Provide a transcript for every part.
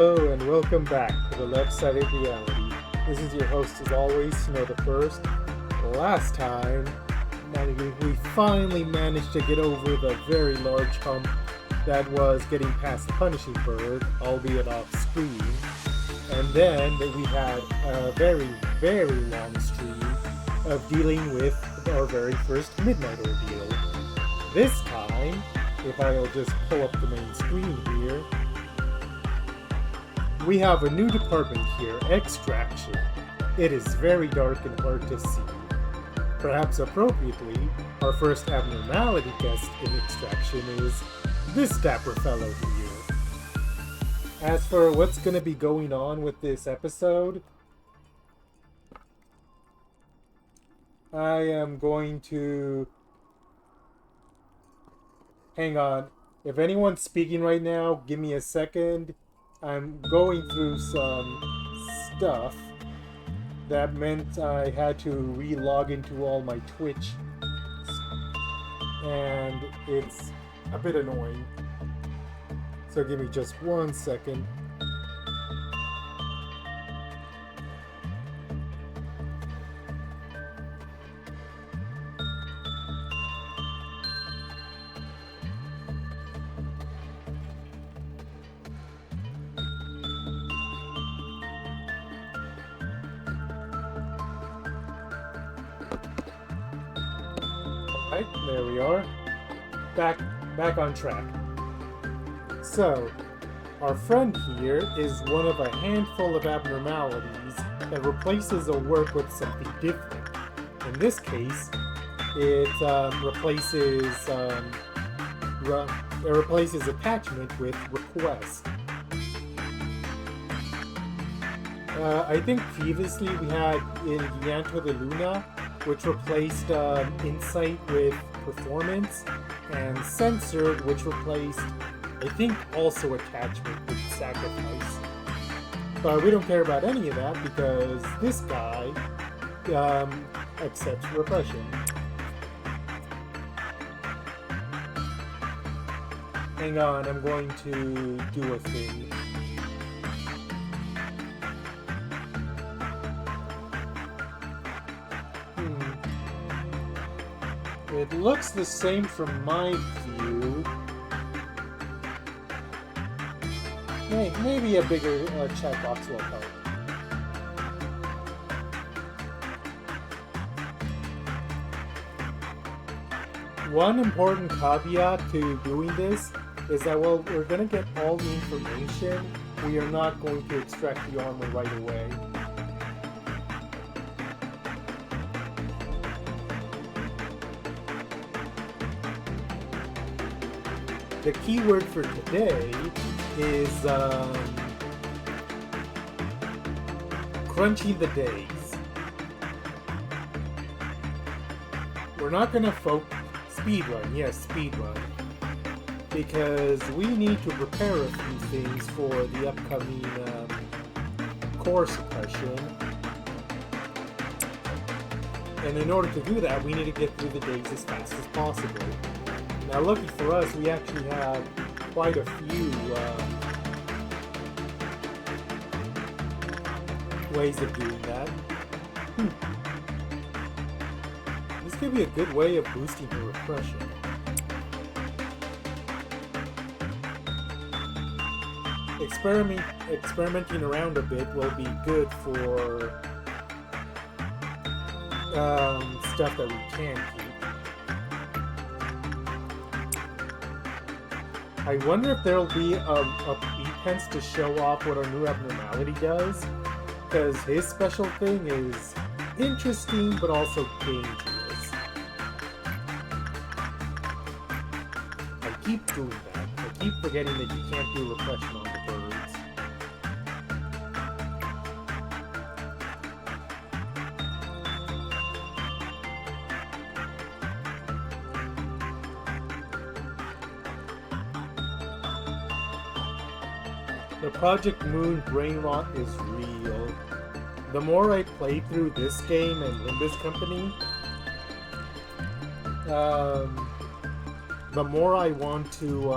Hello and welcome back to the Left Side of Reality. This is your host as always, Snow the First. Last time, we finally managed to get over the very large hump that was getting past the Punishing Bird, albeit off screen. And then we had a very, very long stream of dealing with our very first Midnight Ordeal. This time, if I'll just pull up the main screen here, we have a new department here, Extraction. It is very dark and hard to see. Perhaps appropriately, our first abnormality guest in Extraction is this dapper fellow here. As for what's going to be going on with this episode, I am going to... Hang on. If anyone's speaking right now, give me a second. I'm going through some stuff that meant I had to re-log into all my Twitch, and it's a bit annoying. So give me just 1 second. Right, there we are. Back on track. So, our friend here is one of a handful of abnormalities that replaces a work with something different. In this case, it replaces attachment with request. I think previously we had in Llanto de Luna, which replaced Insight with Performance, and Censored, which replaced, I think, also Attachment with Sacrifice. But we don't care about any of that because this guy accepts repression. Hang on, I'm going to do a thing. It looks the same from my view. Maybe a bigger chat box will help. One important caveat to doing this is that while we're going to get all the information, we are not going to extract the armor right away. The keyword for today is crunching the days. We're not going to speedrun, yes, speedrun, because we need to prepare a few things for the upcoming core suppression. And in order to do that, we need to get through the days as fast as possible. Now, lucky for us, we actually have quite a few ways of doing that. This could be a good way of boosting the repression. Experimenting around a bit will be good for stuff that we can keep. I wonder if there'll be a pretense to show off what our new abnormality does, because his special thing is interesting but also dangerous. I keep doing that. I keep forgetting that you can't do repression on the birds. The Project Moon brain rot is real. The more I play through this game and Limbus Company, the more I want to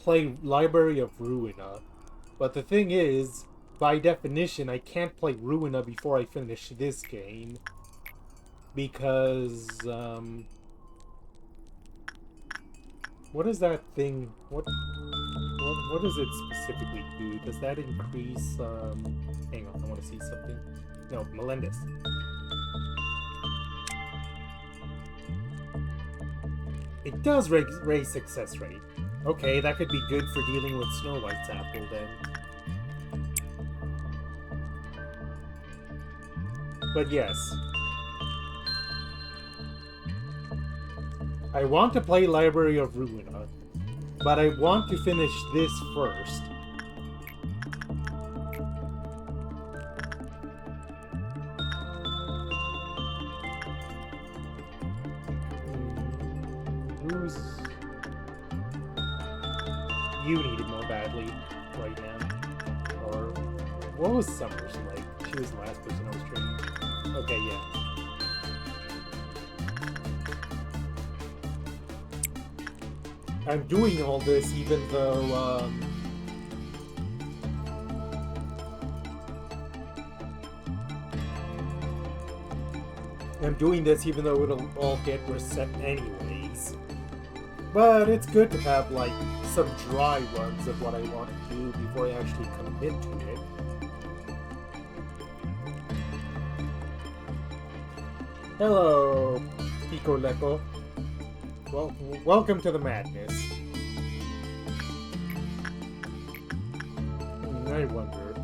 play Library of Ruina. But the thing is, by definition, I can't play Ruina before I finish this game. Because, what is that thing? What does it specifically do? Does that increase, hang on, I want to see something. No, Melendez. It does raise success rate. Okay, that could be good for dealing with Snow White's apple then. But yes. I want to play Library of Ruina, but I want to finish this first. You need it more badly right now. Or what was Summer's like? She was the last person I was training. Okay, yeah. I'm doing all this even though it'll all get reset anyways. But it's good to have, like, some dry runs of what I want to do before I actually commit to it. Hello, Pico Leco. Well, welcome to the madness. I wonder,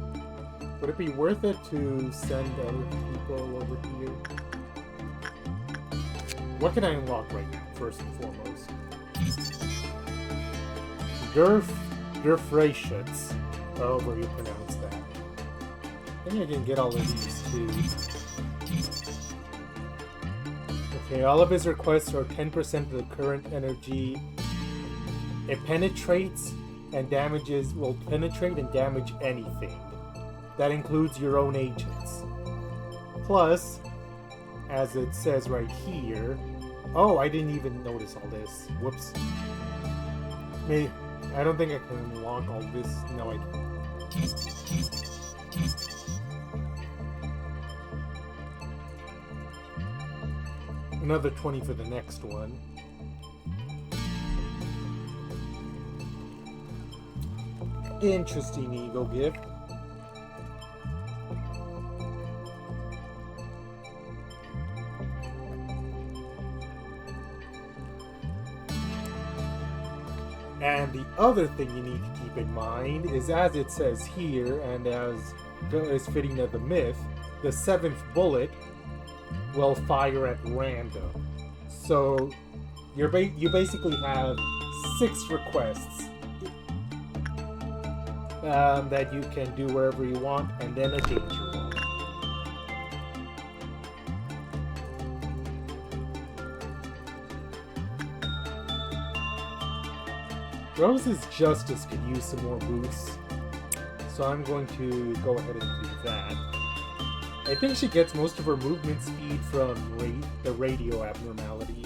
would it be worth it to send other people over here? What can I unlock right now, first and foremost? Durfreischutz, however you pronounce that. I think I can get all of these too. Okay, all of his requests are 10% of the current energy. It penetrates and damages, will penetrate and damage anything. That includes your own agents. Plus, as it says right here, oh, I didn't even notice all this. Whoops. I don't think I can unlock all this. No, I can't. Another 20 for the next one. Interesting ego gift. And the other thing you need to keep in mind is, as it says here, and as is fitting of the myth, the 7th bullet will fire at random. So you basically have 6 requests that you can do wherever you want, and then a danger one. Rose's Justice could use some more boosts, so I'm going to go ahead and do that. I think she gets most of her movement speed from the radio abnormality.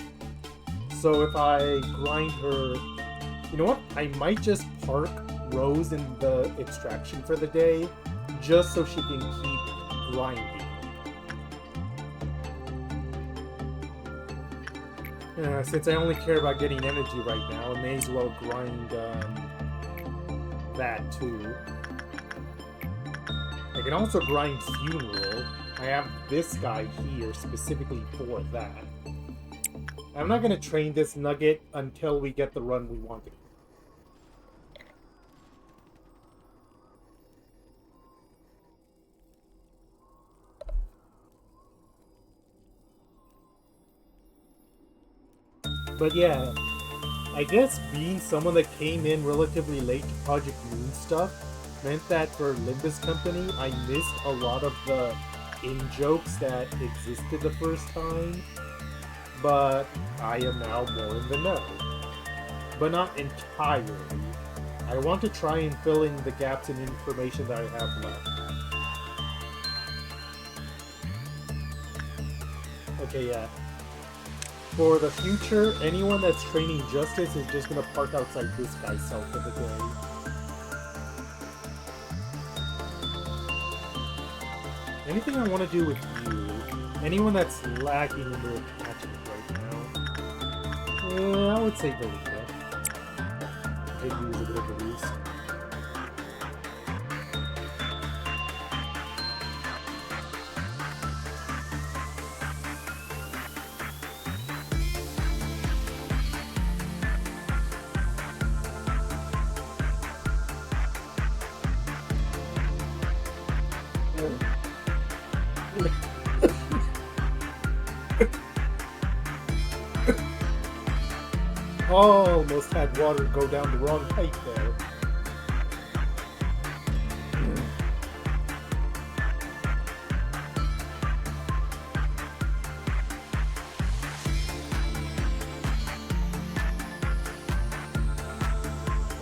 So if I grind her... You know what? I might just park Rose in the extraction for the day, just so she can keep grinding. Since I only care about getting energy right now, I may as well grind that too. I can also grind Funeral. I have this guy here specifically for that. I'm not going to train this nugget until we get the run we wanted. But yeah, I guess being someone that came in relatively late to Project Moon stuff meant that for Limbus Company, I missed a lot of the in-jokes that existed the first time. But I am now more in the know. But not entirely. I want to try and fill in the gaps in information that I have left. Okay, yeah. For the future, anyone that's training justice is just gonna park outside this guy's cell for the day. Anything I want to do with you? Anyone that's lacking in their attachment right now? I would say Belita. Could use a bit of a boost. Almost had water go down the wrong pipe there.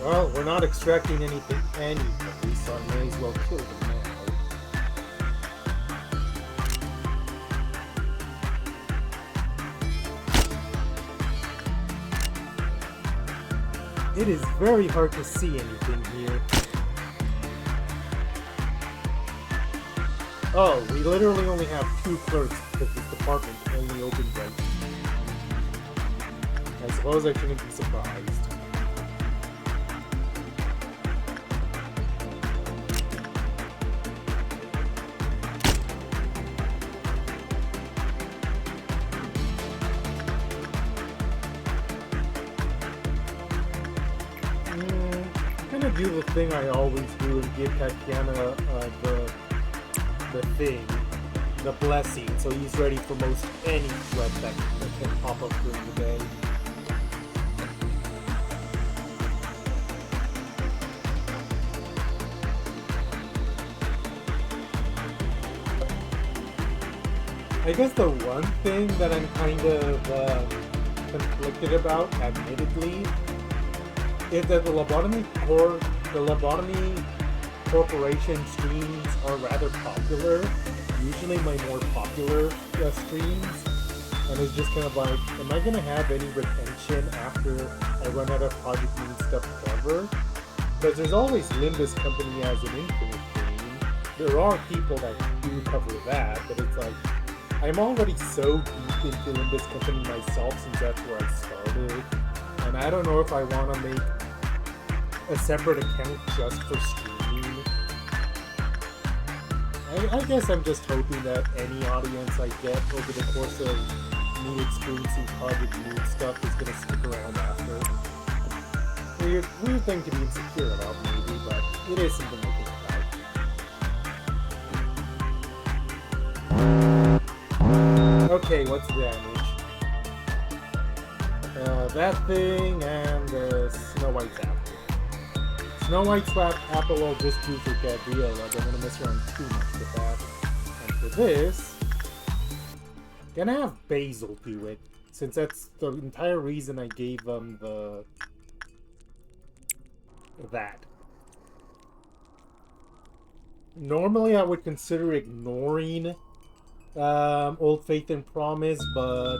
Well, we're not extracting anything anyway, so I may as well kill them now. It is very hard to see anything here. Oh, we literally only have 2 clerks because this department only opened right now. I suppose I shouldn't be surprised. Do the thing I always do and give Tatiana the thing, the blessing, so he's ready for most any threat that can pop up during the day. I guess the one thing that I'm kind of conflicted about, admittedly, is that the Lobotomy Corporation streams are rather popular. Usually my more popular streams. And it's just kind of like, am I going to have any retention after I run out of Project Moon stuff ever? Because there's always Limbus Company as an infinite game. There are people that do cover that, but it's like, I'm already so deep into Limbus Company myself since that's where I started. And I don't know if I want to make a separate account just for streaming. I guess I'm just hoping that any audience I get over the course of me experiencing Project Moon stuff is going to stick around after. Weird thing to be insecure about maybe, but it is something to think about. Okay, what's the damage? That thing and Snow White's apple. Snow White's apple will just do for Gabriella. I don't want to mess around too much with that. And for this, gonna have basil do it, since that's the entire reason I gave them that. Normally, I would consider ignoring Old Faith and Promise, but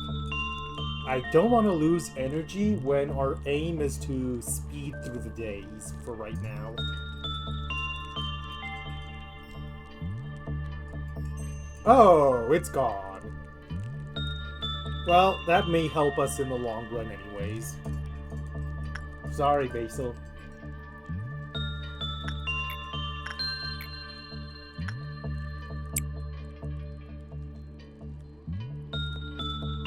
I don't want to lose energy when our aim is to speed through the days for right now. Oh, it's gone. Well, that may help us in the long run anyways. Sorry, Basil.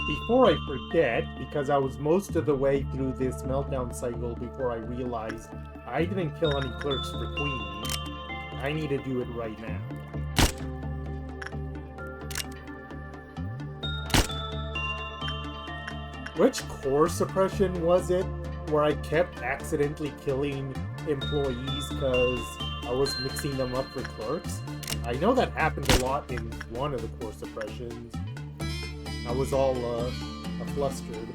Before I forget, because I was most of the way through this meltdown cycle before I realized I didn't kill any clerks for Queenie, I need to do it right now. Which core suppression was it, where I kept accidentally killing employees because I was mixing them up for clerks? I know that happened a lot in one of the core suppressions. I was all flustered.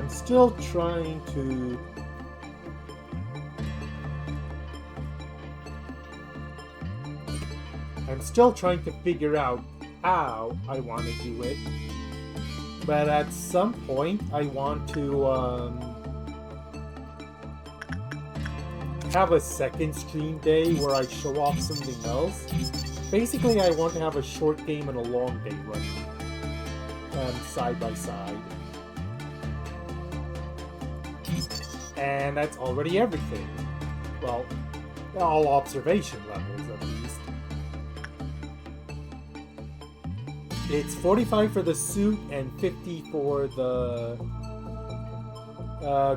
I'm still trying to figure out how I want to do it. But at some point, I want to have a second stream day where I show off something else. Basically, I want to have a short game and a long day running side by side. And that's already everything. Well, all observation levels at least. It's 45 for the suit and 50 for the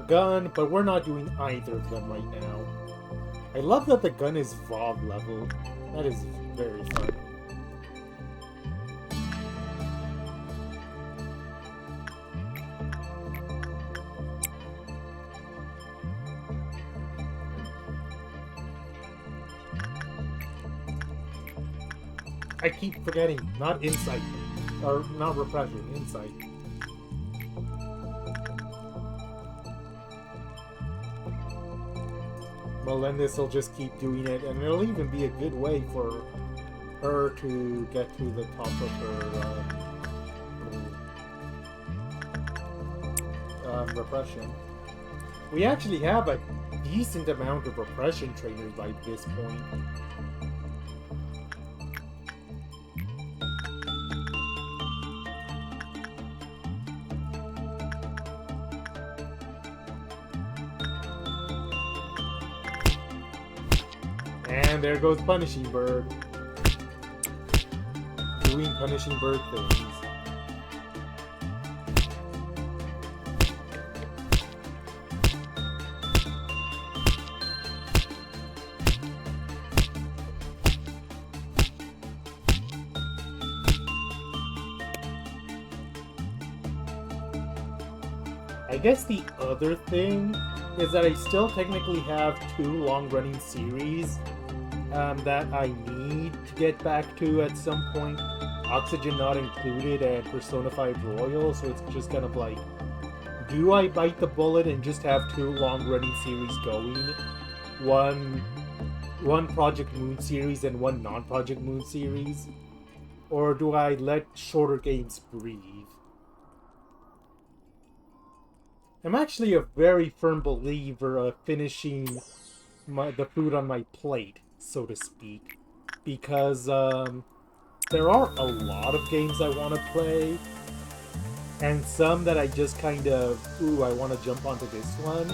gun, but we're not doing either of them right now. I love that the gun is VOD level. That is very fun. I keep forgetting, not insight. Or not repression, insight. Melendez will just keep doing it, and it'll even be a good way for her to get to the top of her repression. We actually have a decent amount of repression trainers by this point. And there goes Punishing Bird. Doing Punishing Bird things. I guess the other thing is that I still technically have 2 long-running series that I need to get back to at some point. Oxygen Not Included and Persona 5 Royal, so it's just kind of like, do I bite the bullet and just have 2 long-running series going? One Project Moon series and 1 non-Project Moon series? Or do I let shorter games breathe? I'm actually a very firm believer of finishing the food on my plate, so to speak, because there are a lot of games I want to play, and some that I just kind of, ooh, I want to jump onto this one.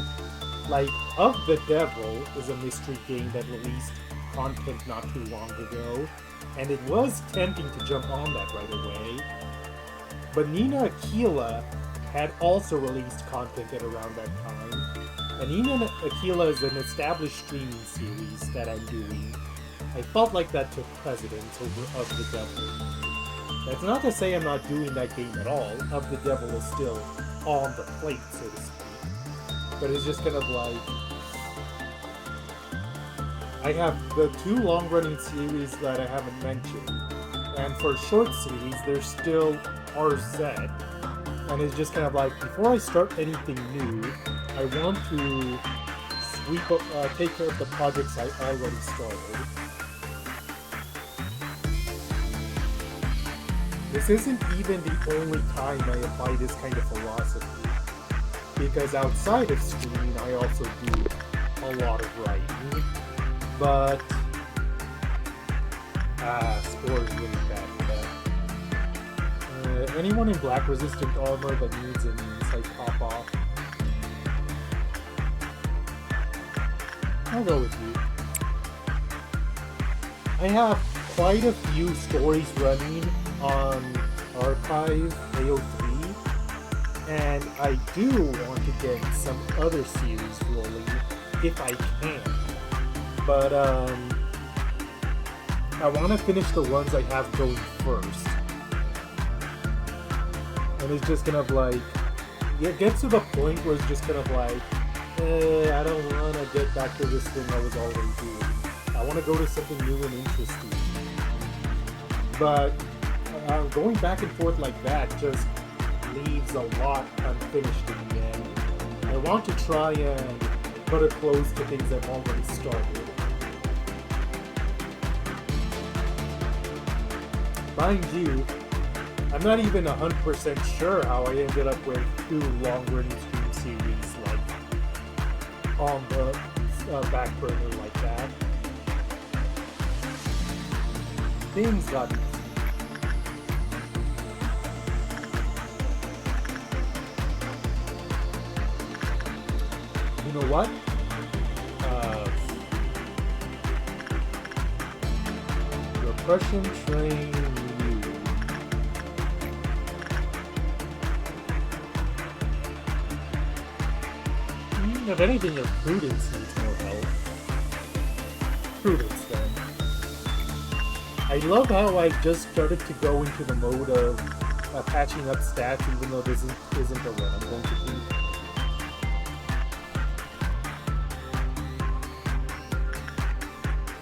Like, Of the Devil is a mystery game that released content not too long ago, and it was tempting to jump on that right away. But Nina Aquila had also released content at around that time, and Nina Aquila is an established streaming series that I'm doing. I felt like that took precedence over Of the Devil. That's not to say I'm not doing that game at all. Of the Devil is still on the plate, so to speak. But it's just kind of like, I have the 2 long-running series that I haven't mentioned, and for short series, there's still RZ. And it's just kind of like, before I start anything new, I want to take care of the projects I already started. This isn't even the only time I apply this kind of philosophy, because outside of streaming, I also do a lot of writing, but Spore is really bad for that. Anyone in black resistant armor that needs an insight pop off? I'll go with you. I have quite a few stories running on Archive AO3, and I do want to get some other series rolling if I can. But I want to finish the ones I have going first. And it's just kind of like, it gets to the point where it's just kind of like, I don't want to get back to this thing I was already doing. I want to go to something new and interesting. But going back and forth like that just leaves a lot unfinished in the end. want to try and put a close to things I've already started. Mind you, I'm not even 100% sure how I ended up with 2 long-running stream series like on the back burner like that. Things got easy. You know what? Repression train renewed. If anything, your prudence needs more help. Prudence, then. I love how I just started to go into the mode of patching up stats, even though this isn't a run I'm going to do.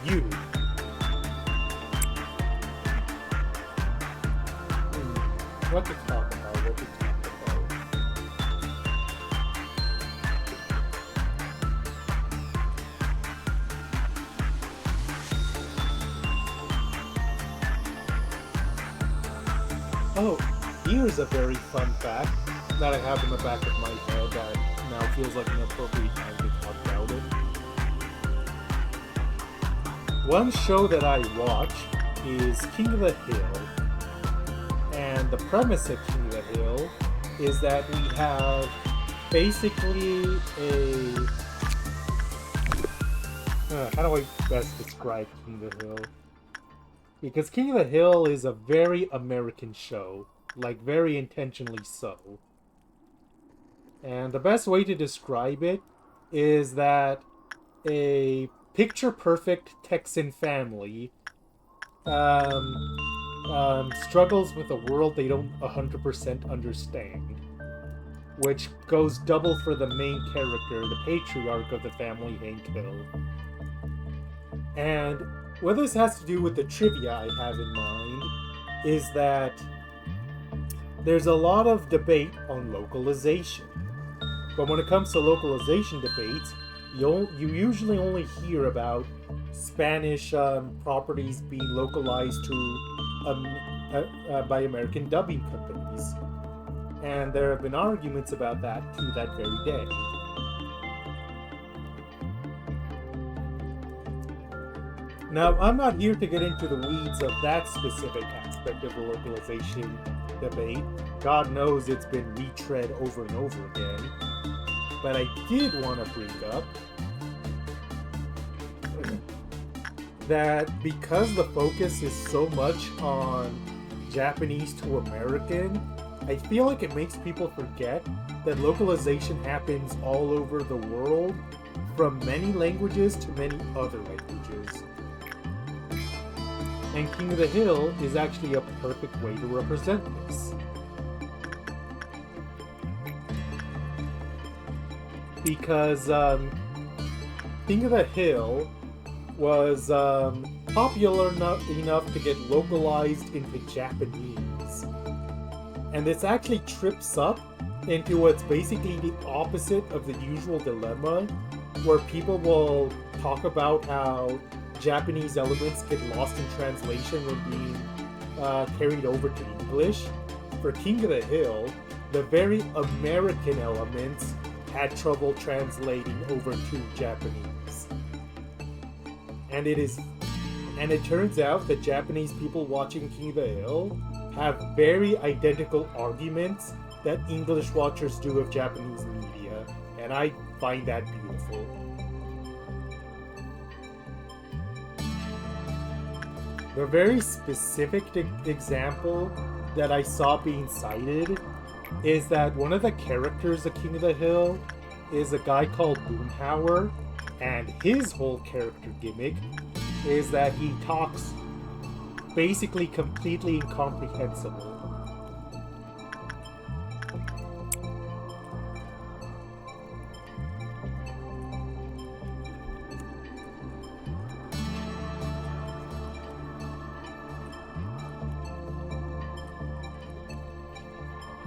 You. What to talk about? What to talk about? Oh, here's a very fun fact that I have in the back of my head that now feels like an appropriate time to talk about it. One show that I watch is King of the Hill, and the premise of King of the Hill is that we have basically a... how do I best describe King of the Hill? Because King of the Hill is a very American show, like very intentionally so. And the best way to describe it is that a picture-perfect Texan family struggles with a world they don't 100% understand, which goes double for the main character, the patriarch of the family, Hank Hill. And what this has to do with the trivia I have in mind is that there's a lot of debate on localization. But when it comes to localization debates, you usually only hear about Spanish properties being localized to by American dubbing companies. And there have been arguments about that to that very day. Now, I'm not here to get into the weeds of that specific aspect of the localization debate. God knows it's been retread over and over again. But I did want to bring up that because the focus is so much on Japanese to American, I feel like it makes people forget that localization happens all over the world, from many languages to many other languages. And King of the Hill is actually a perfect way to represent this. Because King of the Hill was popular enough to get localized into Japanese. And this actually trips up into what's basically the opposite of the usual dilemma, where people will talk about how Japanese elements get lost in translation when being carried over to English. For King of the Hill, the very American elements had trouble translating over to Japanese. And it turns out that Japanese people watching King of the Hill have very identical arguments that English watchers do of Japanese media, and I find that beautiful. The very specific example that I saw being cited is that one of the characters of King of the Hill is a guy called Boomhauer, and his whole character gimmick is that he talks basically completely incomprehensible.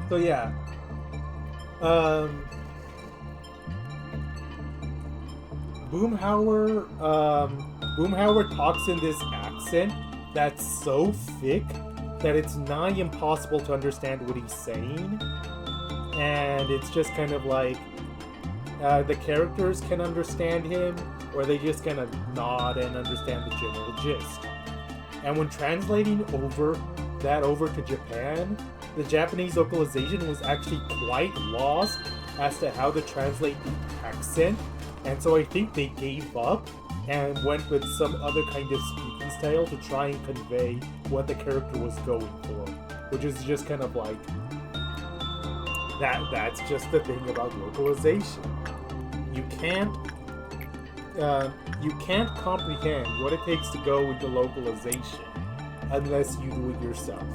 So yeah, Boomhauer talks in this accent that's so thick that it's nigh impossible to understand what he's saying. And it's just kind of like the characters can understand him, or they just kind of nod and understand the general gist. And when translating over to Japan, the Japanese localization was actually quite lost as to how to translate the accent, and so I think they gave up and went with some other kind of speaking style to try and convey what the character was going for, which is just kind of like that's just the thing about localization. You can't comprehend what it takes to go into localization unless you do it yourself.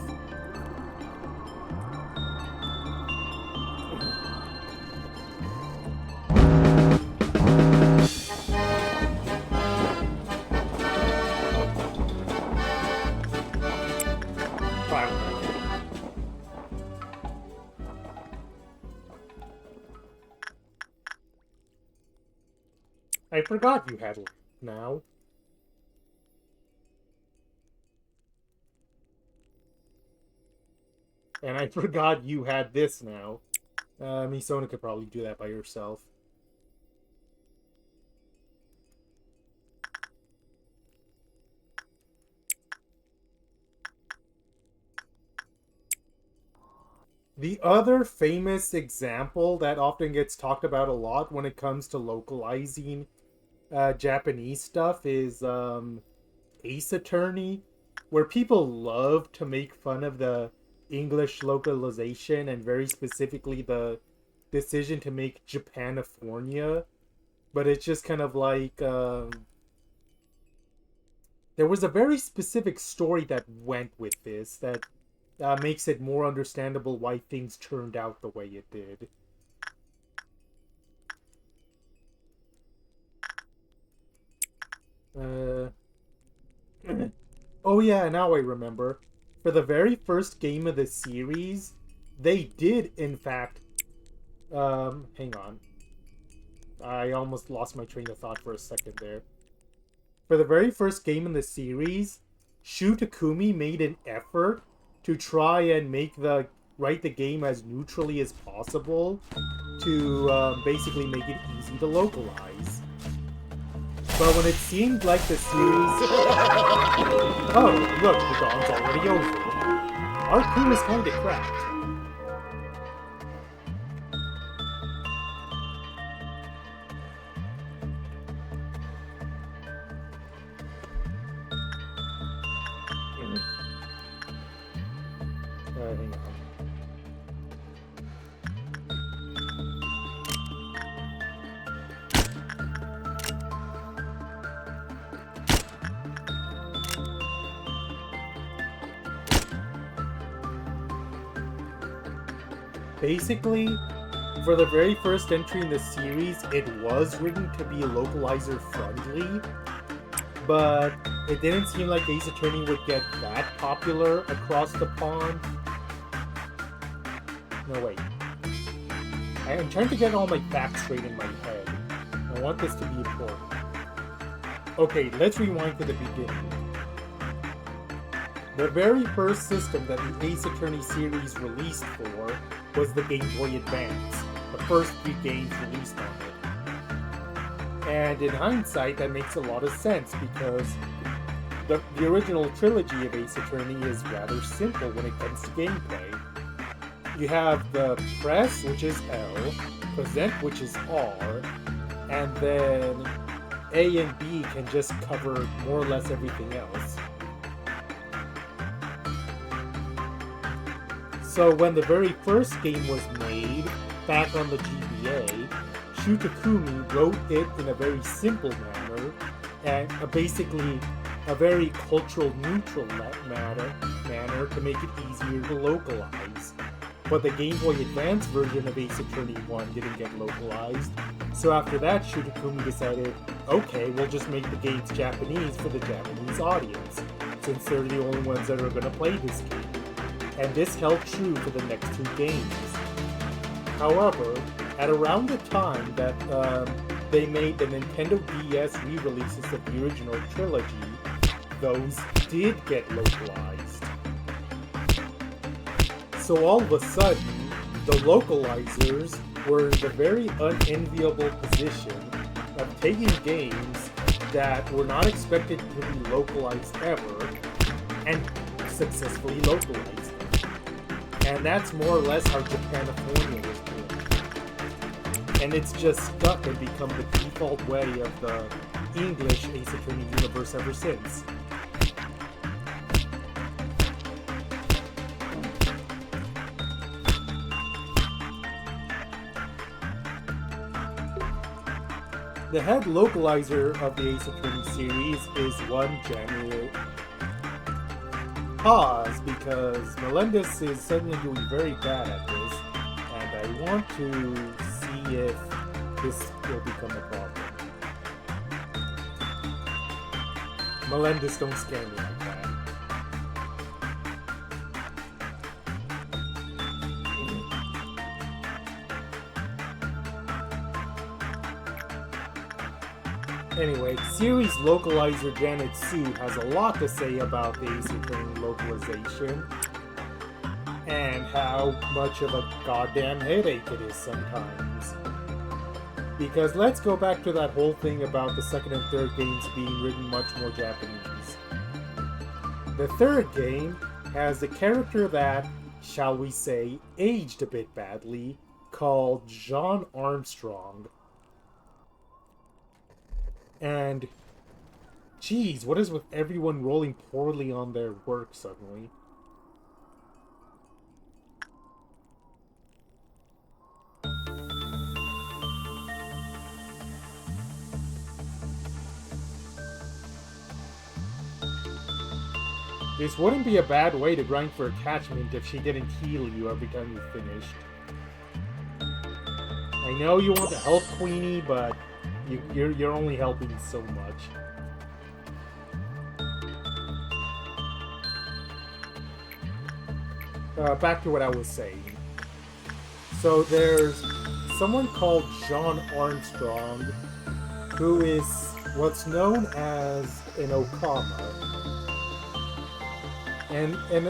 I forgot you had now. And I forgot you had this now. Misona could probably do that by herself. The other famous example that often gets talked about a lot when it comes to localizing Japanese stuff is Ace Attorney, where people love to make fun of the English localization and very specifically the decision to make Japanifornia. But it's just kind of like there was a very specific story that went with this that makes it more understandable why things turned out the way it did. Oh yeah, now I remember. For the very first game of the series, they did, in fact... hang on. I almost lost my train of thought for a second there. For the very first game in the series, Shu Takumi made an effort to try and write the game as neutrally as possible to basically make it easy to localize. But when it seemed like the series... Oh, look, the dawn's already over. Our crew is kinda cracked. Hang on. Basically, for the very first entry in the series, it was written to be localizer friendly, but it didn't seem like Ace Attorney would get that popular across the pond. No, wait. I am trying to get all my facts straight in my head. I want this to be important. Okay, let's rewind to the beginning. The very first system that the Ace Attorney series released for was the Game Boy Advance, the first 3 games released on it. And in hindsight, that makes a lot of sense because the original trilogy of Ace Attorney is rather simple when it comes to gameplay. You have the press, which is L, present, which is R, and then A and B can just cover more or less everything else. So when the very first game was made, back on the GBA, Shu Takumi wrote it in a very simple manner, and basically a very cultural neutral manner to make it easier to localize. But the Game Boy Advance version of Ace Attorney 1 didn't get localized, so after that Shu Takumi decided, okay, we'll just make the games Japanese for the Japanese audience, since they're the only ones that are going to play this game. And this held true for the next 2 games. However, at around the time that they made the Nintendo DS re-releases of the original trilogy, those did get localized. So all of a sudden, the localizers were in the very unenviable position of taking games that were not expected to be localized ever and successfully localized them. And that's more or less how Japanifornia was born. And it's just stuck and become the default way of the English Ace Attorney universe ever since. The head localizer of the Ace Attorney series is one general pause because Melendez is suddenly doing very bad at this, and I want to see if this will become a problem. Melendez, don't scare me like that. Anyway, series localizer Janet Sue has a lot to say about the Ace Attorney localization and how much of a goddamn headache it is sometimes. Because let's go back to that whole thing about the second and third games being written much more Japanese. The third game has a character that, shall we say, aged a bit badly, called John Armstrong. And, geez, what is with everyone rolling poorly on their work suddenly? This wouldn't be a bad way to grind for attachment if she didn't heal you every time you finished. I know you want to help Queenie, but you're only helping so much. Back to what I was saying. So there's someone called John Armstrong who is what's known as an Okama. And an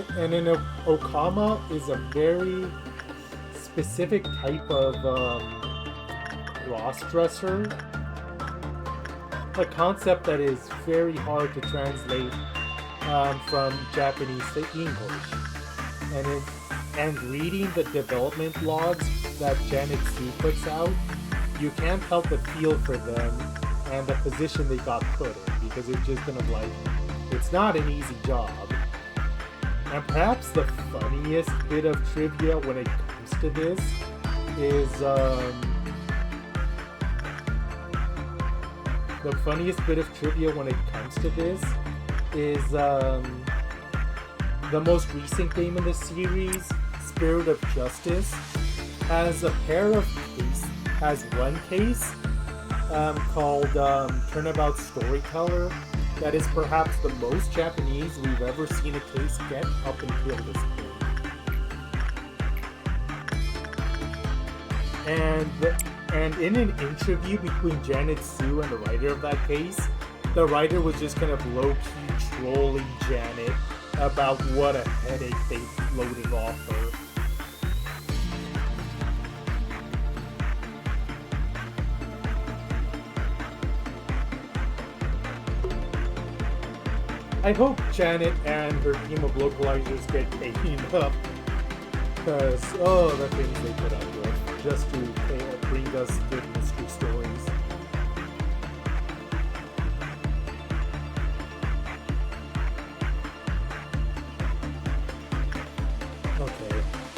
Okama is a very specific type of cross-dresser. A concept that is very hard to translate from Japanese to English. And reading the development logs that Janet Sue puts out, you can't help but feel for them and the position they got put in, because it's just kind of like, it's not an easy job. And perhaps the funniest bit of trivia when it comes to this is the most recent game in the series, Spirit of Justice, has one case called Turnabout Storyteller that is perhaps the most Japanese we've ever seen a case get up until this point. And in an interview between Janet Sue and the writer of that case, the writer was just kind of low-key trolling Janet about what a headache they loaded off her. I hope Janet and her team of localizers get paid enough, because, the things they put up with, just to bring us good mystery stories. Okay,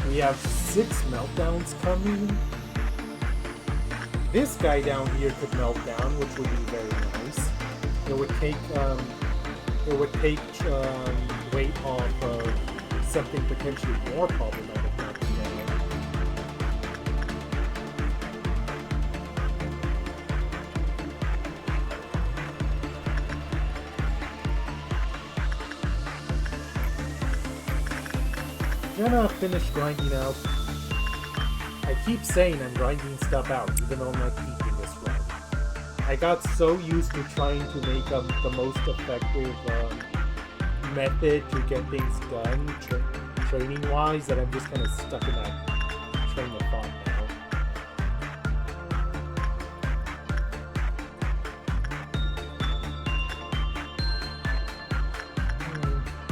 we have 6 meltdowns coming. This guy down here could melt down, which would be very nice. It would take weight off of something potentially more problematic melting down. Gonna finish grinding out. I keep saying I'm grinding stuff out, even though I'm not keeping this run. I got so used to trying to make the most effective method to get things done training wise that I'm just kind of stuck in that train of thought now.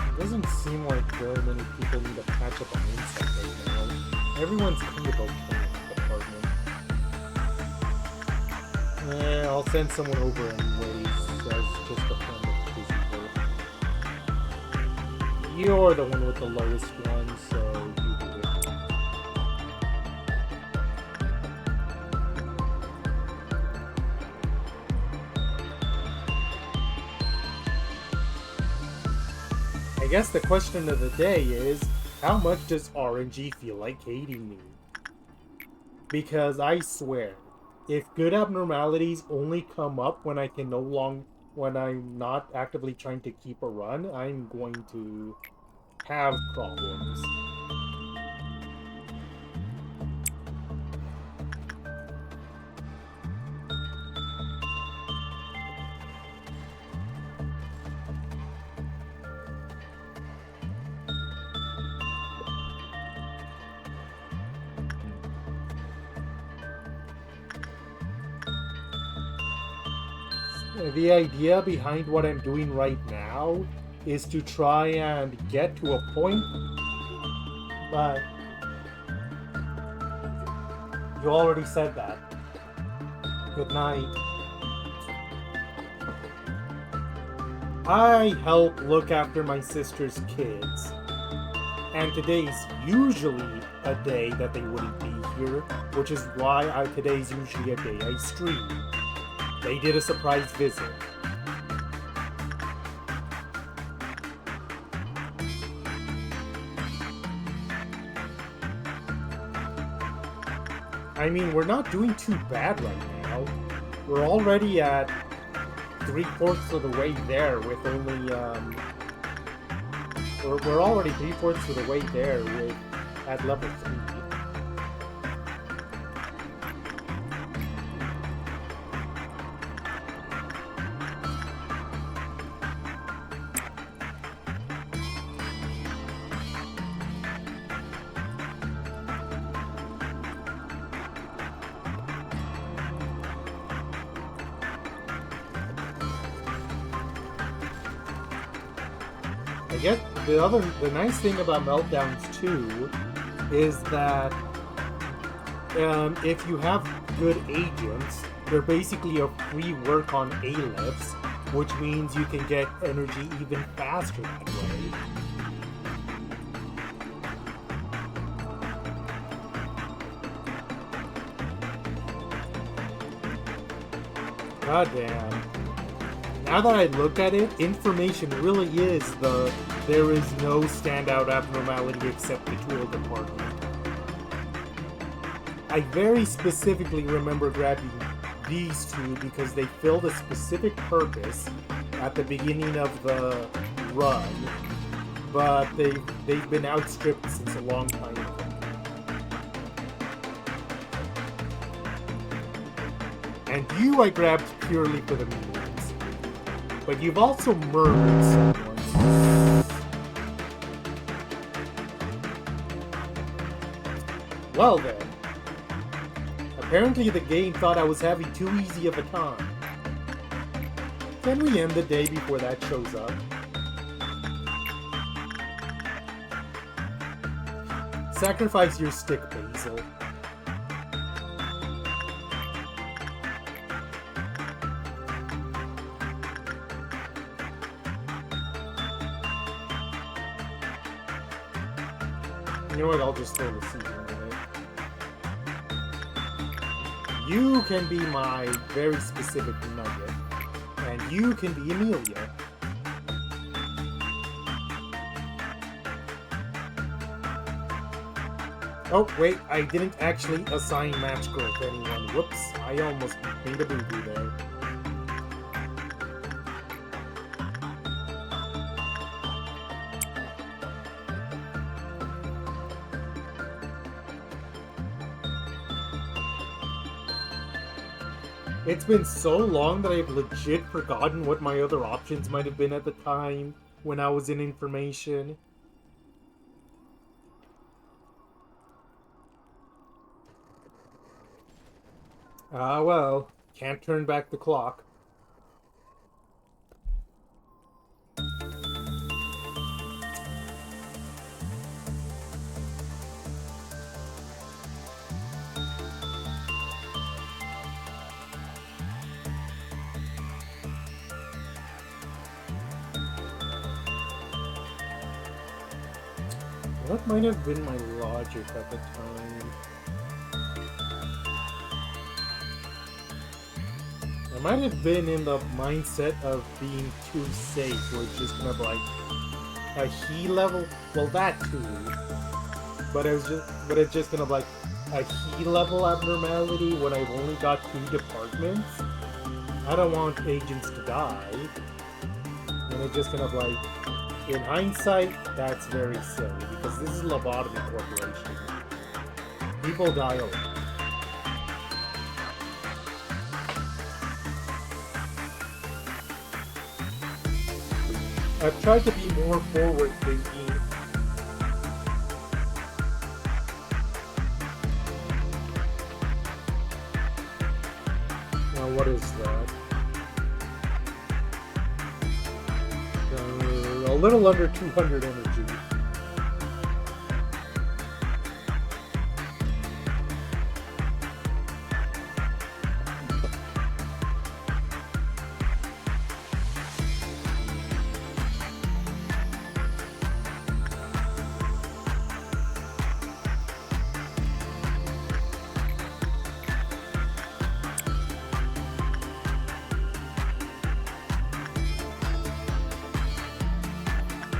It doesn't seem like very many people need to patch up on insight right now. Everyone's kind of okay in the department. I'll send someone over anyways as just a friend of busy work. You're the one with the lowest one, so you do it. I guess the question of the day is, how much does RNG feel like hating me? Because I swear, if good abnormalities only come up when when I'm not actively trying to keep a run, I'm going to have problems. The idea behind what I'm doing right now is to try and get to a point, but you already said that. Good night. I help look after my sister's kids, and today's usually a day that they wouldn't be here, which is why today's usually a day I stream. They did a surprise visit. I mean, we're not doing too bad right now. We're already at 3/4 of the way there with only, we're already 3/4 of the way there with, at level 3. I guess the nice thing about meltdowns too is that if you have good agents, they're basically a free work on A-lifts, which means you can get energy even faster that way. God damn. Now that I look at it, information really is there is no standout abnormality except the tool department. I very specifically remember grabbing these two because they filled a specific purpose at the beginning of the run, but they've been outstripped since a long time ago. And you I grabbed purely for the memes. But you've also murdered someone. Well then. Apparently the game thought I was having too easy of a time. Can we end the day before that shows up? Sacrifice your stick, Basil. You know what, I'll just throw the season in it. You can be my very specific nugget, and you can be Amelia. Oh, wait, I didn't actually assign match girl to anyone. Whoops, I almost made a boo-boo there. It's been so long that I've legit forgotten what my other options might have been at the time when I was in information. Ah, well, can't turn back the clock. What might have been my logic at the time? I might have been in the mindset of being too safe, where it's just kind of like a he level. Well, that too. But it's just kind of like a he level abnormality when I've only got 2 departments. I don't want agents to die. And it's just kind of like, in hindsight, that's very silly because this is Lobotomy Corporation. People die a lot. I've tried to be more forward thinking. Now, what is that? A little under 200 energy.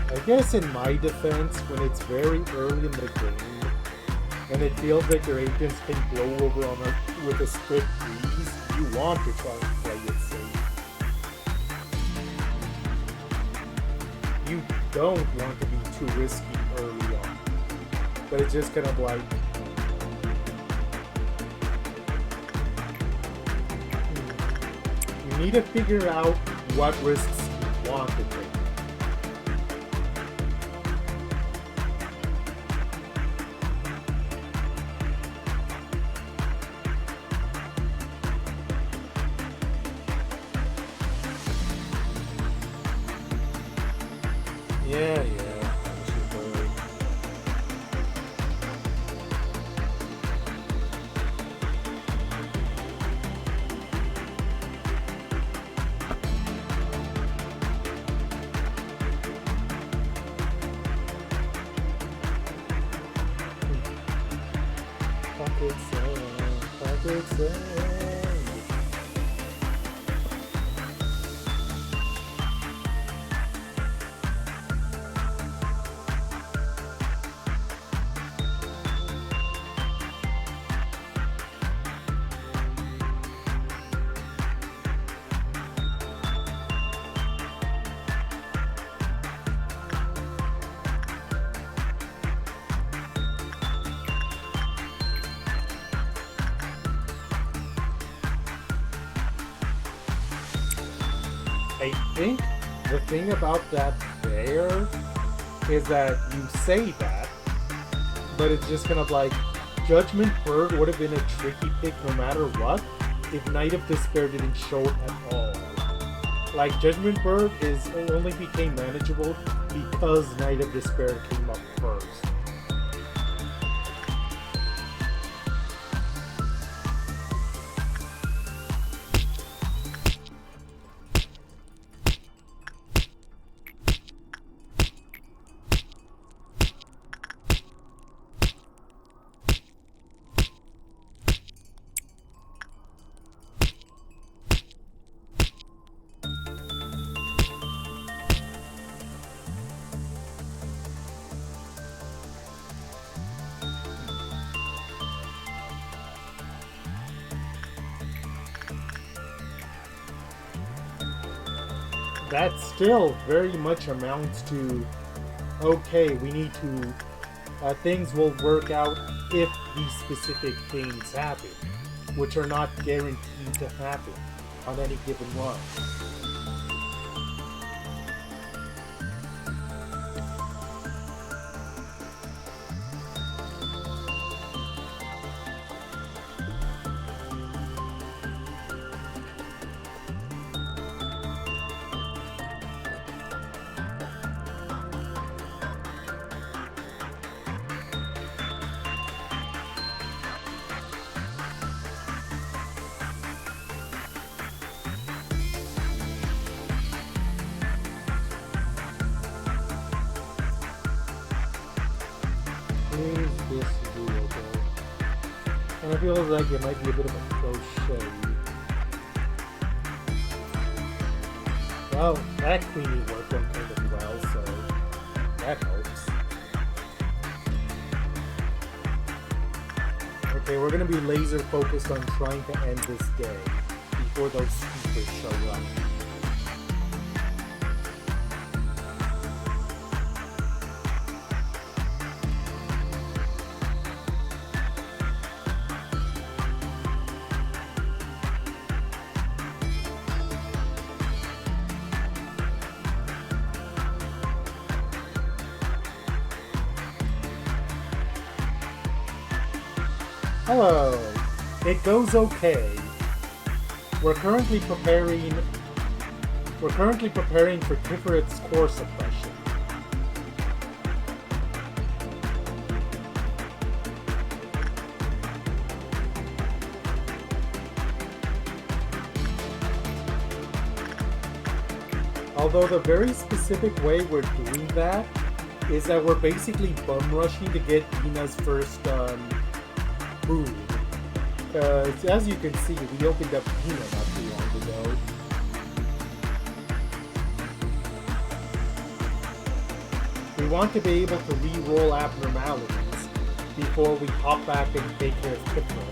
I guess in my defense, when it's very early in the game, and it feels like your agents can blow over on with a strict breeze, you want to try and play it safe. You don't want to be too risky early on. But it's just kind of like, you need to figure out what risks you want to take. Yeah. Pocket sand. I think the thing about that there is that you say that, but it's just kind of like Judgment Bird would have been a tricky pick no matter what if Night of Despair didn't show at all. Like Judgment Bird only became manageable because Night of Despair came up first. That still very much amounts to, okay, we need to, things will work out if these specific things happen. which are not guaranteed to happen on any given run. Is this doable? And it feels like it might be a bit of a crochet. Well, that queenie worked out kind of well, so that helps. Okay, we're gonna be laser focused on trying to end this day before those sweepers show up. Hello. It goes okay. We're currently preparing for Tiferet core suppression. Although the very specific way we're doing that is that we're basically bum rushing to get Ina's first food. Because as you can see, we opened up Ina not too long ago. We want to be able to re-roll abnormalities before we hop back and take care of Kipler.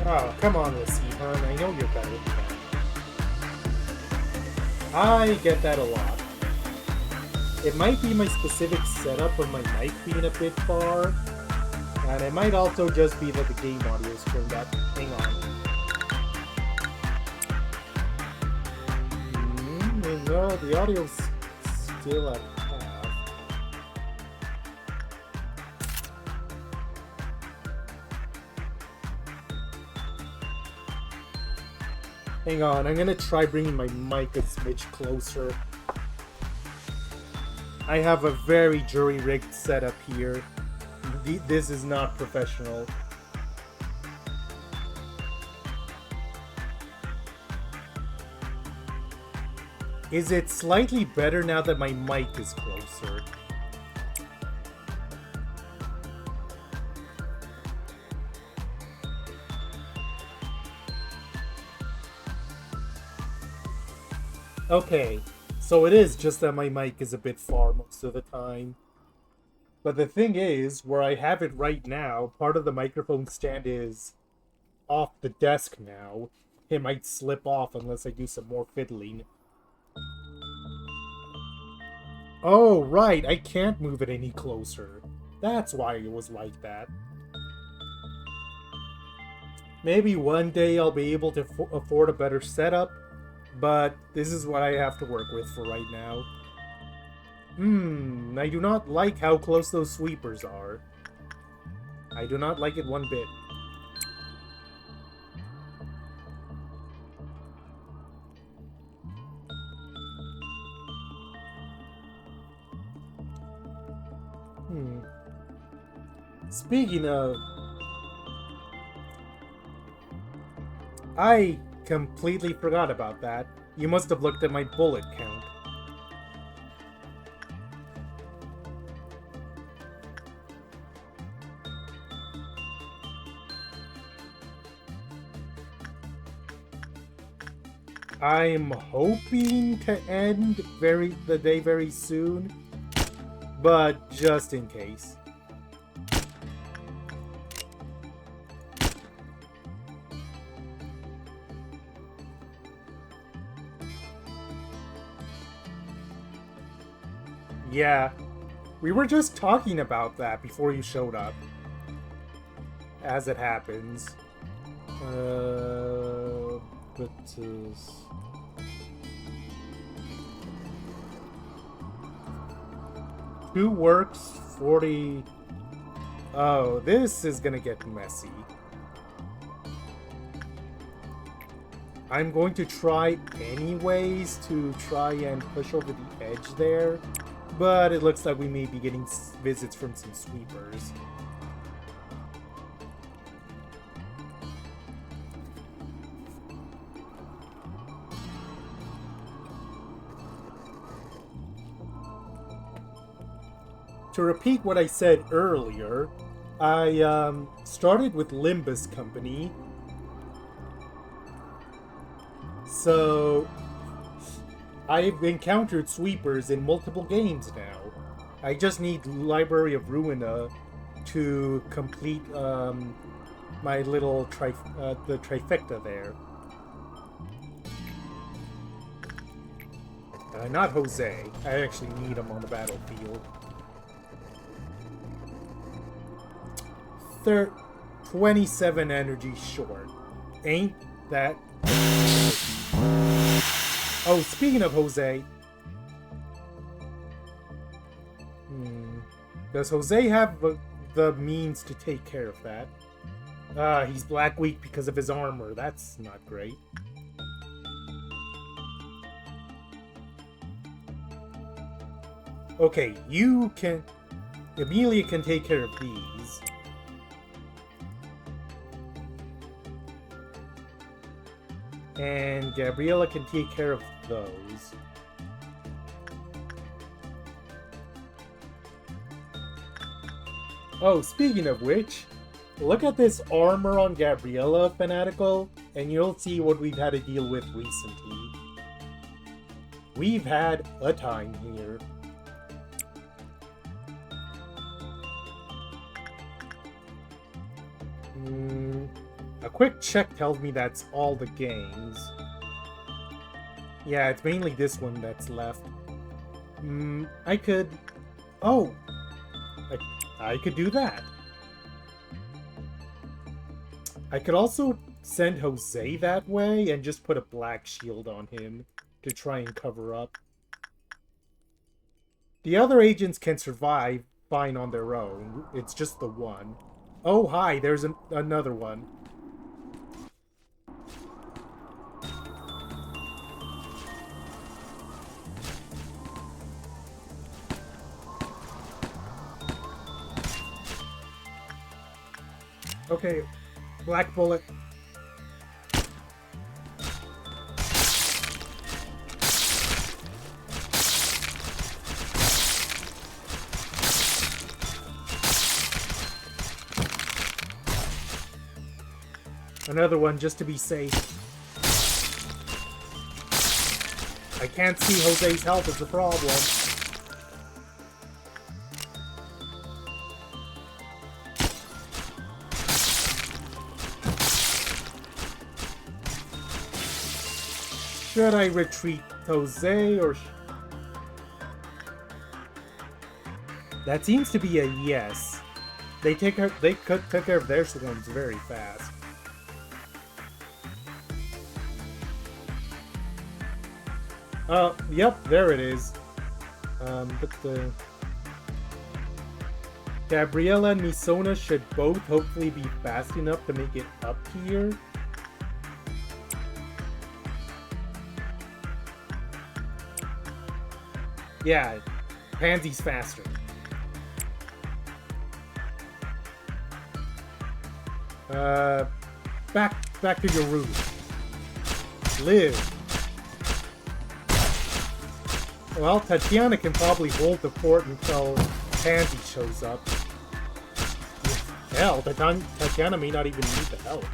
Oh, come on, Lasihan. I know you're better than that. I get that a lot. It might be my specific setup of my mic being a bit far, and it might also just be that the game audio is turned up. Hang on. No, the audio's still at half. Hang on, I'm gonna try bringing my mic a smidge closer. I have a very jury-rigged setup here. This is not professional. Is it slightly better now that my mic is closer? Okay, so it is just that my mic is a bit far most of the time. But the thing is, where I have it right now, part of the microphone stand is off the desk now. It might slip off unless I do some more fiddling. Oh, right, I can't move it any closer. That's why it was like that. Maybe one day I'll be able to afford a better setup, but this is what I have to work with for right now. I do not like how close those sweepers are. I do not like it one bit. Speaking of... I completely forgot about that. You must have looked at my bullet count. I'm hoping to end the day very soon, but just in case. Yeah, we were just talking about that before you showed up. As it happens. But... Two works, 40... Oh, this is gonna get messy. I'm going to try anyways to try and push over the edge there, but it looks like we may be getting visits from some sweepers. To repeat what I said earlier, I started with Limbus Company. So, I've encountered sweepers in multiple games now. I just need Library of Ruina to complete my little the trifecta there. Not Jose. I actually need him on the battlefield. 27 energy short. Ain't that... Oh, speaking of Jose... Does Jose have the means to take care of that? He's Black Weak because of his armor. That's not great. Okay, you can... Amelia can take care of these. And Gabriella can take care of those. Oh, speaking of which, look at this armor on Gabriella, Fanatical, and you'll see what we've had to deal with recently. We've had a time here. A quick check tells me that's all the games. Yeah, it's mainly this one that's left. I could... Oh! I could do that. I could also send Jose that way and just put a black shield on him to try and cover up. The other agents can survive fine on their own. It's just the one. Oh, hi, there's another one. Okay, black bullet. Another one just to be safe. I can't see Jose's health is the problem. Should I retreat Jose or... That seems to be a yes. They took care of their swarms very fast. Yep, there it is. But the... Gabriella and Misona should both hopefully be fast enough to make it up here. Yeah, Pansy's faster. Back to your room. Live. Well, Tatiana can probably hold the fort until Pansy shows up. Hell, Tatiana may not even need the help.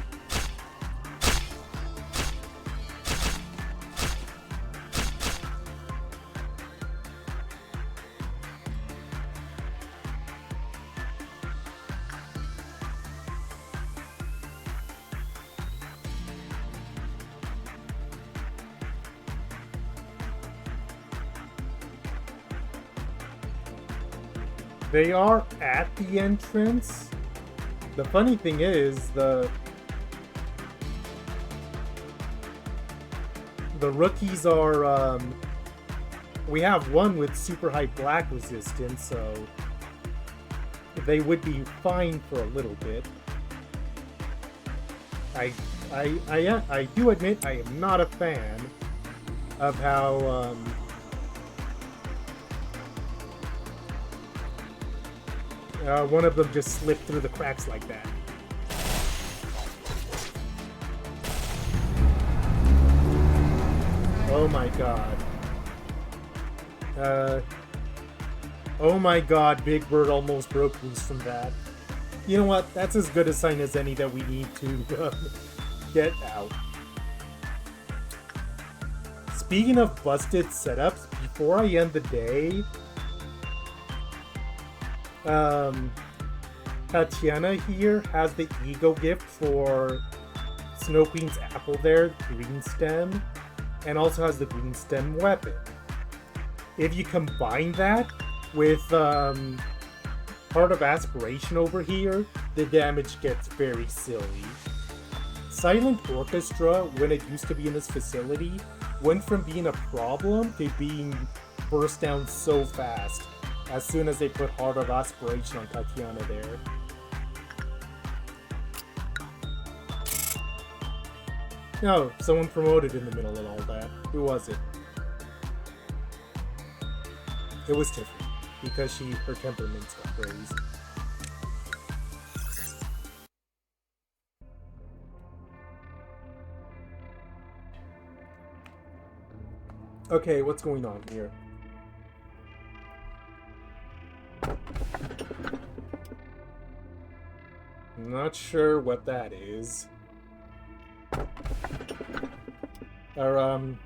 They are at the entrance. The funny thing is, the rookies are, we have one with super high black resistance, so they would be fine for a little bit. I do admit I am not a fan of how one of them just slipped through the cracks like that. Oh my god. Oh my god, Big Bird almost broke loose from that. You know what? That's as good a sign as any that we need to get out. Speaking of busted setups, before I end the day, Tatiana here has the ego gift for Snow Queen's apple there, green stem, and also has the green stem weapon. If you combine that with part of Aspiration over here, the damage gets very silly. Silent Orchestra, when it used to be in this facility, went from being a problem to being burst down so fast as soon as they put Heart of Aspiration on Tatiana there. No, someone promoted in the middle and all that. Who was it? It was Tiffany, because her temperaments got raised. Okay, what's going on here? Not sure what that is. Or,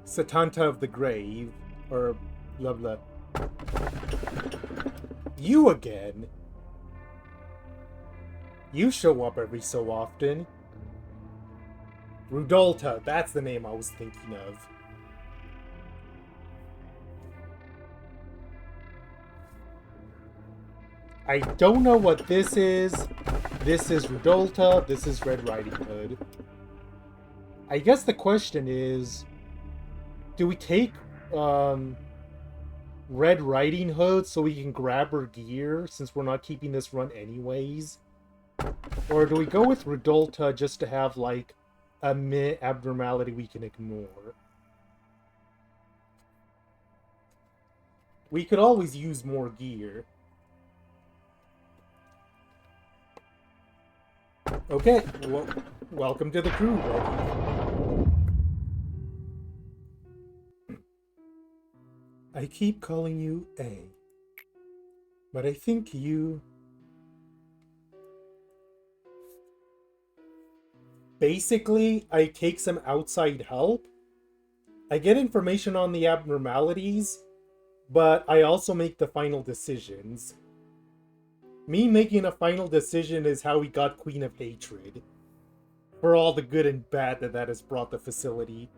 Satanta of the Grave, or blah blah. You again? You show up every so often. Rudolta, that's the name I was thinking of. I don't know what this is. This is Rudolta, this is Red Riding Hood. I guess the question is, do we take Red Riding Hood so we can grab her gear since we're not keeping this run anyways? Or do we go with Rudolta just to have like a meh abnormality we can ignore? We could always use more gear. Okay, well, welcome to the crew, Reggie. I keep calling you A, but I think you... Basically, I take some outside help. I get information on the abnormalities, but I also make the final decisions. Me making a final decision is how we got Queen of Hatred. For all the good and bad that has brought the facility.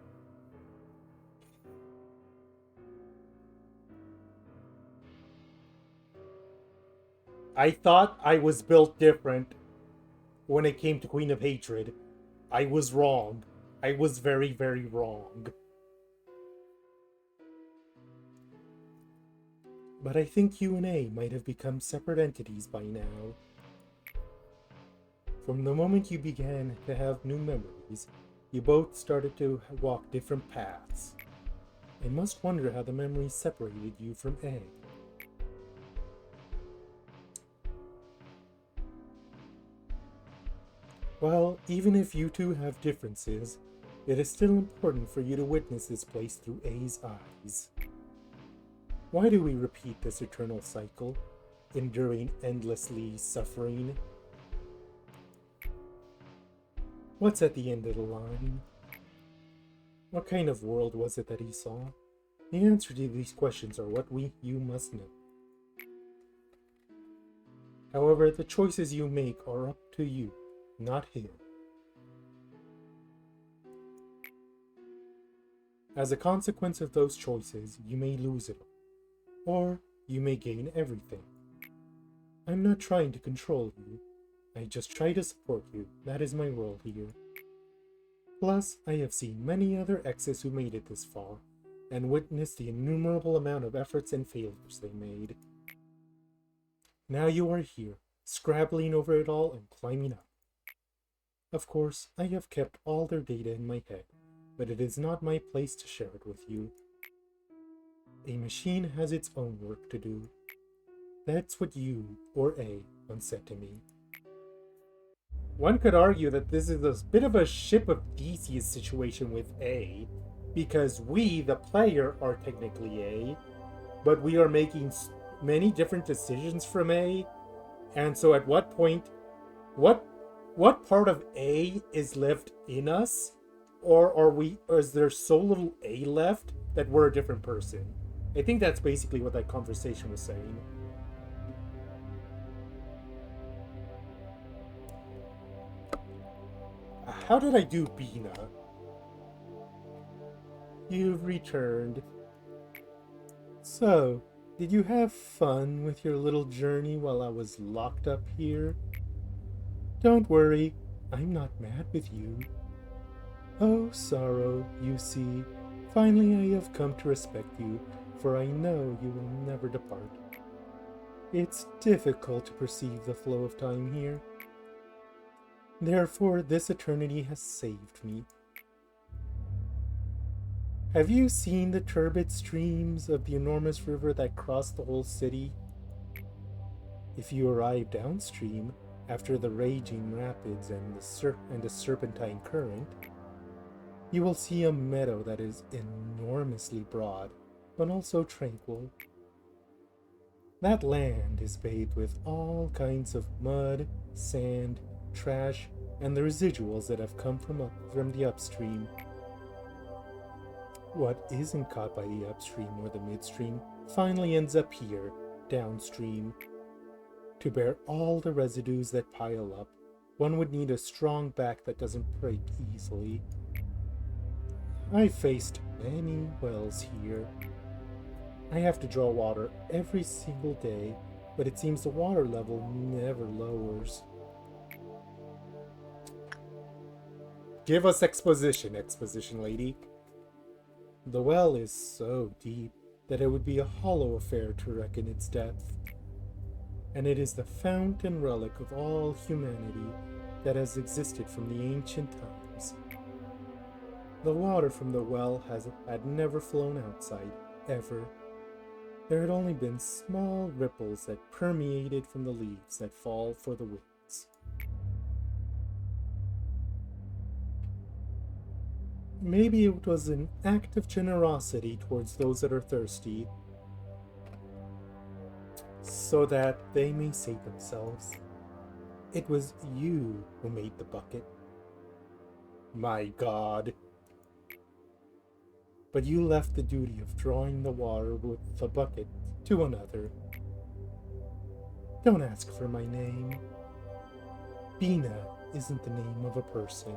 I thought I was built different when it came to Queen of Hatred. I was wrong. I was very, very wrong. But I think you and A might have become separate entities by now. From the moment you began to have new memories, you both started to walk different paths. I must wonder how the memories separated you from A. Well, even if you two have differences, it is still important for you to witness this place through A's eyes. Why do we repeat this eternal cycle, enduring endlessly suffering? What's at the end of the line? What kind of world was it that he saw? The answer to these questions are what you must know. However, the choices you make are up to you, not him. As a consequence of those choices, you may lose it all, or you may gain everything. I'm not trying to control you. I just try to support you. That is my role here. Plus, I have seen many other exes who made it this far, and witnessed the innumerable amount of efforts and failures they made. Now you are here, scrabbling over it all and climbing up. Of course, I have kept all their data in my head, but it is not my place to share it with you. A machine has its own work to do. That's what you, or A, once said to me. One could argue that this is a bit of a ship of Theseus situation with A, because we, the player, are technically A, but we are making many different decisions from A, and so at what point, what part of A is left in us, or is there so little A left that we're a different person? I think that's basically what that conversation was saying. How did I do, Bina? You've returned. So, did you have fun with your little journey while I was locked up here? Don't worry, I'm not mad with you. Oh, Sorrow, you see, finally I have come to respect you, for I know you will never depart. It's difficult to perceive the flow of time here. Therefore, this eternity has saved me. Have you seen the turbid streams of the enormous river that cross the whole city? If you arrive downstream, after the raging rapids and the serpentine current, you will see a meadow that is enormously broad, but also tranquil. That land is bathed with all kinds of mud, sand, trash, and the residuals that have come from the upstream. What isn't caught by the upstream or the midstream finally ends up here, downstream. To bear all the residues that pile up, one would need a strong back that doesn't break easily. I've faced many wells here. I have to draw water every single day, but it seems the water level never lowers. Give us exposition lady. The well is so deep that it would be a hollow affair to reckon its depth. And it is the fount and relic of all humanity that has existed from the ancient times. The water from the well had never flown outside, ever. There had only been small ripples that permeated from the leaves that fall for the winds. Maybe it was an act of generosity towards those that are thirsty, so that they may save themselves. It was you who made the bucket. My God. But you left the duty of drawing the water with the bucket to another. Don't ask for my name. Bina isn't the name of a person.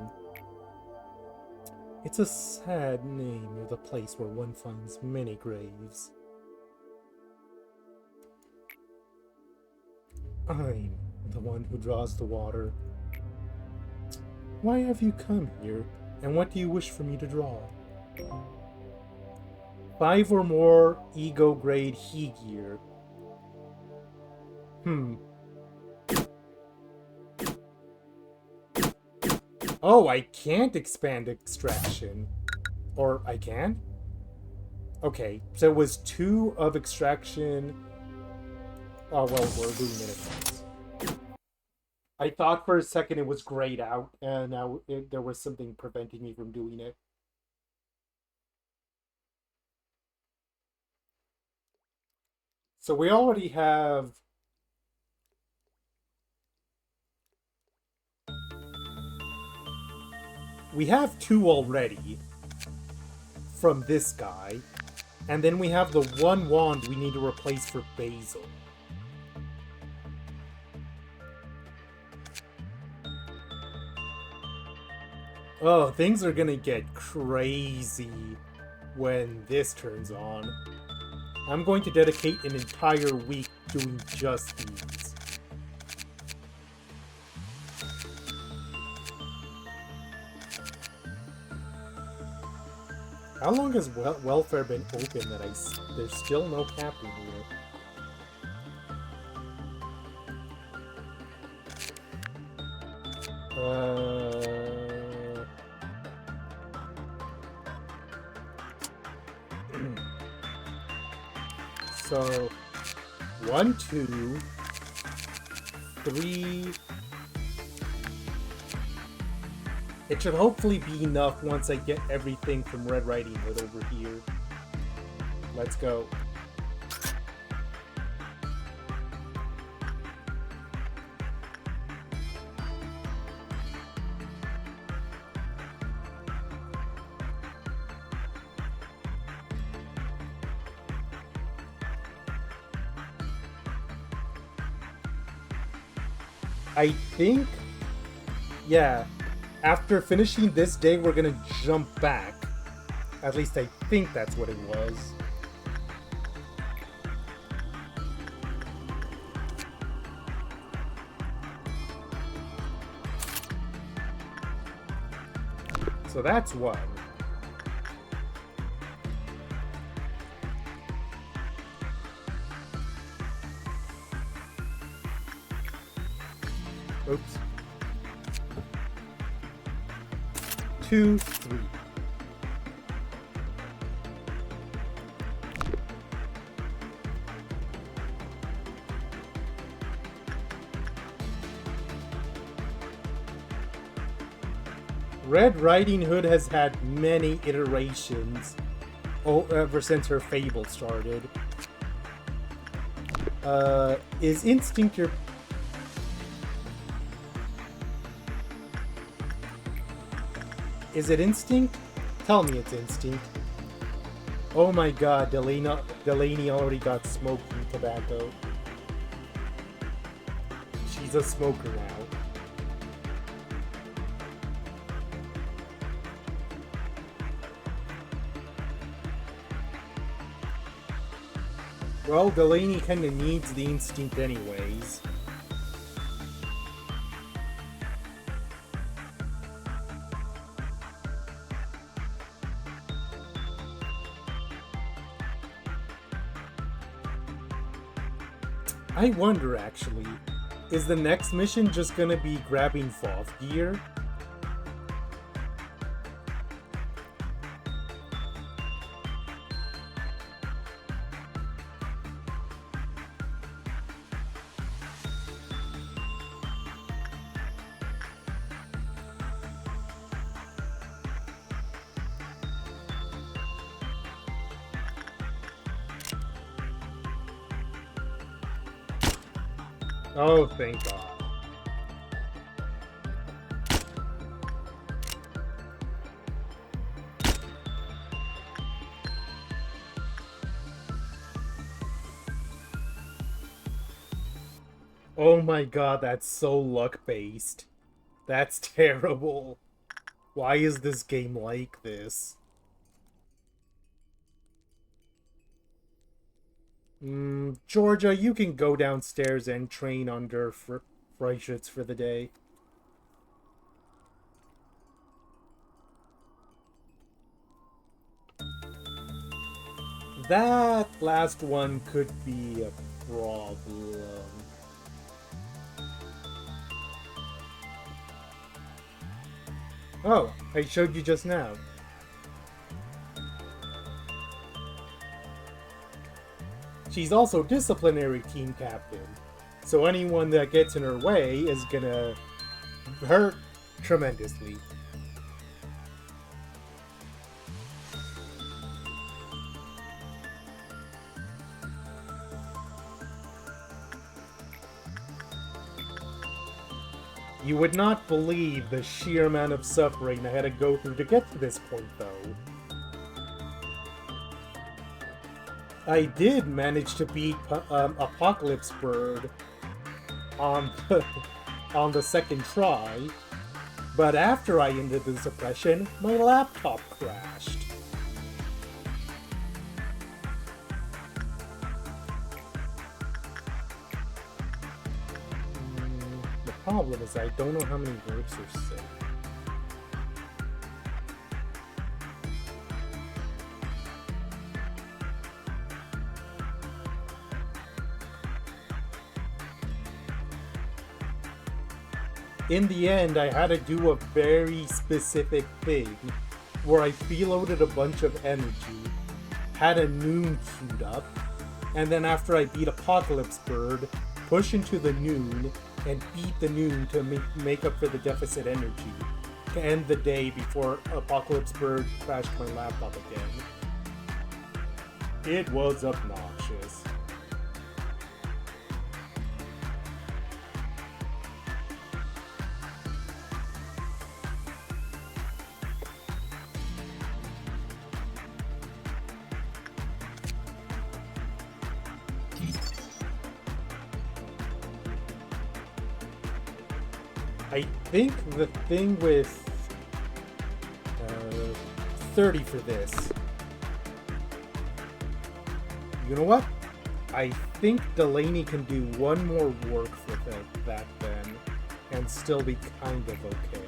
It's a sad name of the place where one finds many graves. I'm the one who draws the water. Why have you come here, and what do you wish for me to draw? 5 or more ego grade he gear. Oh, I can't expand extraction. Or I can? Okay, so it was 2 of extraction. Oh, well, we're doing it at once. I thought for a second it was grayed out, and now there was something preventing me from doing it. So we already have... We have 2 already from this guy. And then we have the 1 wand we need to replace for Basil. Oh, things are gonna get crazy when this turns on. I'm going to dedicate an entire week doing just these. How long has welfare been open that there's still no captain here? So, 1, 2, 3. It should hopefully be enough once I get everything from Red Riding Hood over here. Let's go. I think, yeah, after finishing this day, we're gonna jump back. At least I think that's what it was. So that's one. Oops. 2, 3. Red Riding Hood has had many iterations ever since her fable started. Is Instinct your... Is it Instinct? Tell me it's Instinct. Oh my god, Delaney already got smoking tobacco. She's a smoker now. Well, Delaney kinda needs the Instinct anyways. I wonder, actually, is the next mission just gonna be grabbing Foth gear? Oh, thank God. Oh my God, that's so luck-based. That's terrible. Why is this game like this? Georgia, you can go downstairs and train under Freischütz for the day. That last one could be a problem. Oh, I showed you just now. She's also disciplinary team captain, so anyone that gets in her way is gonna hurt tremendously. You would not believe the sheer amount of suffering I had to go through to get to this point, though. I did manage to beat Apocalypse Bird on the second try, but after I ended the suppression, my laptop crashed. problem is I don't know how many works are safe. In the end, I had to do a very specific thing where I freeloaded a bunch of energy, had a noon queued up, and then after I beat Apocalypse Bird, push into the noon and beat the noon to make up for the deficit energy to end the day before Apocalypse Bird crashed my laptop again. It was obnoxious. I think the thing with 30 for this. You know what? I think Delaney can do one more work for that then, and still be kind of okay.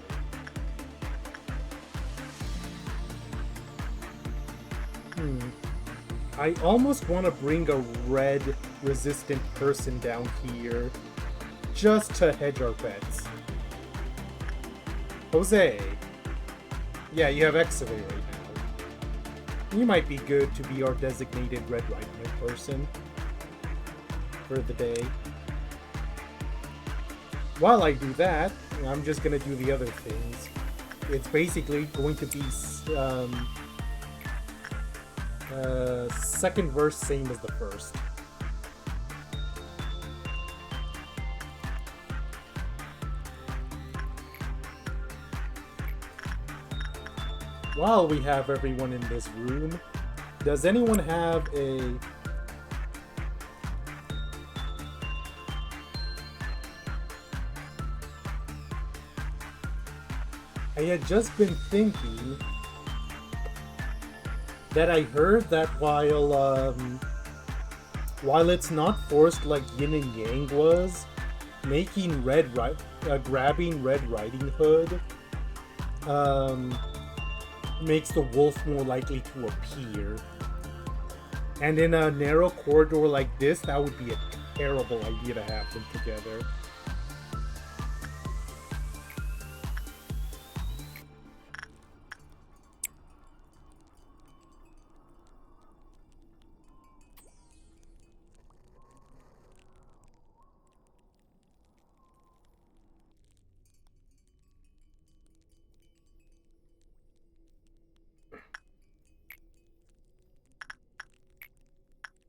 I almost want to bring a red resistant person down here, just to hedge our bets. Jose. Yeah, you have Excavate right now. You might be good to be our designated red right person for the day. While I do that, I'm just gonna do the other things. It's basically going to be second verse same as the first. While we have everyone in this room, does anyone have a... I had just been thinking that I heard that while it's not forced like Yin and Yang was, making grabbing Red Riding Hood makes the wolf more likely to appear. And in a narrow corridor like this, that would be a terrible idea to have them together.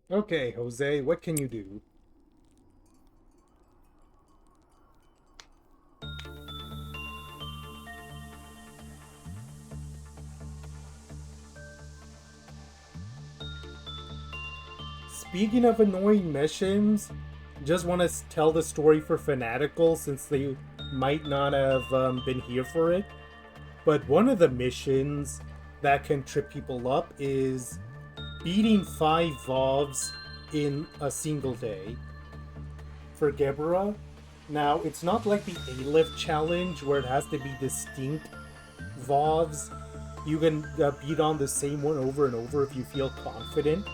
Okay, Jose, what can you do? Speaking of annoying missions, just want to tell the story for Fanatical since they might not have been here for it. But one of the missions that can trip people up is beating 5 VOVs in a single day for Gebra. Now, it's not like the A-Lift challenge where it has to be distinct VOVs. You can beat on the same one over and over if you feel confident.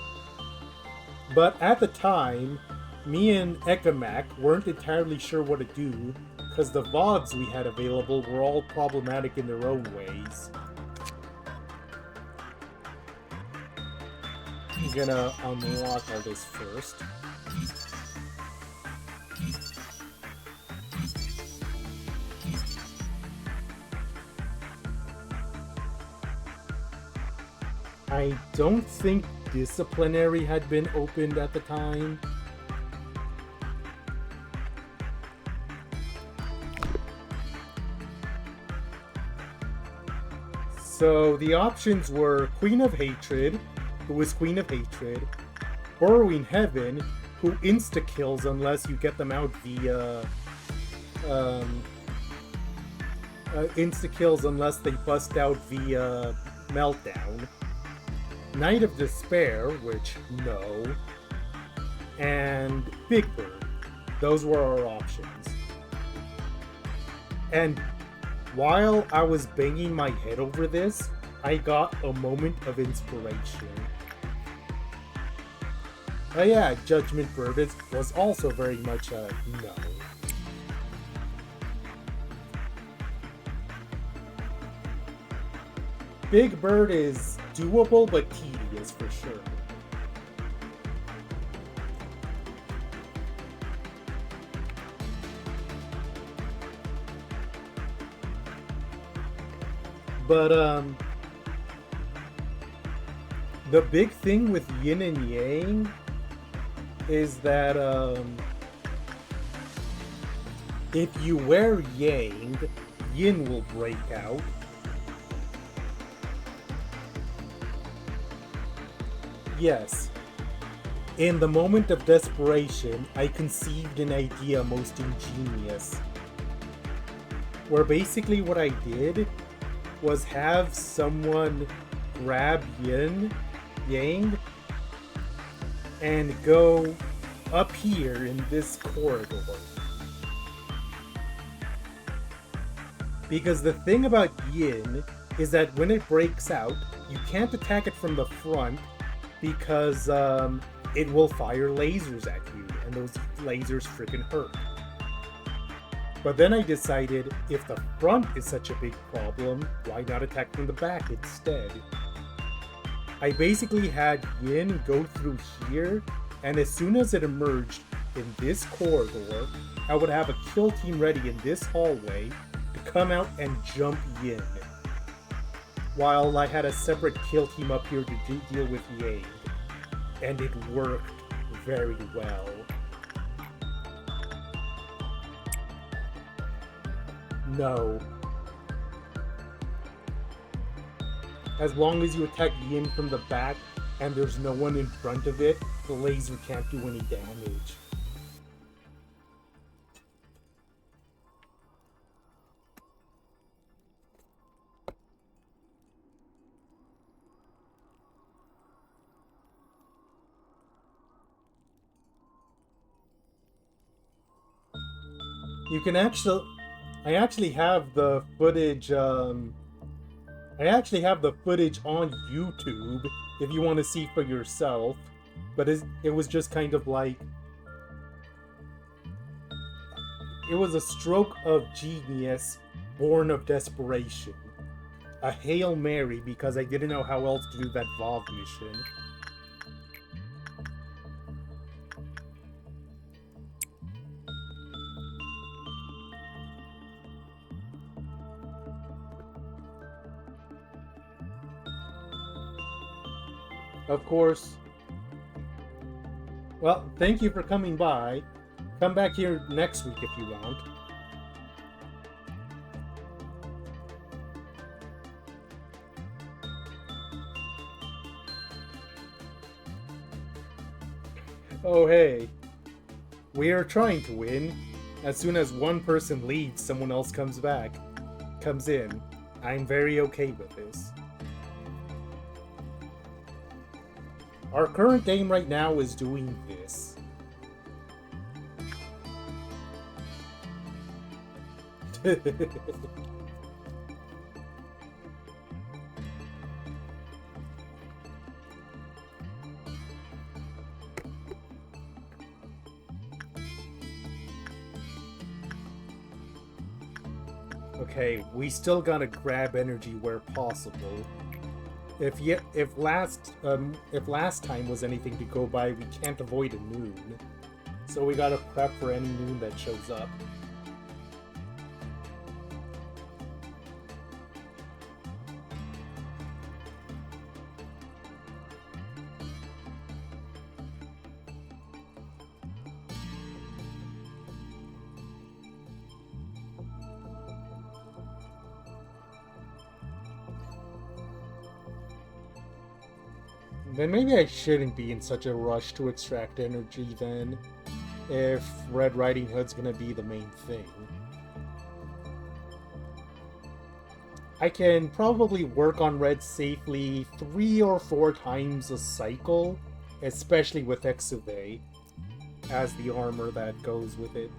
But at the time, me and Ekamak weren't entirely sure what to do because the VOVs we had available were all problematic in their own ways. I'm gonna unlock all this first. I don't think Disciplinary had been opened at the time. So the options were Queen of Hatred, who is Queen of Hatred, Borrowing Heaven, who insta-kills unless you get them out via... insta-kills unless they bust out via Meltdown. Knight of Despair, which, no. And Big Bird. Those were our options. And while I was banging my head over this, I got a moment of inspiration. Oh yeah, Judgment Bird was also very much a no. Big Bird is doable but tedious for sure. But the big thing with yin and yang is that if you wear yang, yin will break out. Yes. In the moment of desperation, I conceived an idea most ingenious. Where basically what I did was have someone grab yang, and go up here in this corridor. Because the thing about yin is that when it breaks out, you can't attack it from the front because it will fire lasers at you, and those lasers freaking hurt. But then I decided, if the front is such a big problem, why not attack from the back instead? I basically had yin go through here, and as soon as it emerged in this corridor, I would have a kill team ready in this hallway to come out and jump yin, while I had a separate kill team up here to deal with yang. And it worked very well. No. As long as you attack yin from the back and there's no one in front of it, the laser can't do any damage. You can I actually have the footage, I actually have the footage on YouTube if you want to see for yourself, but it was just kind of like, it was a stroke of genius born of desperation. A Hail Mary because I didn't know how else to do that VOV mission. Of course. Well, thank you for coming by. Come back here next week if you want. Oh hey. We are trying to win. As soon as one person leaves, someone else comes in. I'm very okay with this. Our current aim right now is doing this. Okay, we still gotta grab energy where possible. If last time was anything to go by, we can't avoid a noon. So we gotta prep for any noon that shows up. Then maybe I shouldn't be in such a rush to extract energy then, if Red Riding Hood's gonna be the main thing. I can probably work on Red safely 3 or 4 times a cycle, especially with Exuve as the armor that goes with it.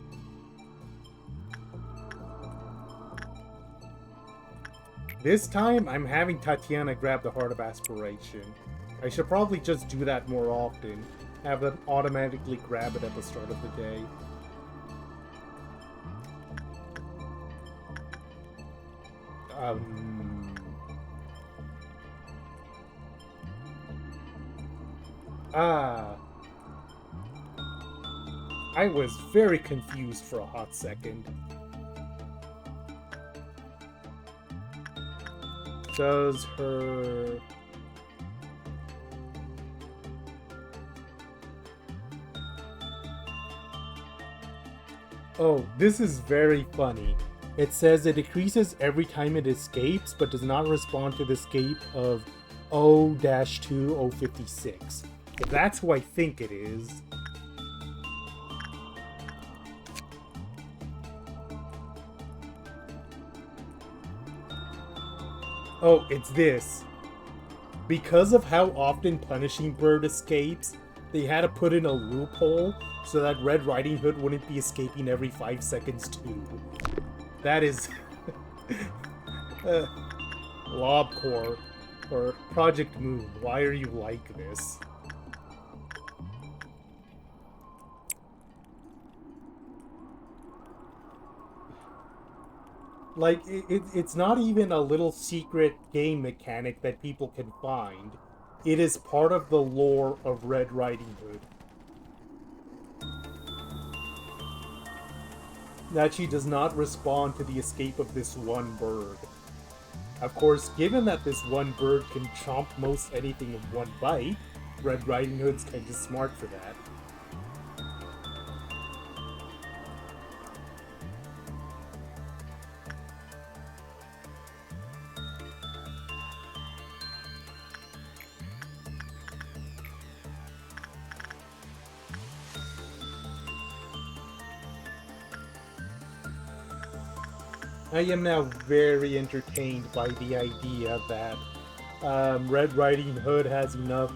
This time, I'm having Tatiana grab the Heart of Aspiration. I should probably just do that more often. Have them automatically grab it at the start of the day. I was very confused for a hot second. Does her... Oh, this is very funny. It says it decreases every time it escapes, but does not respond to the escape of O-2-056. That's who I think it is. Oh, it's this. Because of how often Punishing Bird escapes, they had to put in a loophole so that Red Riding Hood wouldn't be escaping every 5 seconds too. That is... Lobcore, or Project Moon, why are you like this? Like, it's not even a little secret game mechanic that people can find. It is part of the lore of Red Riding Hood. That she does not respond to the escape of this one bird. Of course, given that this one bird can chomp most anything in one bite, Red Riding Hood's kinda smart for that. I am now very entertained by the idea that Red Riding Hood has enough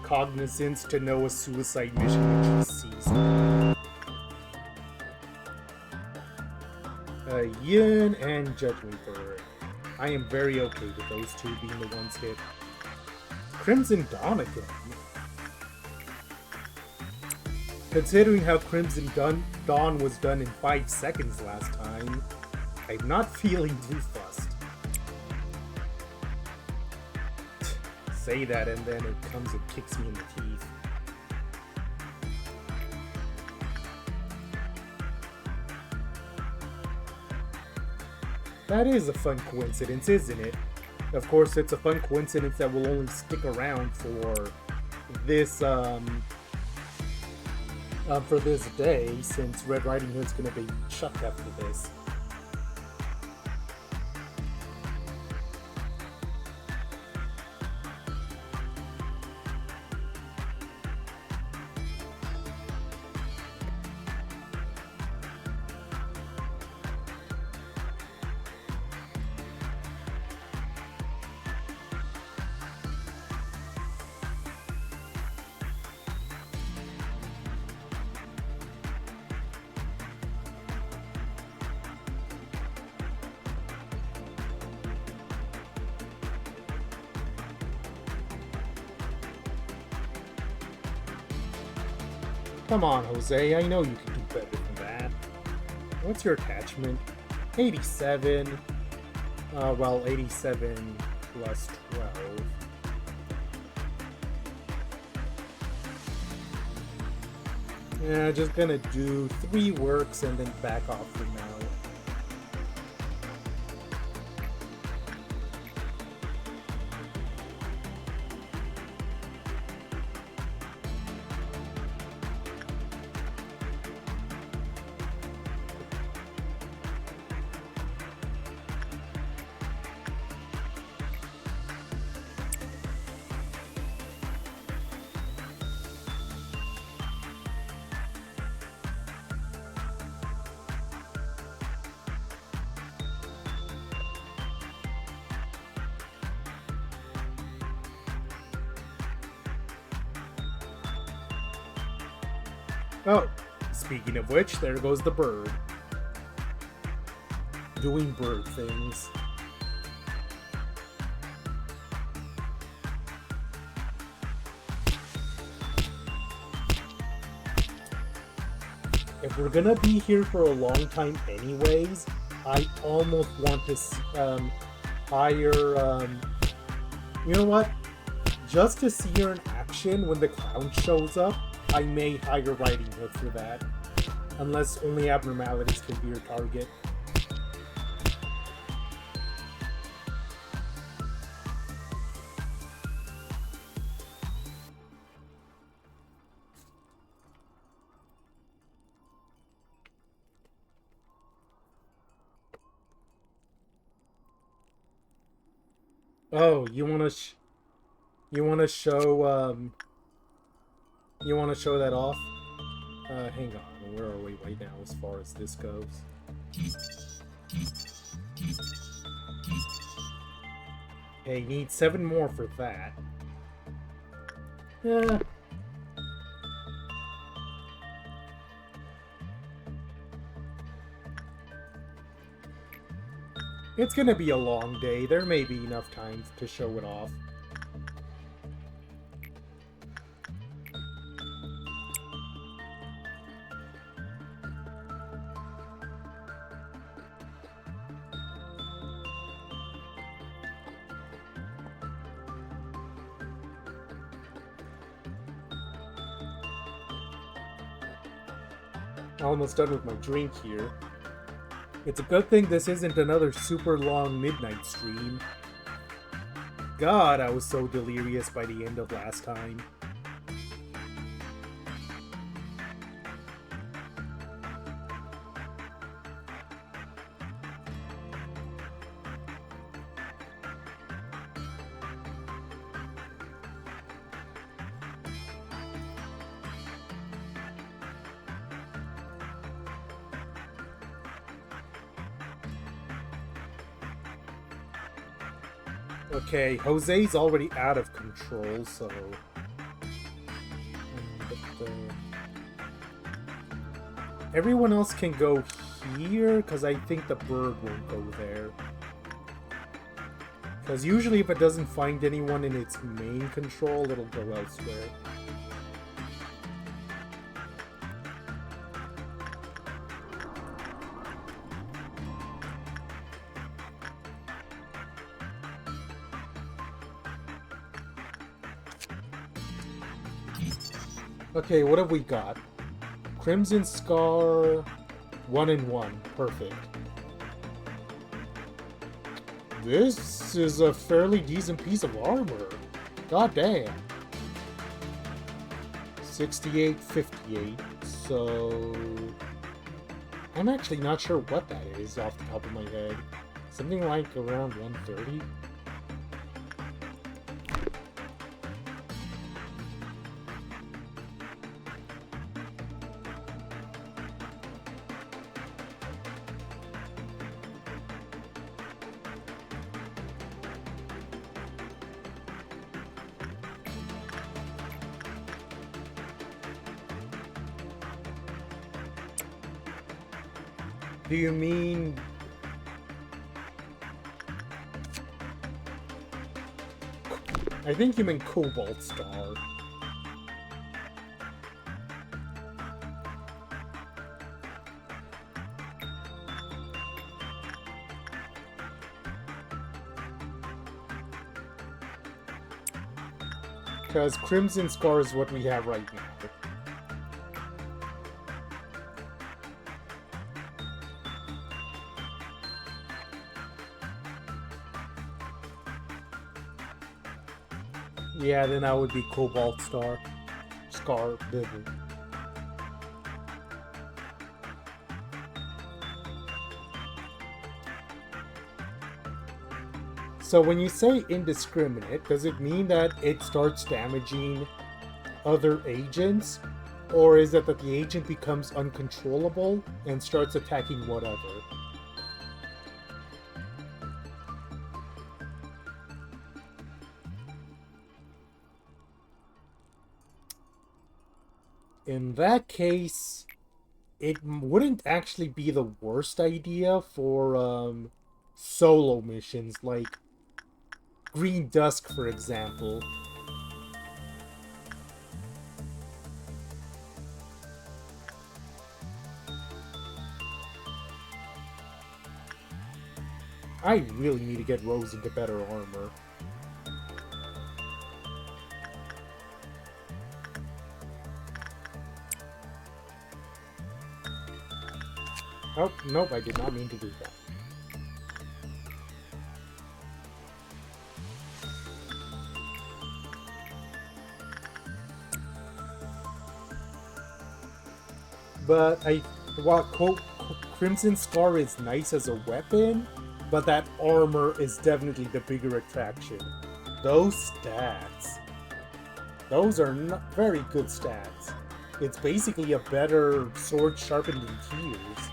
cognizance to know a suicide mission when she sees it. Yin and Judgment Bird. I am very okay with those two being the ones hit. Crimson Dawn again. Considering how Crimson Dawn was done in 5 seconds last time, I'm not feeling too fussed. Say that and then it comes and kicks me in the teeth. That is a fun coincidence, isn't it? Of course, it's a fun coincidence that will only stick around for this day, since Red Riding Hood's gonna be chucked after this. Come on, Jose, I know you can do better than that. What's your attachment? 87. Well, 87 plus 12. Yeah, just gonna do 3 works and then back off for now. Oh, speaking of which, there goes the bird. Doing bird things. if we're gonna be here for a long time anyways, I almost want to hire, you know what? Just to see her in action when the clown shows up, I may hire Riding Hood for that. Unless only abnormalities can be your target. Oh, you wanna you wanna show you wanna show that off? Hang on, where are we right now as far as this goes? Hey, need 7 more for that. Yeah. It's gonna be a long day. There may be enough time to show it off. Almost done with my drink here. It's a good thing this isn't another super long midnight stream. God, I was so delirious by the end of last time. Okay, Jose's already out of control, so... everyone else can go here, because I think the bird won't go there. Because usually if it doesn't find anyone in its main control, it'll go elsewhere. Okay, what have we got? Crimson Scar, 1 and 1. Perfect. This is a fairly decent piece of armor. God damn. 68, 58. So... I'm actually not sure what that is off the top of my head. Something like around 130? Do you mean... I think you mean Cobalt Star. Because Crimson Scar is what we have right now. Yeah, then that would be Cobalt Star. Scar. So when you say indiscriminate, does it mean that it starts damaging other agents? Or is it that the agent becomes uncontrollable and starts attacking whatever? In that case, it wouldn't actually be the worst idea for solo missions, like Green Dusk, for example. I really need to get Rose into better armor. Oh, nope, I did not mean to do that. But while Crimson Scar is nice as a weapon, but that armor is definitely the bigger attraction. Those stats, those are not very good stats. It's basically a better sword sharpened in tears.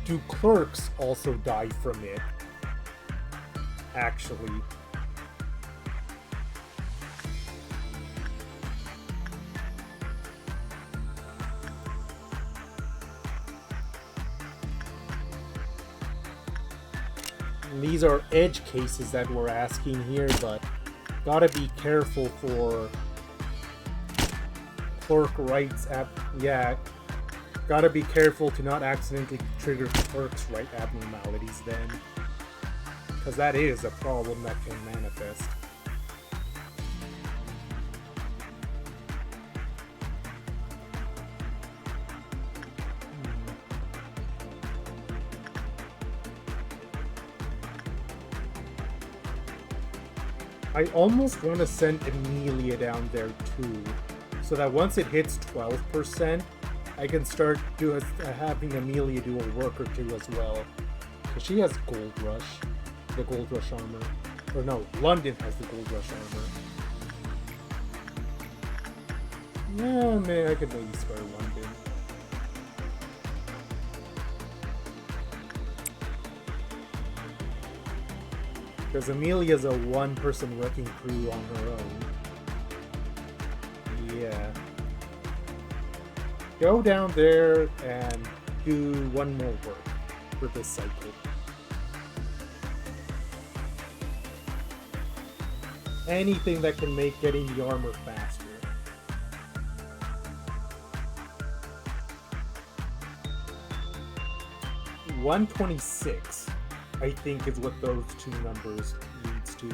Do clerks also die from it? Actually. These are edge cases that we're asking here, but gotta be careful for clerk rights yeah. Gotta be careful to not accidentally trigger clerk's right abnormalities then. Because that is a problem that can manifest. I almost want to send Amelia down there too, so that once it hits 12%, I can start having Amelia do a work or two as well. Because she has Gold Rush, the Gold Rush armor. Or no, London has the Gold Rush armor. Yeah, man, I could maybe spare London. Because Amelia's a one-person wrecking crew on her own. Yeah. Go down there and do one more work for this cycle. Anything that can make getting the armor faster. $126, I think, is what those two numbers leads to.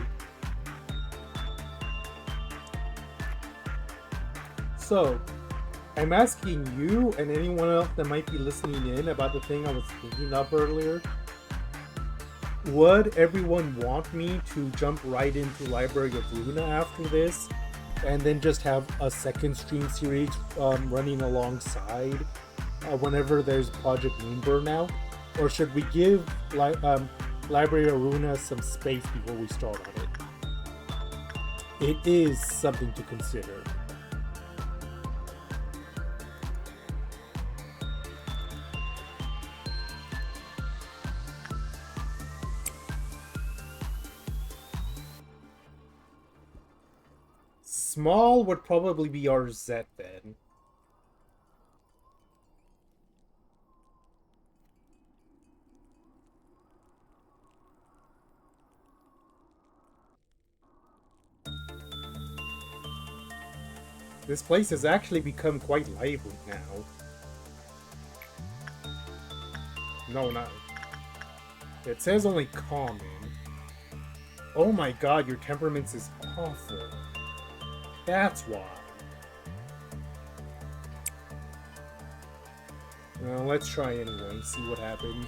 So, I'm asking you and anyone else that might be listening in about the thing I was thinking of earlier. Would everyone want me to jump right into Library of Luna after this, and then just have a second stream series running alongside whenever there's Project Moonburn out? Or should we give Library of Luna some space before we start on it? It is something to consider. Small would probably be our Z then. This place has actually become quite lively now. No, not. It says only common. Oh my god, your temperaments is awful. That's why. Well, let's try anyway and see what happens.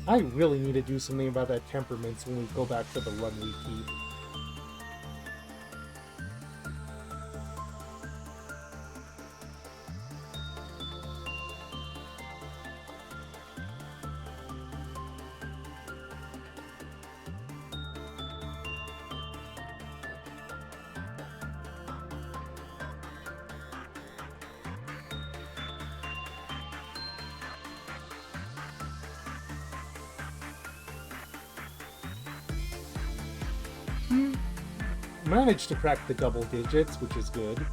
I really need to do something about that temperaments when we go back to the run we keep. Managed to crack the double digits, which is good.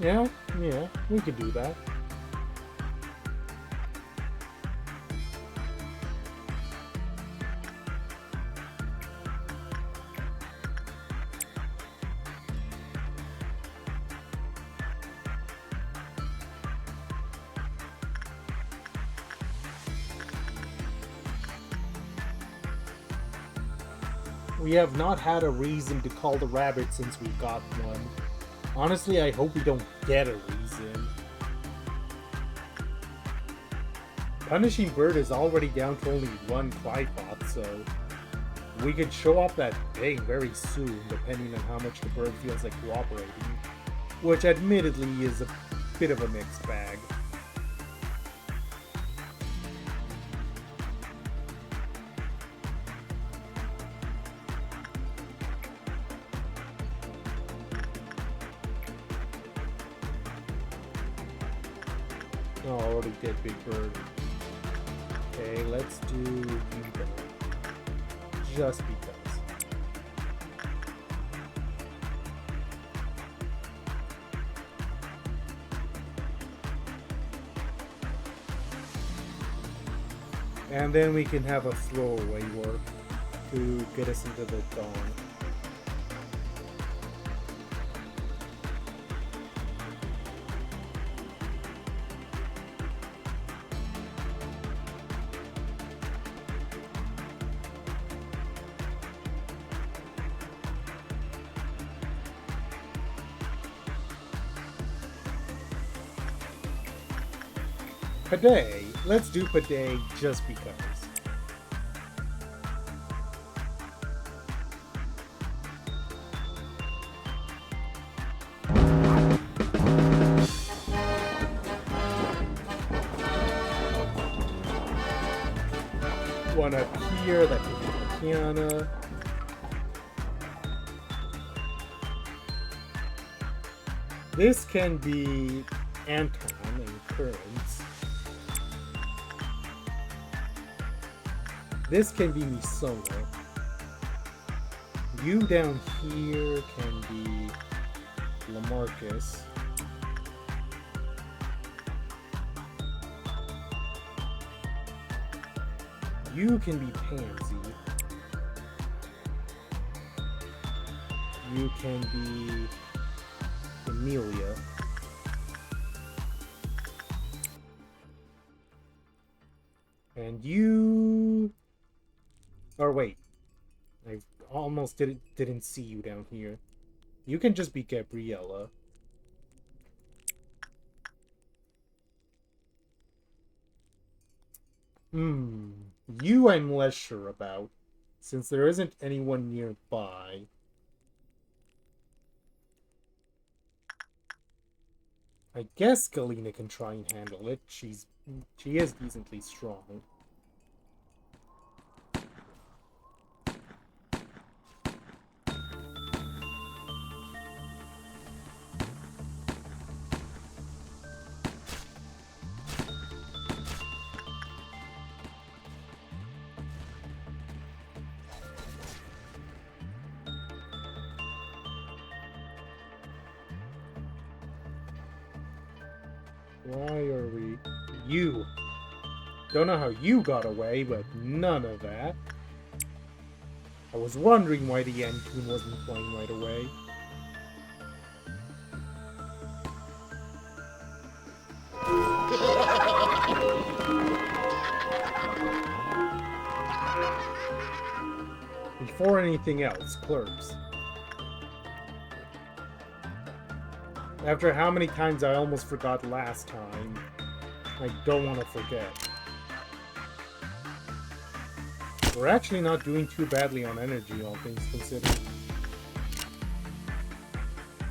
Yeah, we could do that. We have not had a reason to call the rabbit since we got one. Honestly, I hope we don't get a reason. Punishing Bird is already down to only one tripod, so we could show off that thing very soon, depending on how much the bird feels like cooperating, which admittedly is a bit of a mixed bag. Oh, I already did Big Bird. Okay, let's do Ego. Just because. And then we can have a throwaway work to get us into the dawn. Paday. Let's do Paday just because. One up here, that can be Kiana. This can be Anton and Currents. This can be Misona. You down here can be Lamarcus. You can be Pansy. You can be Amelia. And you... Or wait. I almost didn't see you down here. You can just be Gabriella. You I'm less sure about, since there isn't anyone nearby. I guess Galena can try and handle it. She is decently strong. Why are we... You! Don't know how you got away, but none of that. I was wondering why the end tune wasn't playing right away. Before anything else, clerks. After how many times I almost forgot last time, I don't want to forget. We're actually not doing too badly on energy, all things considered.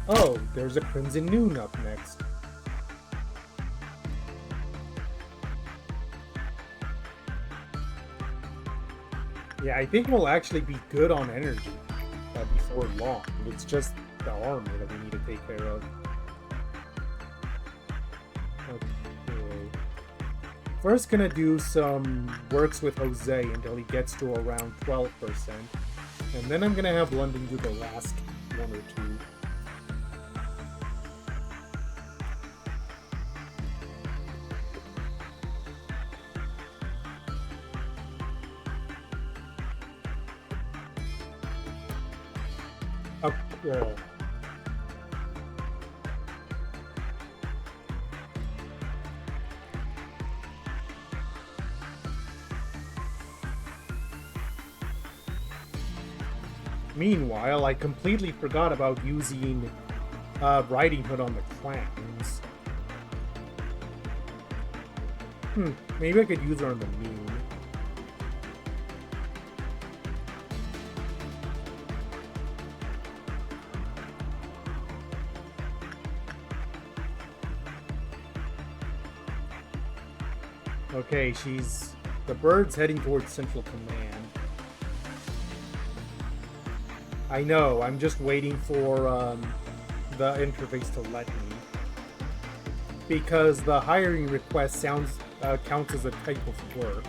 Oh, there's a Crimson Noon up next. Yeah, I think we'll actually be good on energy before long. It's just the armor that we need to take care of. Okay. First gonna do some works with Jose until he gets to around 12%. And then I'm gonna have London do the last one or two. Yeah. Meanwhile, I completely forgot about using Riding Hood on the clowns. Maybe I could use her on the moon. Okay, the bird's heading towards Central Command. I know, I'm just waiting for the interface to let me. Because the hiring request counts as a type of work.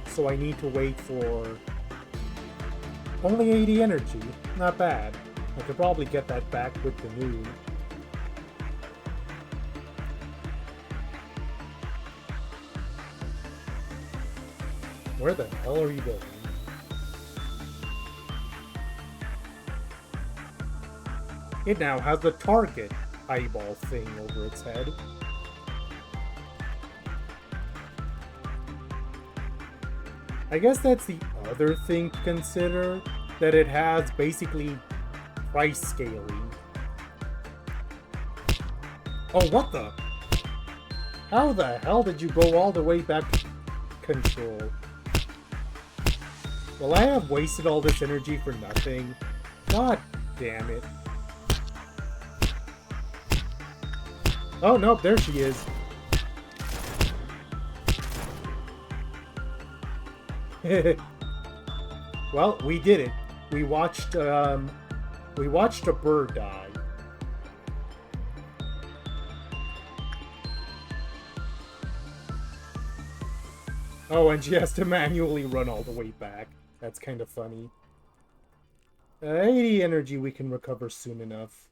So I need to wait for only 80 energy. Not bad. I could probably get that back with the moon. Where the hell are you going? It now has the target eyeball thing over its head. I guess that's the other thing to consider, that it has basically price scaling. Oh, what the? How the hell did you go all the way back to control? Well, I have wasted all this energy for nothing. God damn it. Oh, nope, there she is. Well, we did it. We watched a bird die. Oh, and she has to manually run all the way back. That's kind of funny. 80 energy we can recover soon enough.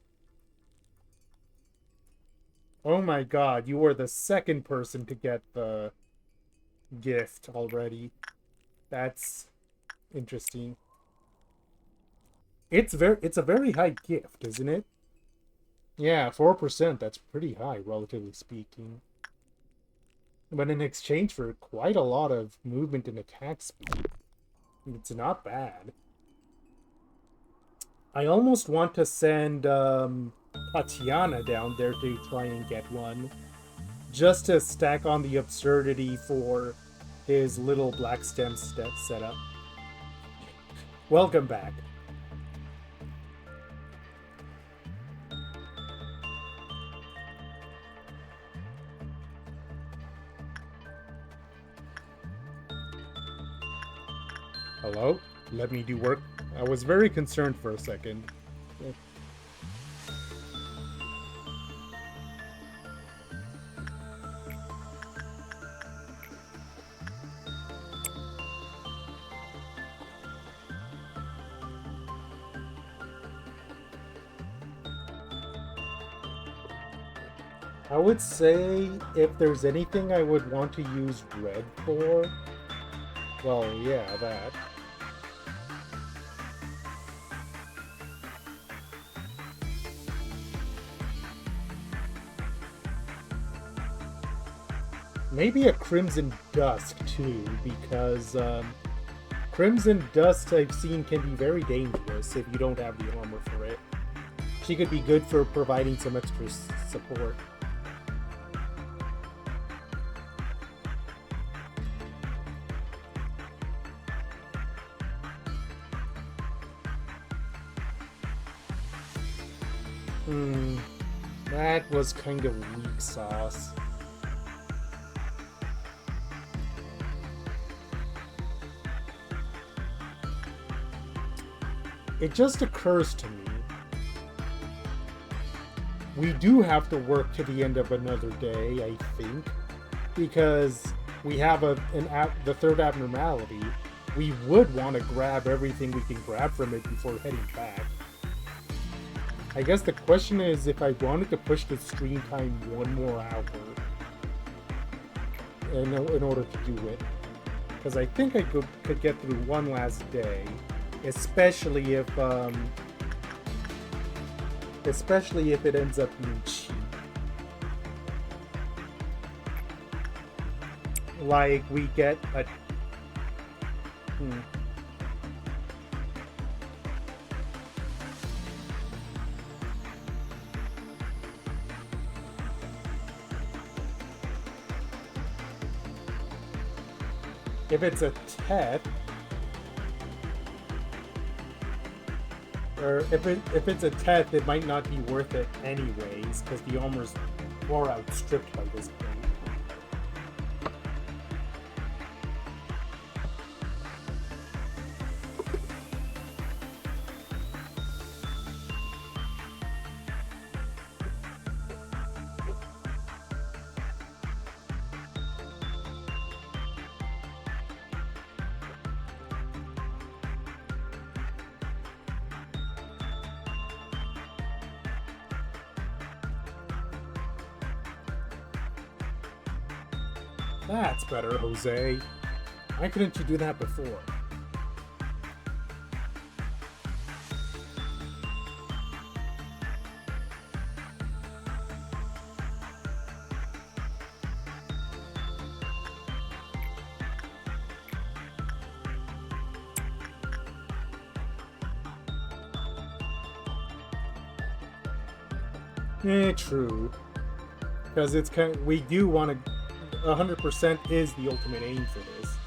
Oh my god, you were the second person to get the gift already. That's interesting. It's a very high gift, isn't it? Yeah, 4%, that's pretty high, relatively speaking. But in exchange for quite a lot of movement and attack speed, it's not bad. I almost want to send Tatiana down there to try and get one. Just to stack on the absurdity for his little black stem setup. Welcome back. Hello? Let me do work. I was very concerned for a second. I would say if there's anything I would want to use red for, well, yeah, that. Maybe a Crimson Dusk, too, because Crimson Dust I've seen can be very dangerous if you don't have the armor for it. She could be good for providing some extra support. That was kind of weak sauce. It just occurs to me, we do have to work to the end of another day, I think, because we have the third abnormality, we would want to grab everything we can grab from it before heading back. I guess the question is if I wanted to push the stream time one more hour in order to do it. Because I think I could get through one last day, especially if it ends up being cheap. Like we get a if it's a Teth, or if it's a Teth, it might not be worth it anyways, because the armor's far outstripped by this point. That's better, Jose. Why couldn't you do that before? True. Because it's we do want to. 100% is the ultimate aim for this.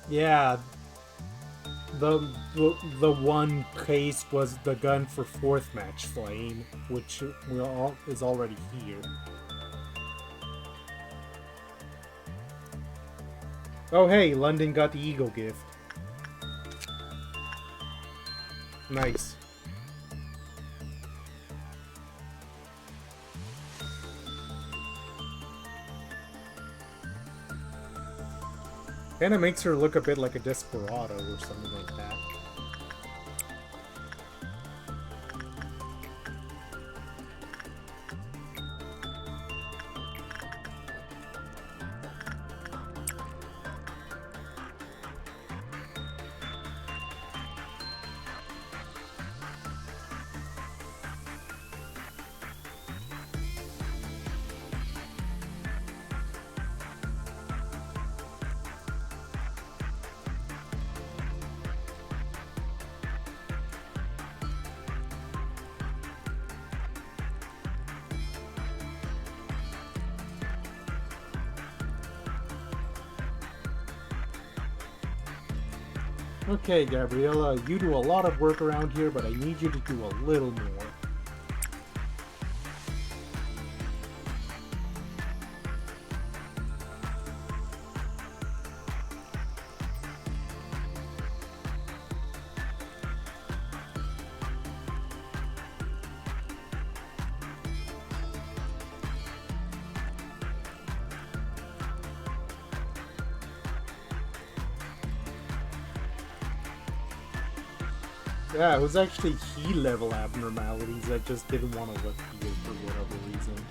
Yeah. The one case was the gun for 4th match flame, which is already here. Oh hey, London got the Eagle gift. Nice. Kinda makes her look a bit like a desperado or something like that. Okay, Gabriella, you do a lot of work around here, but I need you to do a little more. Yeah, it was actually key level abnormalities that just didn't want to look here for whatever reason.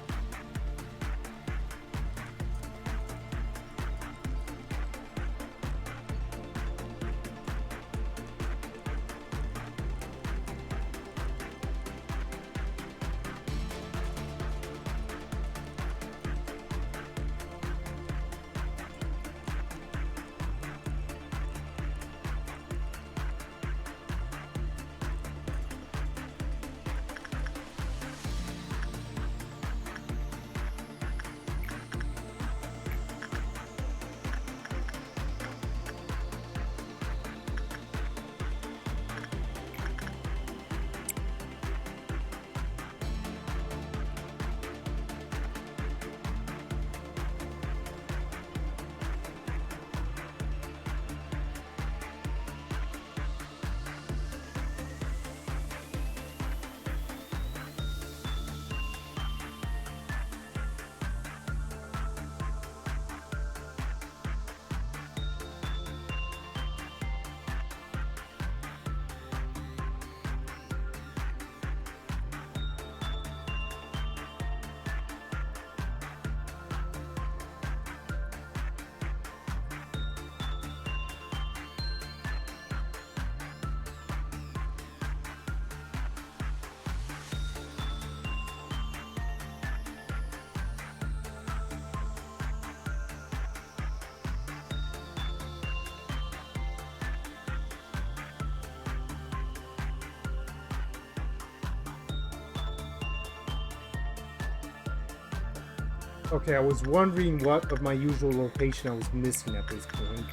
Okay, I was wondering what of my usual location I was missing at this point.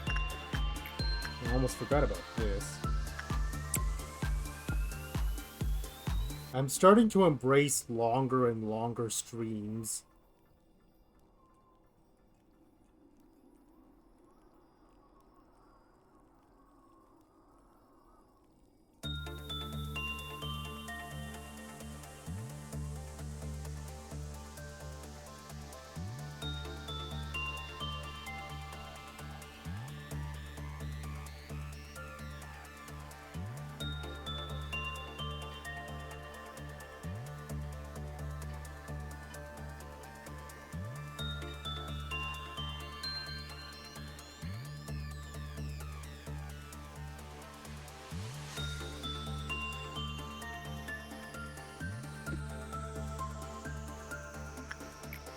I almost forgot about this. I'm starting to embrace longer and longer streams.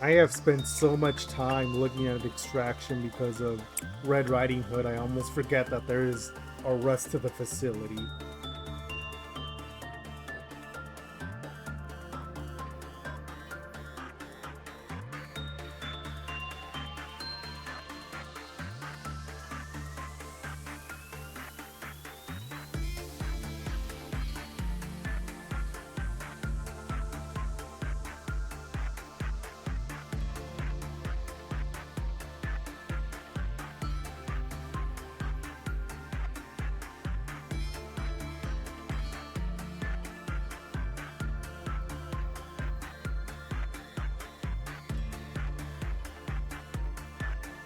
I have spent so much time looking at extraction because of Red Riding Hood, I almost forget that there is a rest to the facility.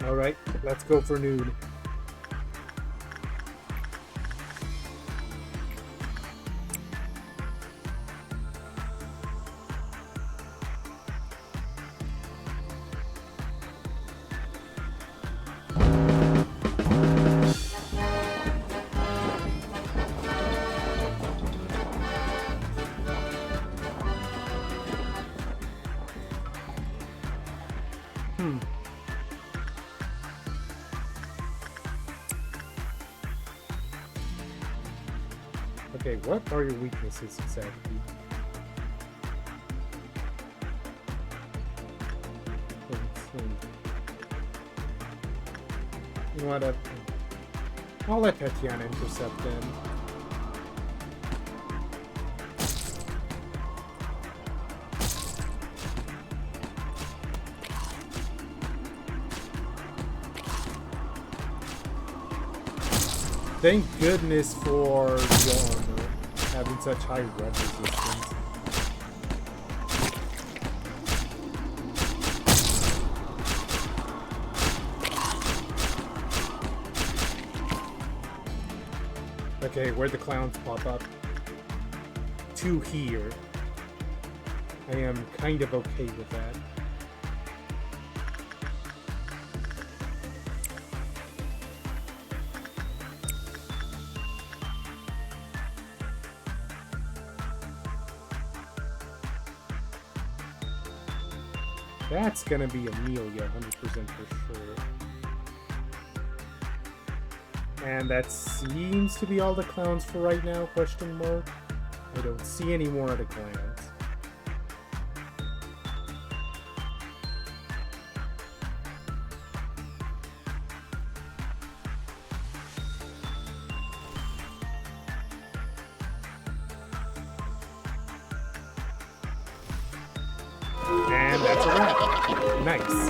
Alright, let's go for noon. Okay, what are your weaknesses exactly? You know what? I'll let Tatiana intercept then. Thank goodness for the armor having such high red resistance. Okay, where'd the clowns pop up? 2 here. I am kind of okay with that. That's gonna be Amelia, 100% for sure. And that seems to be all the clowns for right now, question mark. I don't see any more at a glance. And that's a wrap. Nice.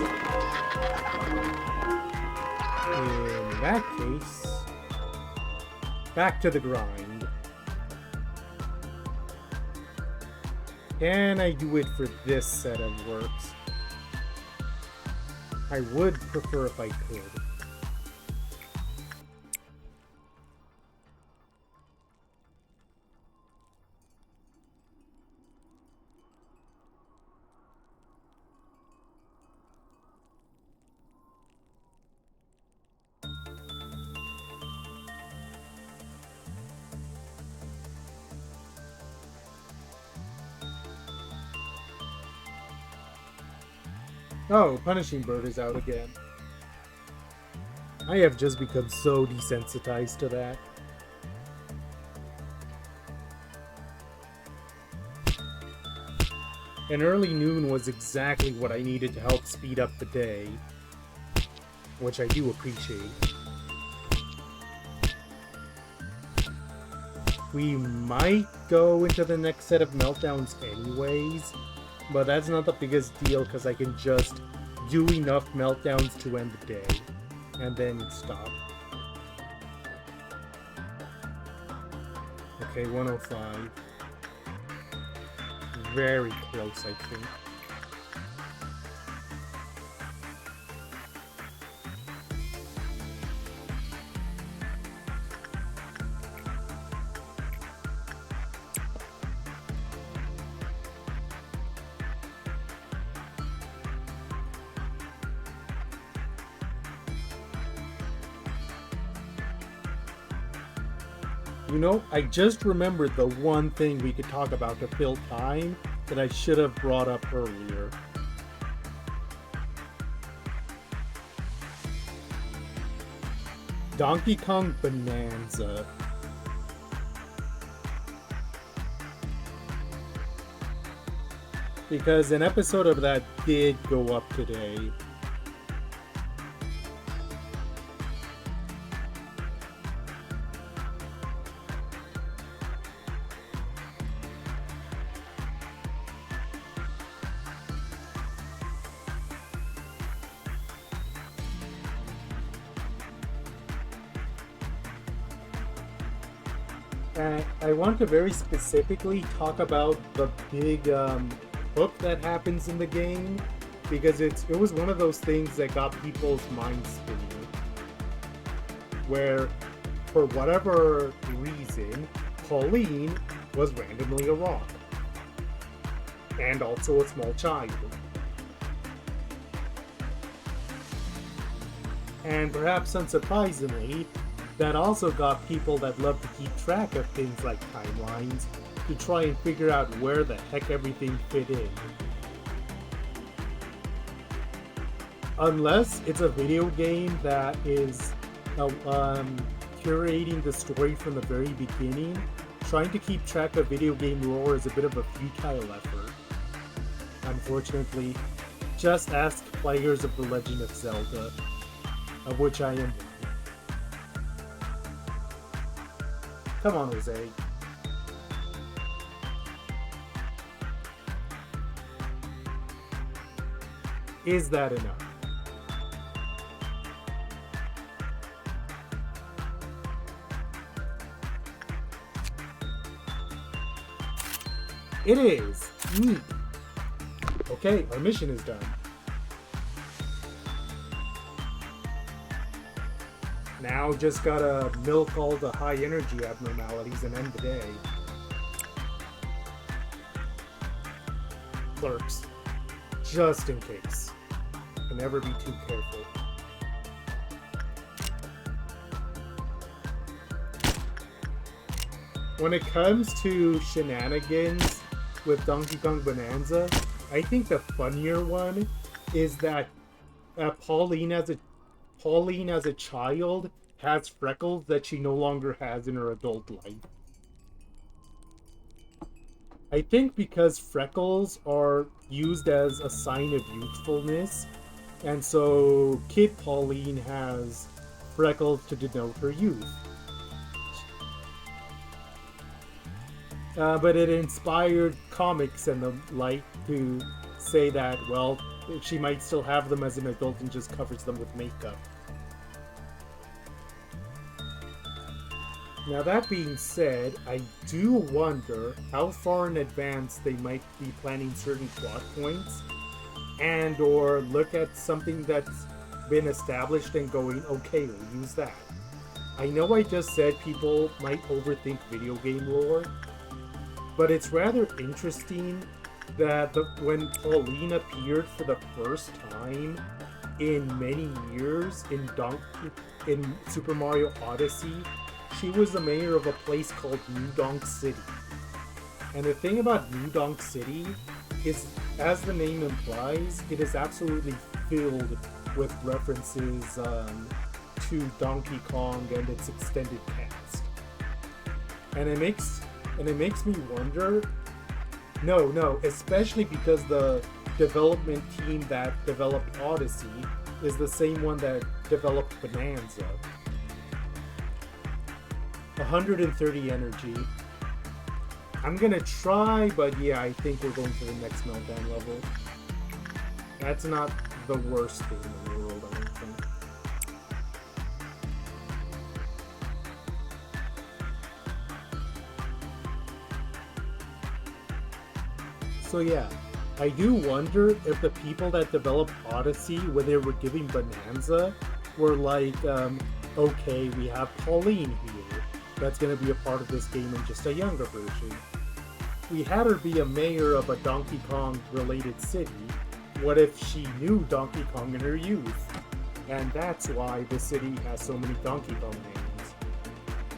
In that case, back to the grind. Can I do it for this set of works? I would prefer if I could. Oh, Punishing Bird is out again. I have just become so desensitized to that. And early noon was exactly what I needed to help speed up the day, which I do appreciate. We might go into the next set of meltdowns anyways, but that's not the biggest deal because I can just do enough meltdowns to end the day and then stop. Okay, 105. Very close, I think. You know, I just remembered the one thing we could talk about to fill time that I should have brought up earlier. Donkey Kong Bonanza. Because an episode of that did go up today. I want to very specifically talk about the big hook that happens in the game, because it was one of those things that got people's minds spinning. Where, for whatever reason, Pauline was randomly a rock. And also a small child. And perhaps unsurprisingly, that also got people that love to keep track of things like timelines to try and figure out where the heck everything fit in. Unless it's a video game that is curating the story from the very beginning, trying to keep track of video game lore is a bit of a futile effort. Unfortunately, just ask players of The Legend of Zelda, of which I am one. Come on, Jose. Is that enough? It is. Neat. Okay, our mission is done. Now just gotta milk all the high energy abnormalities and end the day. Clerks. Just in case. Can never be too careful. When it comes to shenanigans with Donkey Kong Bonanza, I think the funnier one is that Pauline as a child has freckles that she no longer has in her adult life. I think because freckles are used as a sign of youthfulness, and so Kid Pauline has freckles to denote her youth. But it inspired comics and the like to say that, well, she might still have them as an adult and just covers them with makeup. Now that being said, I do wonder how far in advance they might be planning certain plot points, and or look at something that's been established and going, okay, we'll use that. I know I just said people might overthink video game lore, but it's rather interesting that when Pauline appeared for the first time in many years in Super Mario Odyssey, she was the mayor of a place called New Donk City. And the thing about New Donk City is, as the name implies, it is absolutely filled with references to Donkey Kong and its extended cast. And it makes me wonder No, no, especially because the development team that developed Odyssey is the same one that developed Bonanza. 130 energy. I'm gonna try, but yeah, I think we're going to the next meltdown level. That's not the worst thing in the world, I don't think. So yeah, I do wonder if the people that developed Odyssey, when they were giving Bonanza, were like, okay, we have Pauline here. That's gonna be a part of this game in just a younger version. We had her be a mayor of a Donkey Kong related city. What if she knew Donkey Kong in her youth? And that's why the city has so many Donkey Kong names.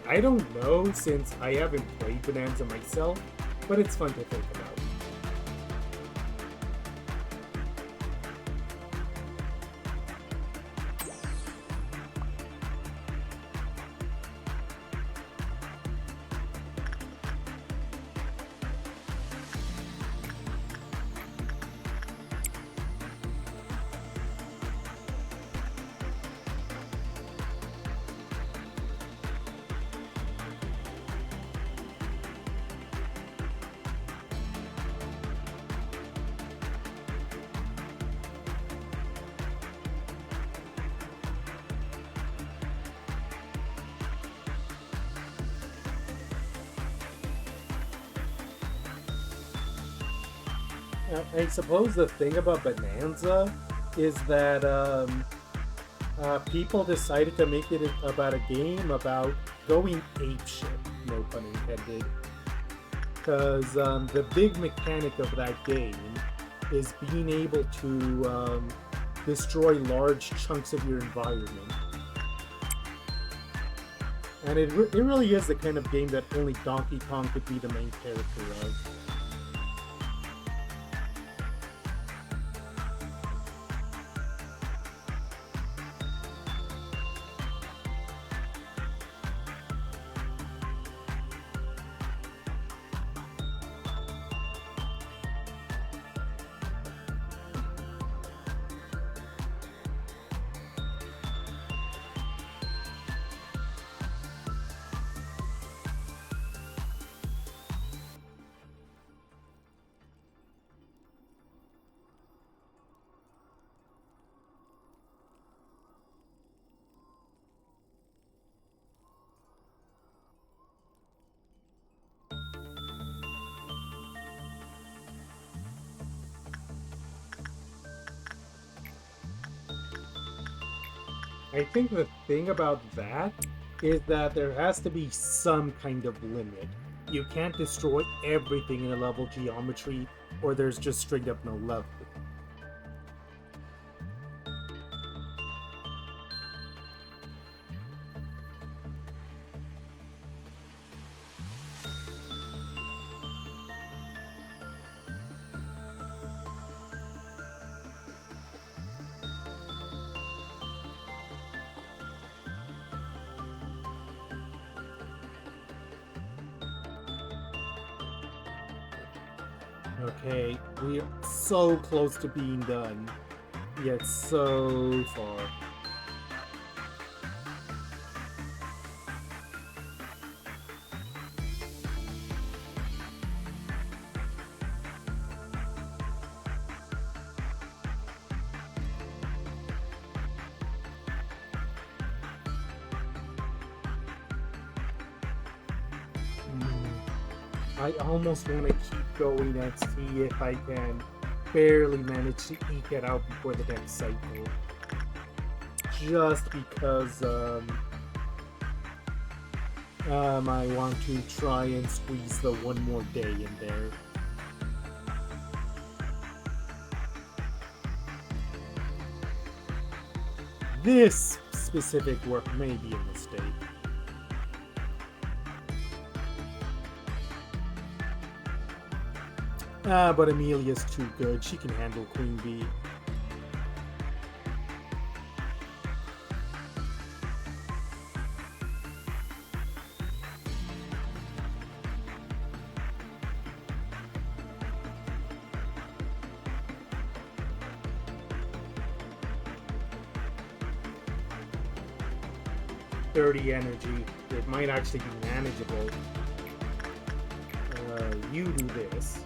I don't know since I haven't played Bonanza myself, but it's fun to think about. I suppose the thing about Bonanza is that people decided to make it about a game about going apeshit, no pun intended. Because the big mechanic of that game is being able to destroy large chunks of your environment. And it really is the kind of game that only Donkey Kong could be the main character of. I think the thing about that is that there has to be some kind of limit. You can't destroy everything in a level geometry, or there's just straight up no level. Okay, we are so close to being done, yet so far. I almost want to keep going and see if I can barely manage to eke it out before the next cycle. Just because I want to try and squeeze the one more day in there. This specific work may be a mistake. But Amelia's too good. She can handle Queen Bee. 30 energy. It might actually be manageable. You do this.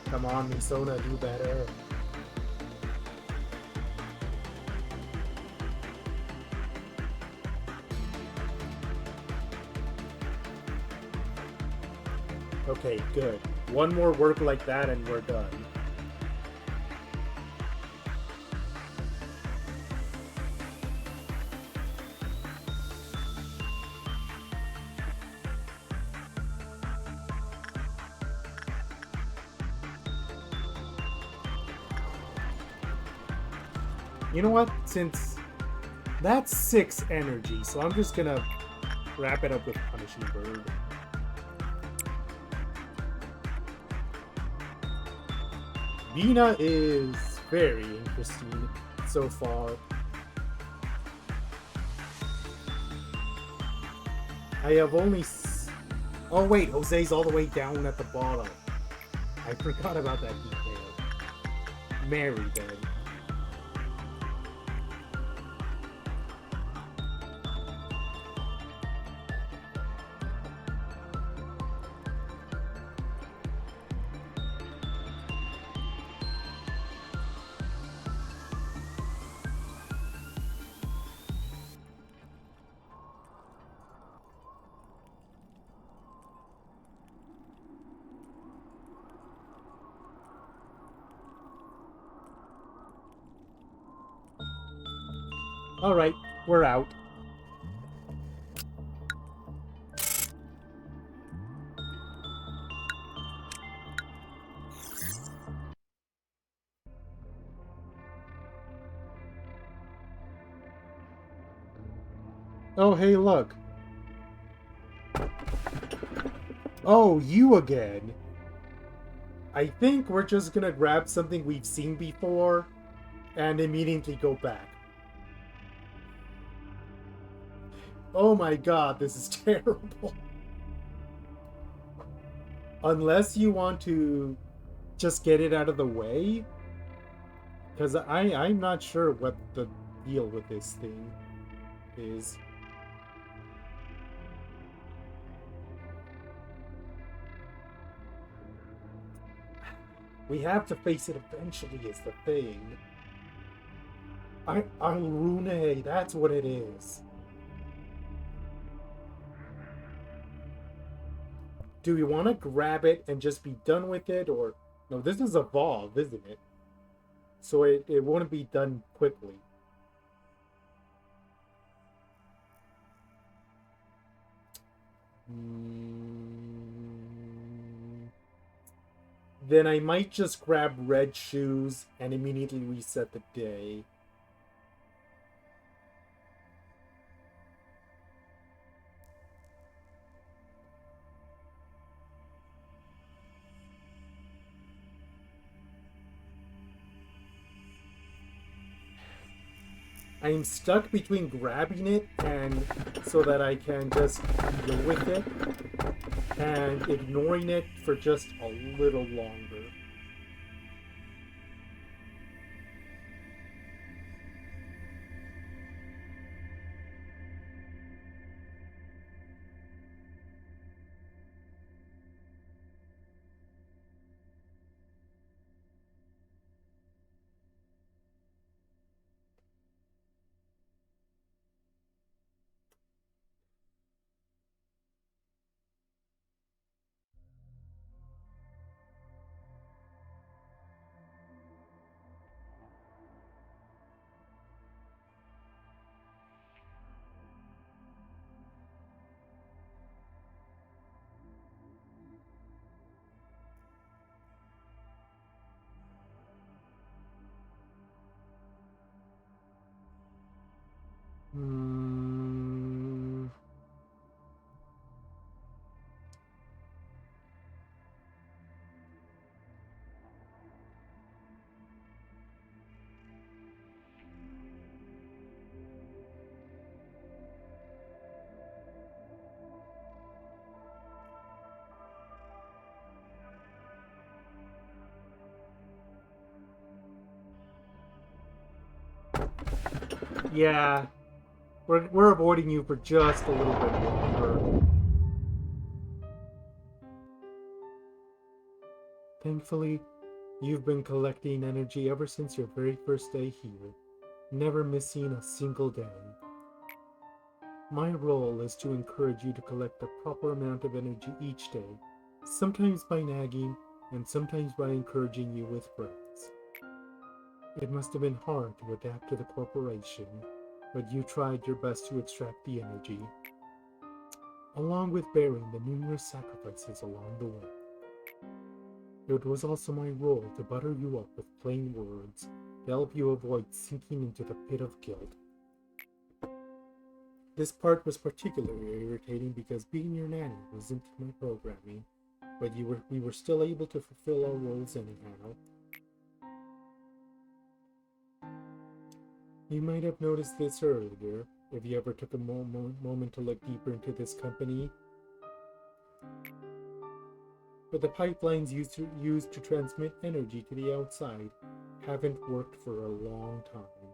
Come on, Misona, do better. Okay, good. One more work like that and we're done. You know what? Since that's 6 energy, so I'm just gonna wrap it up with Punishing Bird. Vina is very interesting so far. I have only... Oh wait, Jose's all the way down at the bottom. I forgot about that detail. Mary, then. Alright, we're out. Oh, hey, look. Oh, you again. I think we're just gonna grab something we've seen before and immediately go back. Oh my god, this is terrible. Unless you want to just get it out of the way. Because I'm not sure what the deal with this thing is. We have to face it eventually is the thing. Rune, that's what it is. Do we want to grab it and just be done with it, or... No, this is Evolve, isn't it? So it won't be done quickly. Then I might just grab red shoes and immediately reset the day. I'm stuck between grabbing it and so that I can just deal with it and ignoring it for just a little longer. Yeah, we're avoiding you for just a little bit longer. Thankfully, you've been collecting energy ever since your very first day here, never missing a single day. My role is to encourage you to collect the proper amount of energy each day, sometimes by nagging and sometimes by encouraging you with breaths. It must have been hard to adapt to the corporation, but you tried your best to extract the energy, along with bearing the numerous sacrifices along the way. It was also my role to butter you up with plain words to help you avoid sinking into the pit of guilt. This part was particularly irritating because being your nanny wasn't my programming, but we were still able to fulfill our roles anyhow. You might have noticed this earlier, if you ever took a moment to look deeper into this company. But the pipelines used to transmit energy to the outside haven't worked for a long time.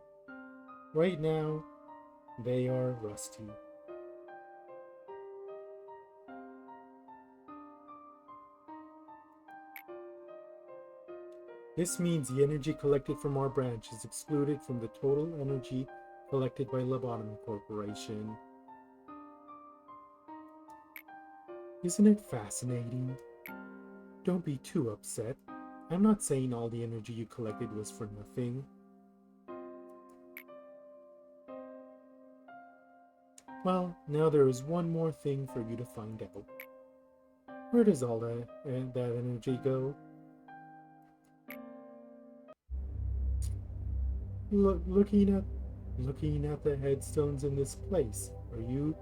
Right now, they are rusty. This means the energy collected from our branch is excluded from the total energy collected by Lobotomy Corporation. Isn't it fascinating? Don't be too upset. I'm not saying all the energy you collected was for nothing. Well, now there is one more thing for you to find out. Where does all that energy go? Looking at the headstones in this place, are you?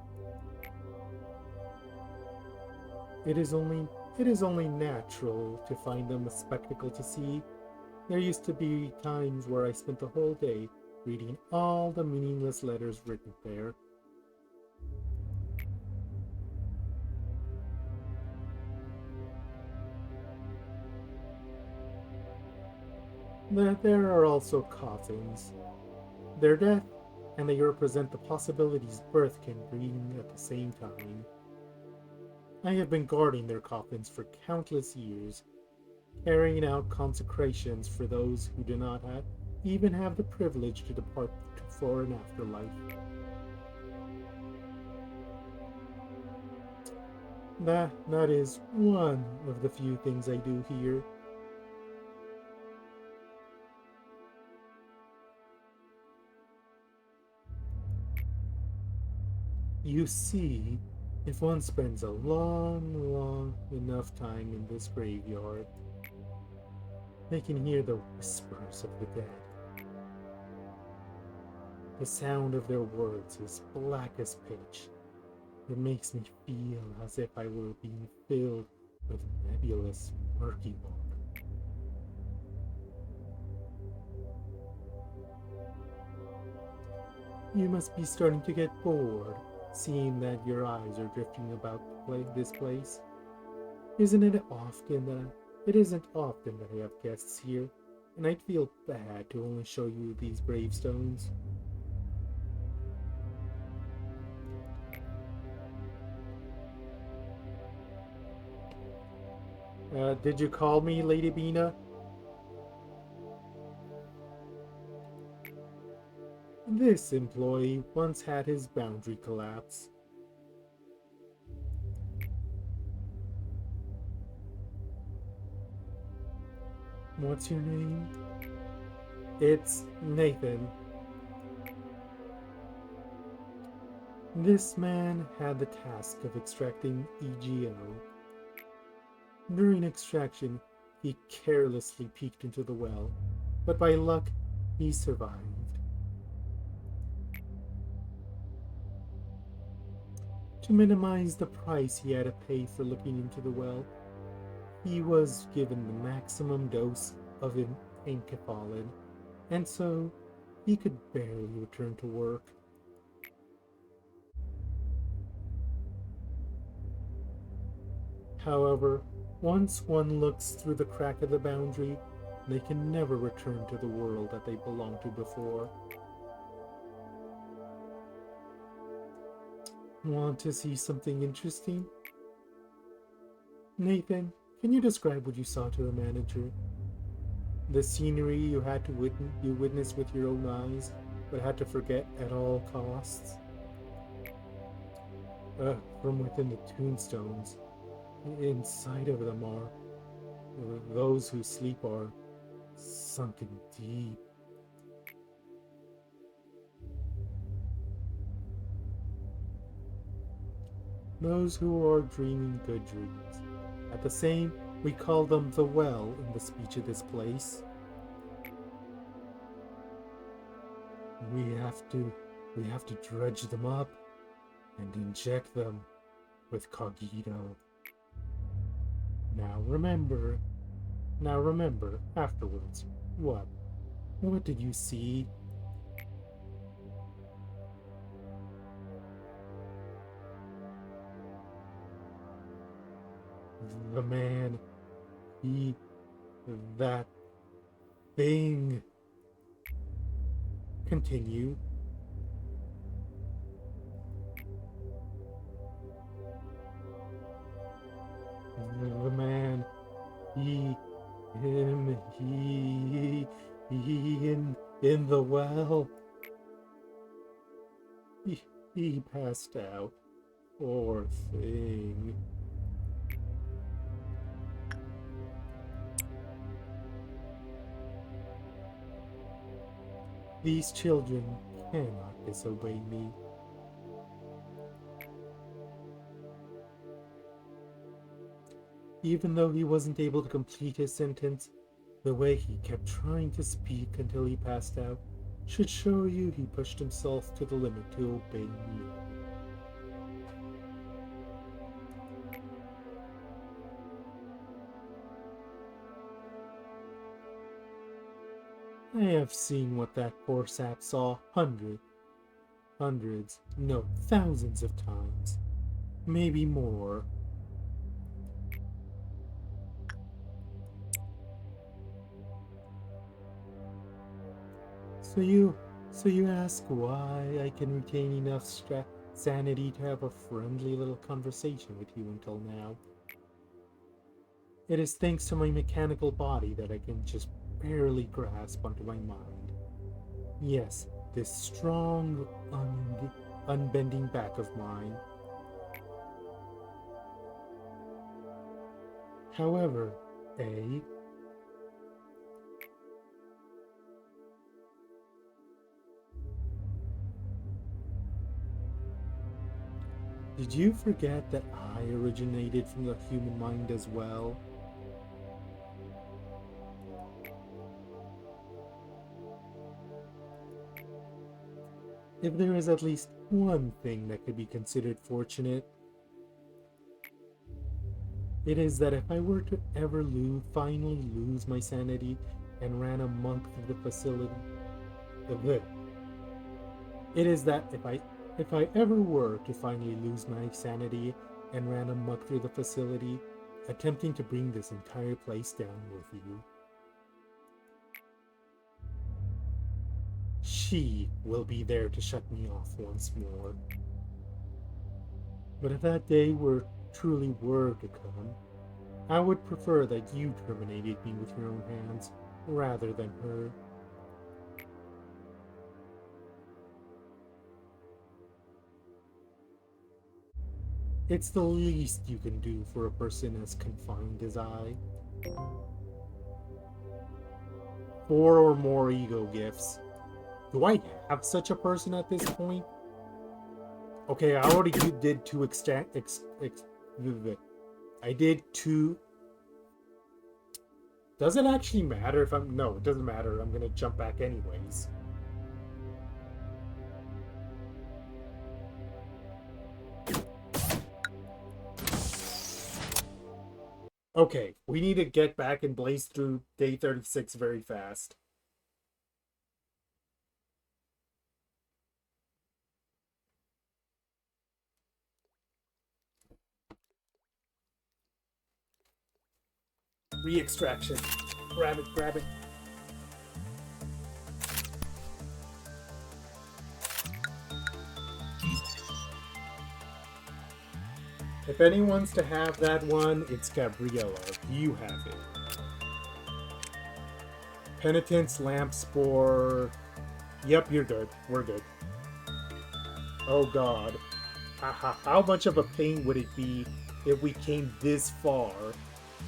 It is only natural to find them a spectacle to see. There used to be times where I spent the whole day reading all the meaningless letters written there. There are also coffins. Their death, and they represent the possibilities birth can bring at the same time. I have been guarding their coffins for countless years, carrying out consecrations for those who do not even have the privilege to depart for an afterlife. That is one of the few things I do here. You see, if one spends a long enough time in this graveyard, they can hear the whispers of the dead. The sound of their words is black as pitch. It makes me feel as if I were being filled with nebulous, murky water. You must be starting to get bored, seeing that your eyes are drifting about this place. It isn't often that I have guests here, and I'd feel bad to only show you these gravestones. Did you call me, Lady Bina? This employee once had his boundary collapse. What's your name? It's Nathan. This man had the task of extracting EGO. During extraction, he carelessly peeked into the well, but by luck, he survived. To minimize the price he had to pay for looking into the well, he was given the maximum dose of enkephalin, and so he could barely return to work. However, once one looks through the crack of the boundary, they can never return to the world that they belonged to before. Want to see something interesting? Nathan, can you describe what you saw to the manager? The scenery you had to witness with your own eyes, but had to forget at all costs? From within the tombstones, inside of them are those whose sleep are sunken deep. Those who are dreaming good dreams. At the same, we call them the well in the speech of this place. We have to dredge them up and inject them with cogito. Now remember, afterwards, what did you see? The man, that thing. Continue. The man, him, in the well. He passed out. Poor thing. These children cannot disobey me. Even though he wasn't able to complete his sentence, the way he kept trying to speak until he passed out should show you he pushed himself to the limit to obey me. I have seen what that poor sap saw hundreds, no, thousands of times. Maybe more. So you ask why I can retain enough sanity to have a friendly little conversation with you until now. It is thanks to my mechanical body that I can just barely grasp onto my mind. Yes, this strong, unbending back of mine. However, did you forget that I originated from the human mind as well? If there is at least one thing that could be considered fortunate, it is that if I were to ever finally lose my sanity and ran amok through the facility, it is that if I ever were to finally lose my sanity and ran amok through the facility, attempting to bring this entire place down with you, she will be there to shut me off once more. But if that day truly were to come, I would prefer that you terminated me with your own hands rather than her. It's the least you can do for a person as confined as I. 4 or more ego gifts. Do I have such a person at this point? Okay, I already did 2 I did 2. Does it actually matter if I'm... No, it doesn't matter. I'm gonna jump back anyways. Okay, we need to get back and blaze through day 36 very fast. Re-extraction. Grab it. If anyone's to have that one, it's Gabriella. You have it. Penitence, Lamp Spore. Yep, you're good. We're good. Oh god. How much of a pain would it be if we came this far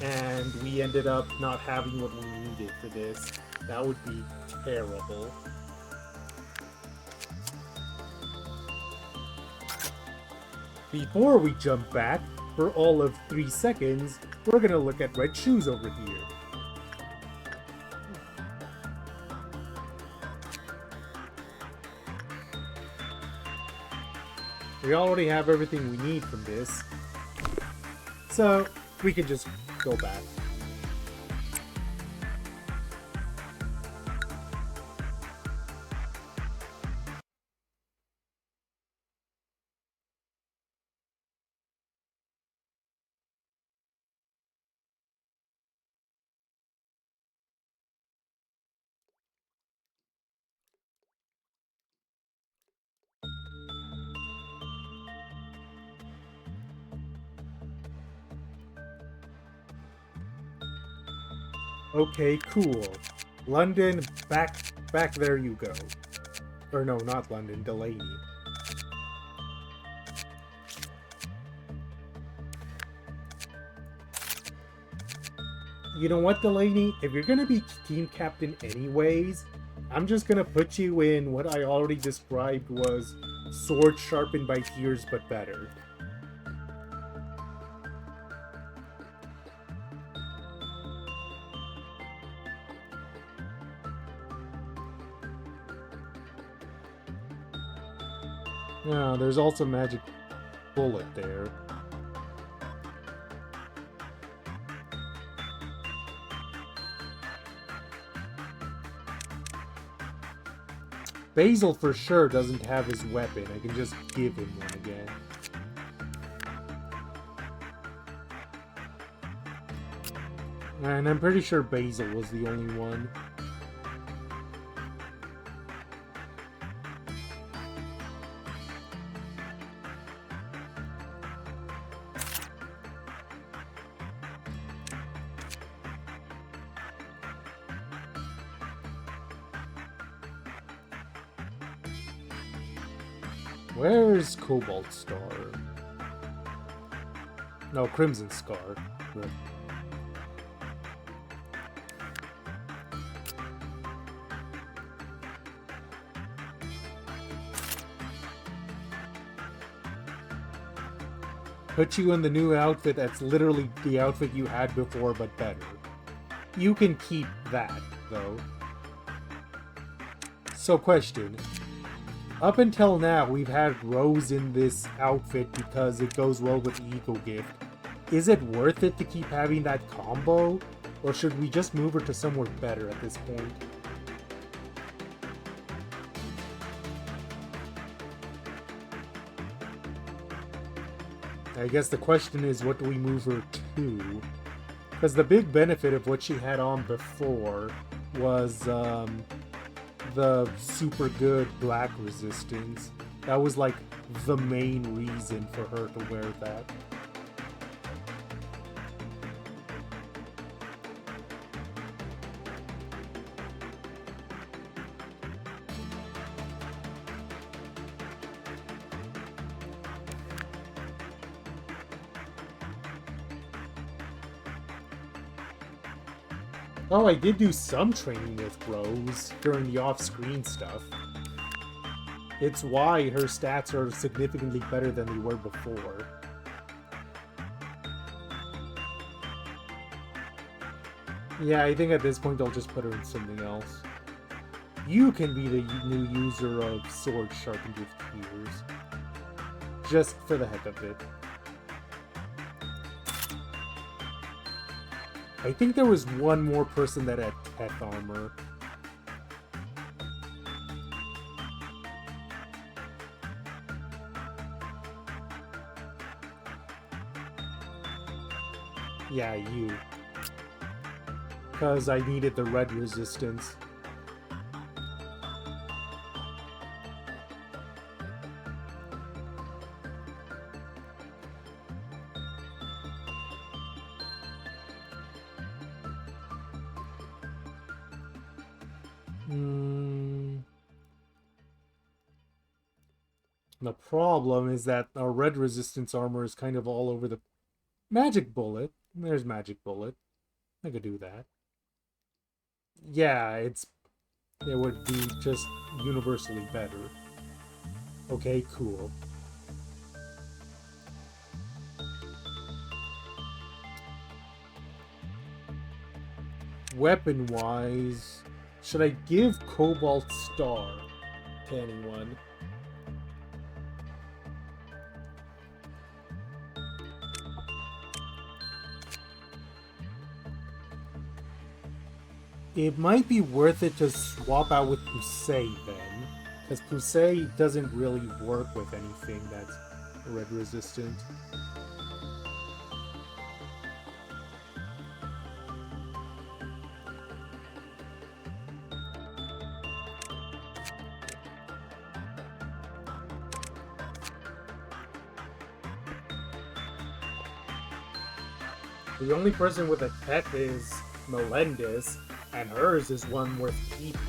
and we ended up not having what we needed for this? That would be terrible. Before we jump back, for all of 3 seconds, we're gonna look at red shoes over here. We already have everything we need from this, so we can just go back. Okay, cool. London, back there you go. Or no, not London, Delaney. You know what, Delaney? If you're gonna be team captain anyways, I'm just gonna put you in what I already described was sword sharpened by tears but better. Oh, there's also magic bullet there. Basil for sure doesn't have his weapon. I can just give him one again. And I'm pretty sure Basil was the only one. Where's Cobalt Star? No, Crimson Scar. Good. Put you in the new outfit that's literally the outfit you had before, but better. You can keep that, though. So, question. Up until now, we've had Rose in this outfit because it goes well with the Eco Gift. Is it worth it to keep having that combo? Or should we just move her to somewhere better at this point? I guess the question is, what do we move her to? Because the big benefit of what she had on before was, the super good black resistance. That was like the main reason for her to wear that. Oh, I did do some training with Rose during the off-screen stuff. It's why her stats are significantly better than they were before. Yeah, I think at this point they'll just put her in something else. You can be the new user of Sword Sharpened with Tears. Just for the heck of it. I think there was one more person that had tech armor. Yeah, you. Because I needed the red resistance. Hmm. The problem is that our red resistance armor is kind of all over the magic bullet. There's magic bullet. I could do that. Yeah, it would be just universally better. Okay, cool. Weapon-wise, should I give Cobalt Star to anyone? It might be worth it to swap out with Pusey then, because Pusey doesn't really work with anything that's red resistant. The only person with a tech is Melendez, and hers is one worth keeping.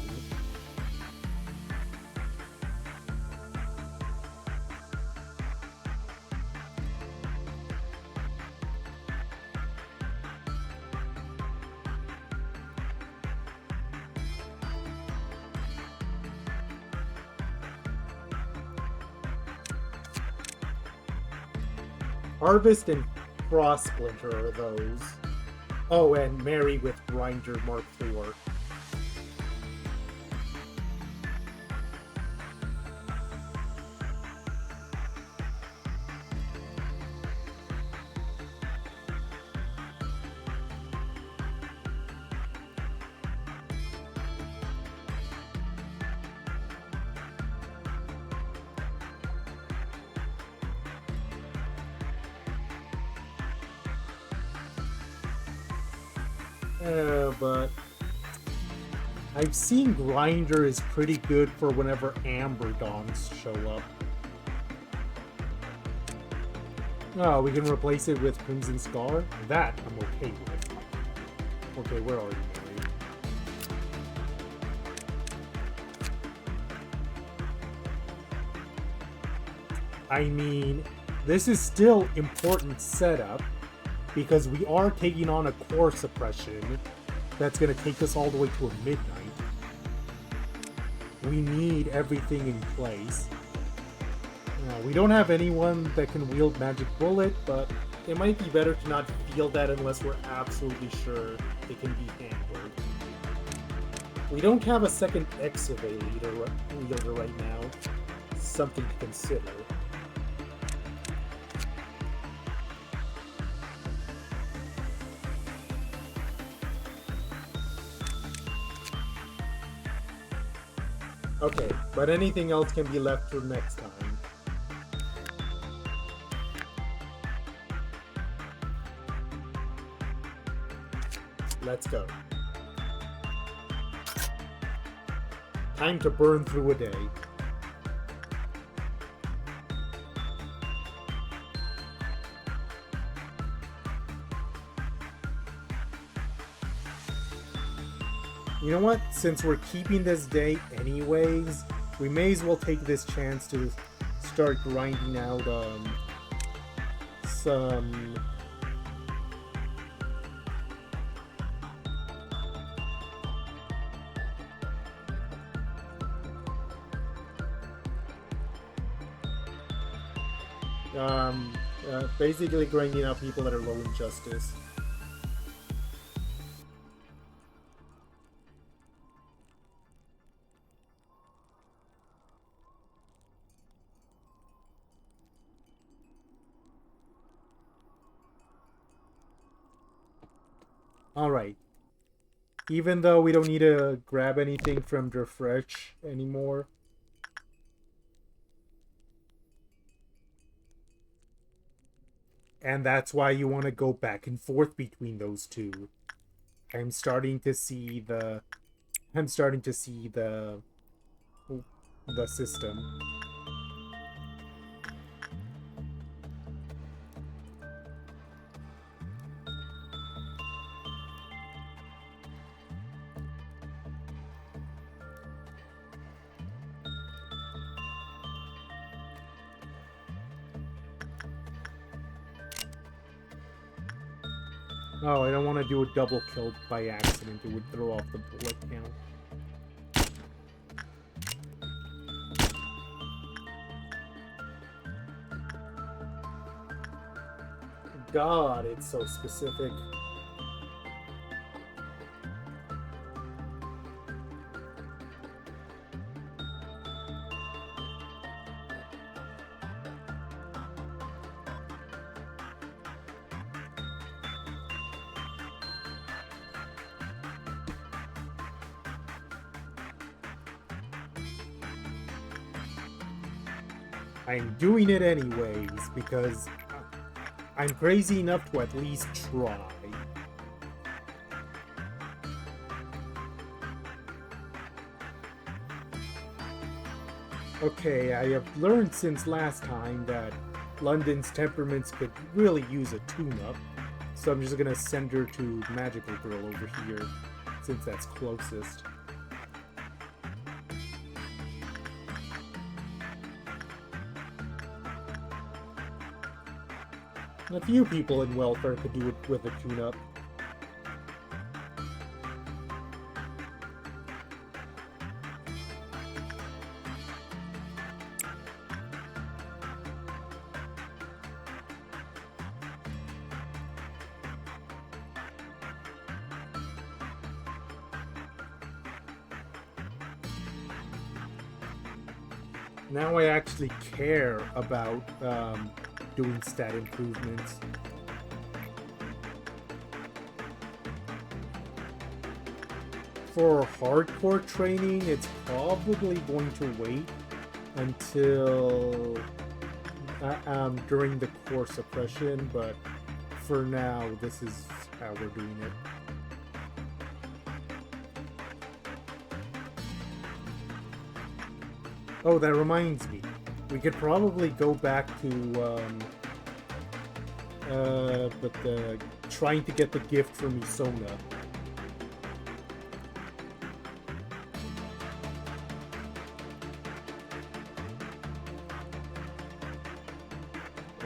Harvest and Cross Splinter are those. Oh, and Mary with Grinder Mark IV. But I've seen Grinder is pretty good for whenever Amber Dawns show up. Oh, we can replace it with Crimson Scar? That I'm okay with. Okay, where are you, Mary? I mean, this is still important setup, because we are taking on a core suppression that's going to take us all the way to a midnight. We need everything in place. We don't have anyone that can wield Magic Bullet, but it might be better to not field that unless we're absolutely sure it can be handled. We don't have a second Excavate wielder right now. Something to consider. Okay, but anything else can be left for next time. Let's go. Time to burn through a day. You know what? Since we're keeping this day anyways, we may as well take this chance to start grinding out some basically grinding out people that are low in justice. Alright. Even though we don't need to grab anything from Refresh anymore. And that's why you want to go back and forth between those two. I'm starting to see the system. Oh, I don't want to do a double kill by accident. It would throw off the bullet count. God, it's so specific. I'm doing it anyways because I'm crazy enough to at least try. Okay, I have learned since last time that London's temperaments could really use a tune-up, so I'm just gonna send her to Magical Girl over here, since that's closest. A few people in welfare could do it with a tune-up. Now I actually care about doing stat improvements. For hardcore training, it's probably going to wait until during the core suppression, but for now, this is how we're doing it. Oh, that reminds me. We could probably go back to, trying to get the gift from Isona.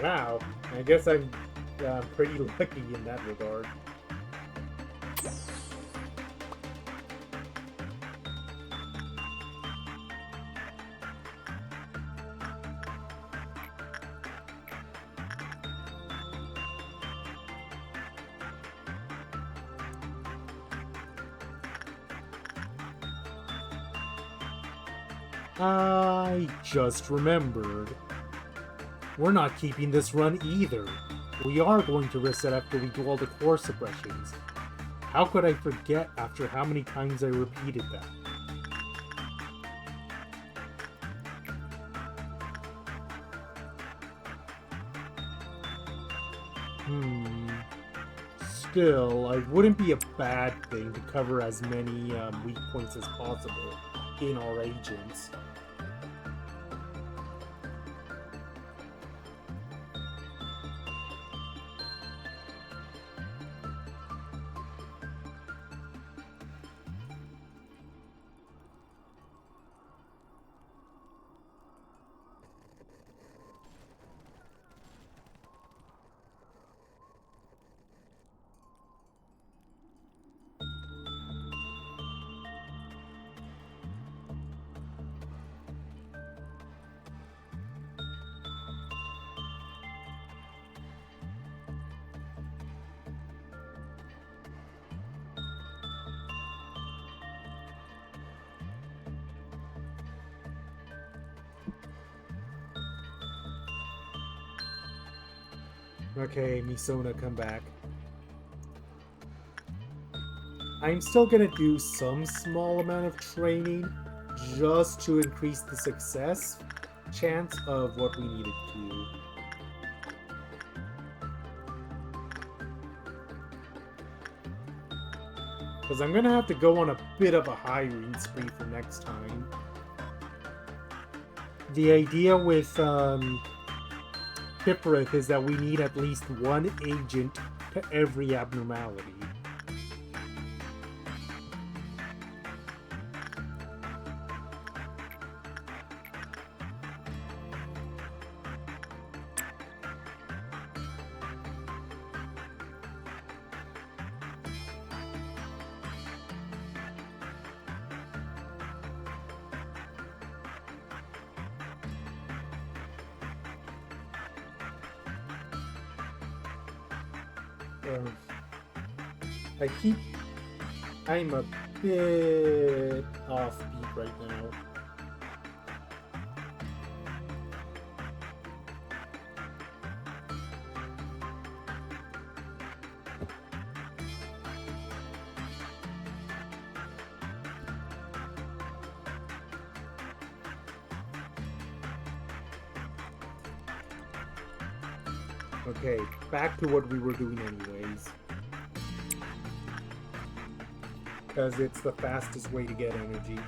Wow, I guess I'm pretty lucky in that regard. I just remembered. We're not keeping this run either. We are going to reset after we do all the core suppressions. How could I forget after how many times I repeated that? Still, it wouldn't be a bad thing to cover as many weak points as possible in our agents. Okay, Misona, come back. I'm still gonna do some small amount of training just to increase the success chance of what we needed to do. Because I'm gonna have to go on a bit of a hiring spree for next time. The idea with Pipperith is that we need at least one agent to every abnormality. I keep... I'm a bit offbeat right now. Okay, back to what we were doing anyways. Because it's the fastest way to get energy.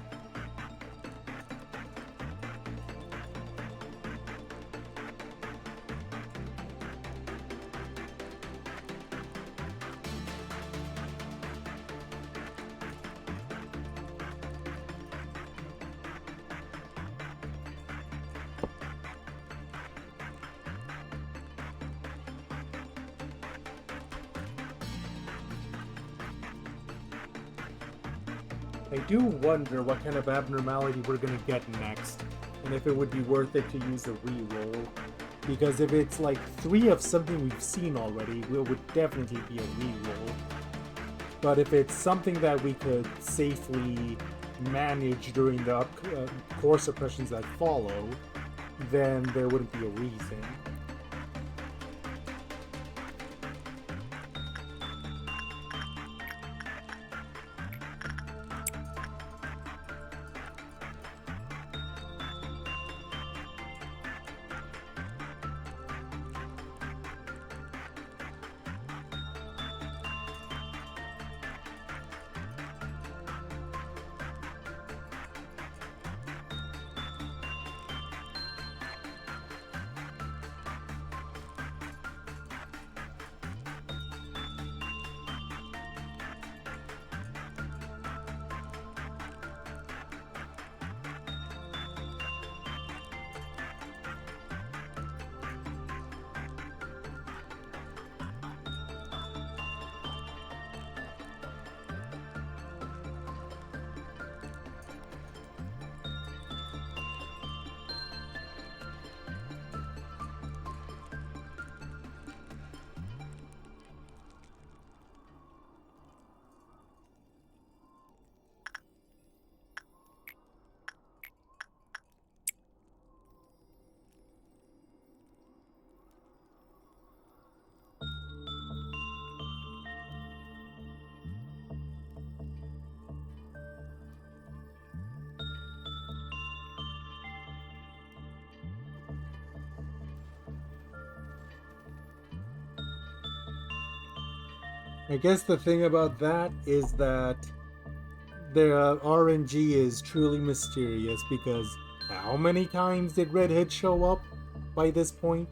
I do wonder what kind of abnormality we're gonna get next, and if it would be worth it to use a reroll. Because if it's like 3 of something we've seen already, it would definitely be a reroll. But if it's something that we could safely manage during the core suppressions that follow, then there wouldn't be a reason. I guess the thing about that is that the RNG is truly mysterious, because how many times did Redhead show up by this point?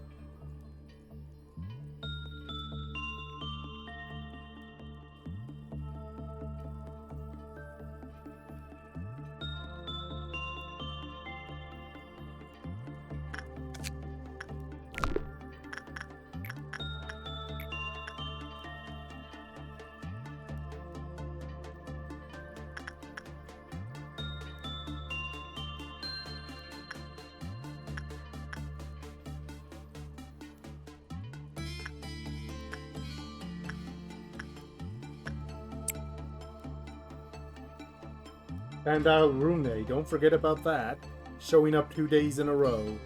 And Rune, don't forget about that. Showing up 2 days in a row.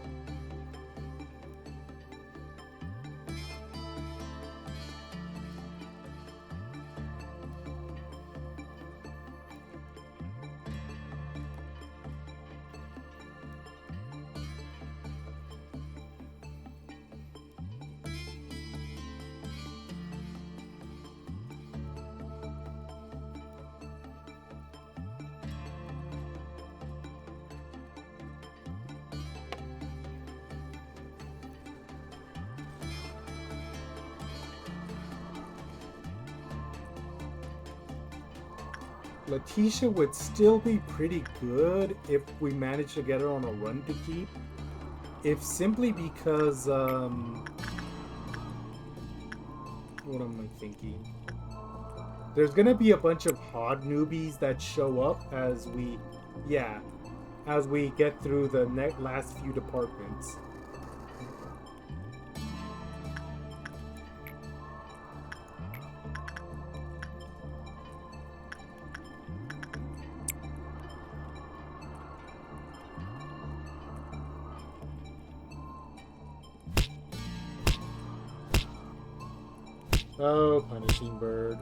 Letitia would still be pretty good if we managed to get her on a run to keep. If simply because, what am I thinking? There's gonna be a bunch of hard newbies that show up as we get through the last few departments. Oh, punishing bird.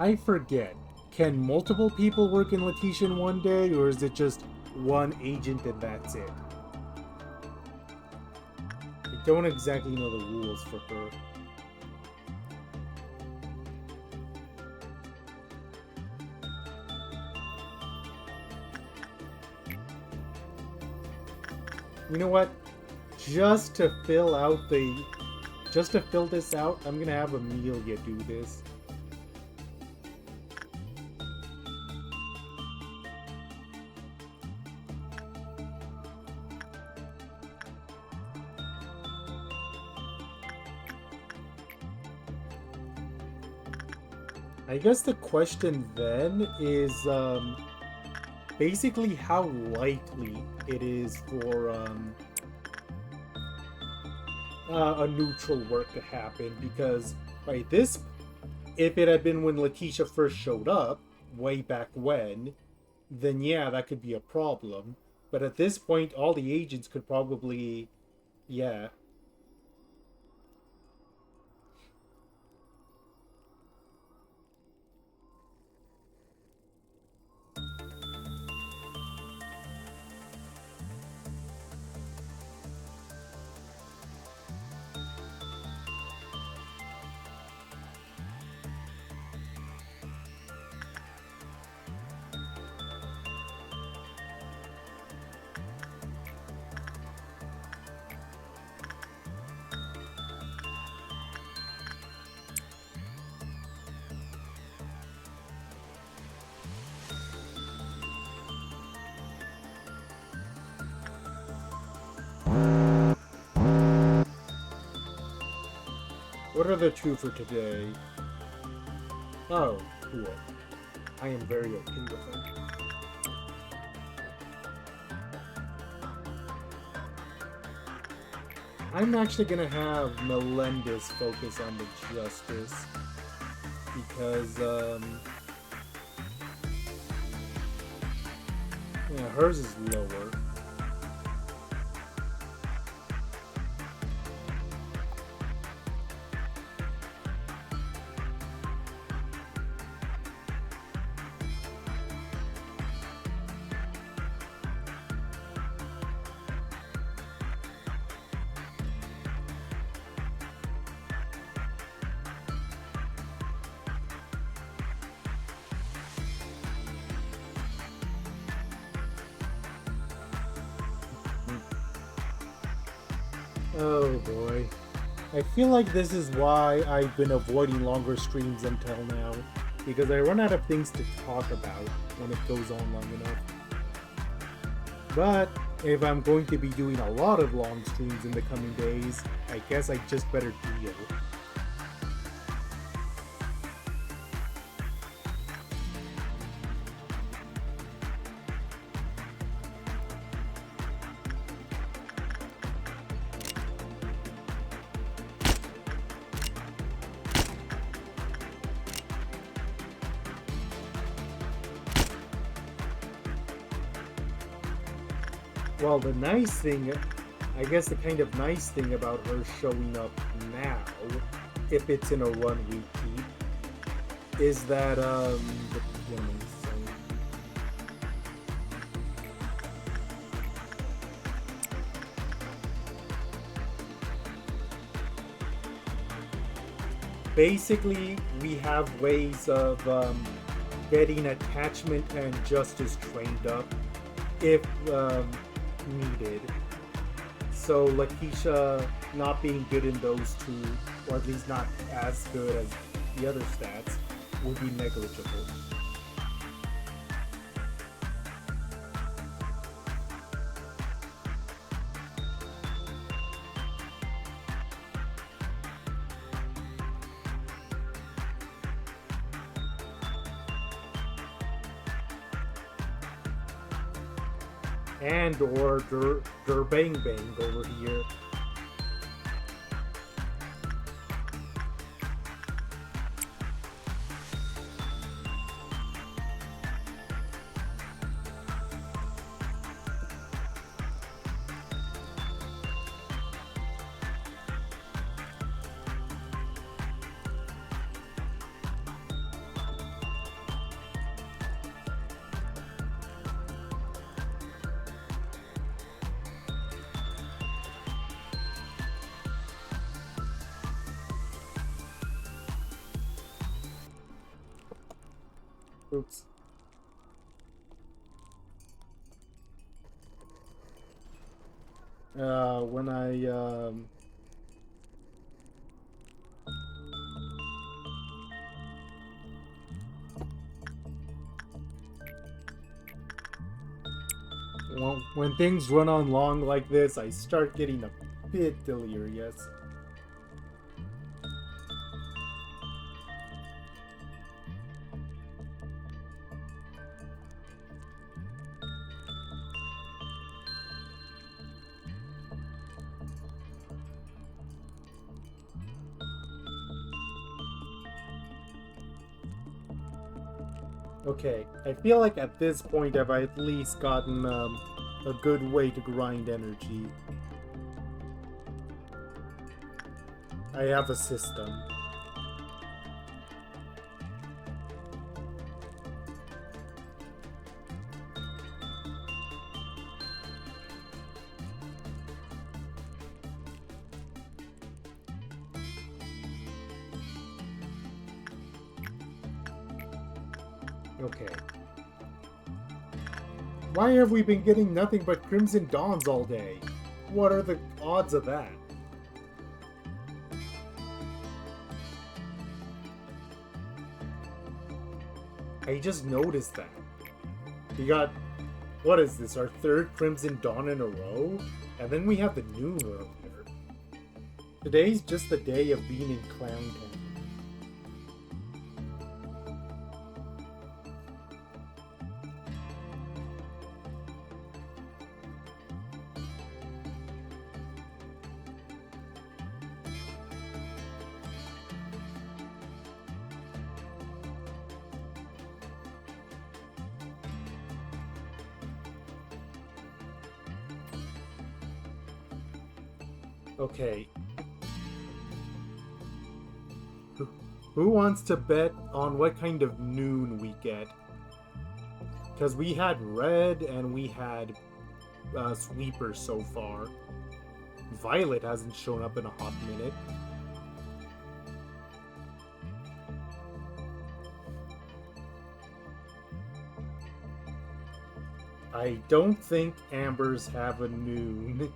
I forget. Can multiple people work in Letitia in one day, or is it just one agent and that's it? I don't exactly know the rules for her. You know what? Just to fill this out, I'm gonna have Amelia do this. I guess the question then is basically how likely it is for a neutral work to happen, because by this, if it had been when Letitia first showed up, way back when, then yeah, that could be a problem. But at this point, all the agents could probably, yeah. What are the two for today? Oh, cool. I am very okay with it. I'm actually gonna have Melendez focus on the justice, because yeah, hers is lower. Oh boy. I feel like this is why I've been avoiding longer streams until now, because I run out of things to talk about when it goes on long enough. But if I'm going to be doing a lot of long streams in the coming days, I guess I just better deal. Well, the nice thing, I guess the kind of nice thing about her showing up now, if it's in a 1 week keep, is that, basically, we have ways of getting attachment and justice trained up if needed. So Lakeisha not being good in those two, or at least not as good as the other stats, would be negligible. and or Der Bang Bang over here. Oops. When when things run on long like this, I start getting a bit delirious. Okay, I feel like at this point I've at least gotten a good way to grind energy. I have a system. Okay. Why have we been getting nothing but Crimson Dawns all day? What are the odds of that? I just noticed that. We got, what is this, our third Crimson Dawn in a row? And then we have the noon earlier. Today's just the day of being in Clown Town. Okay. Who wants to bet on what kind of noon we get? Because we had red and we had sweeper so far. Violet hasn't shown up in a hot minute. I don't think Ambers have a noon.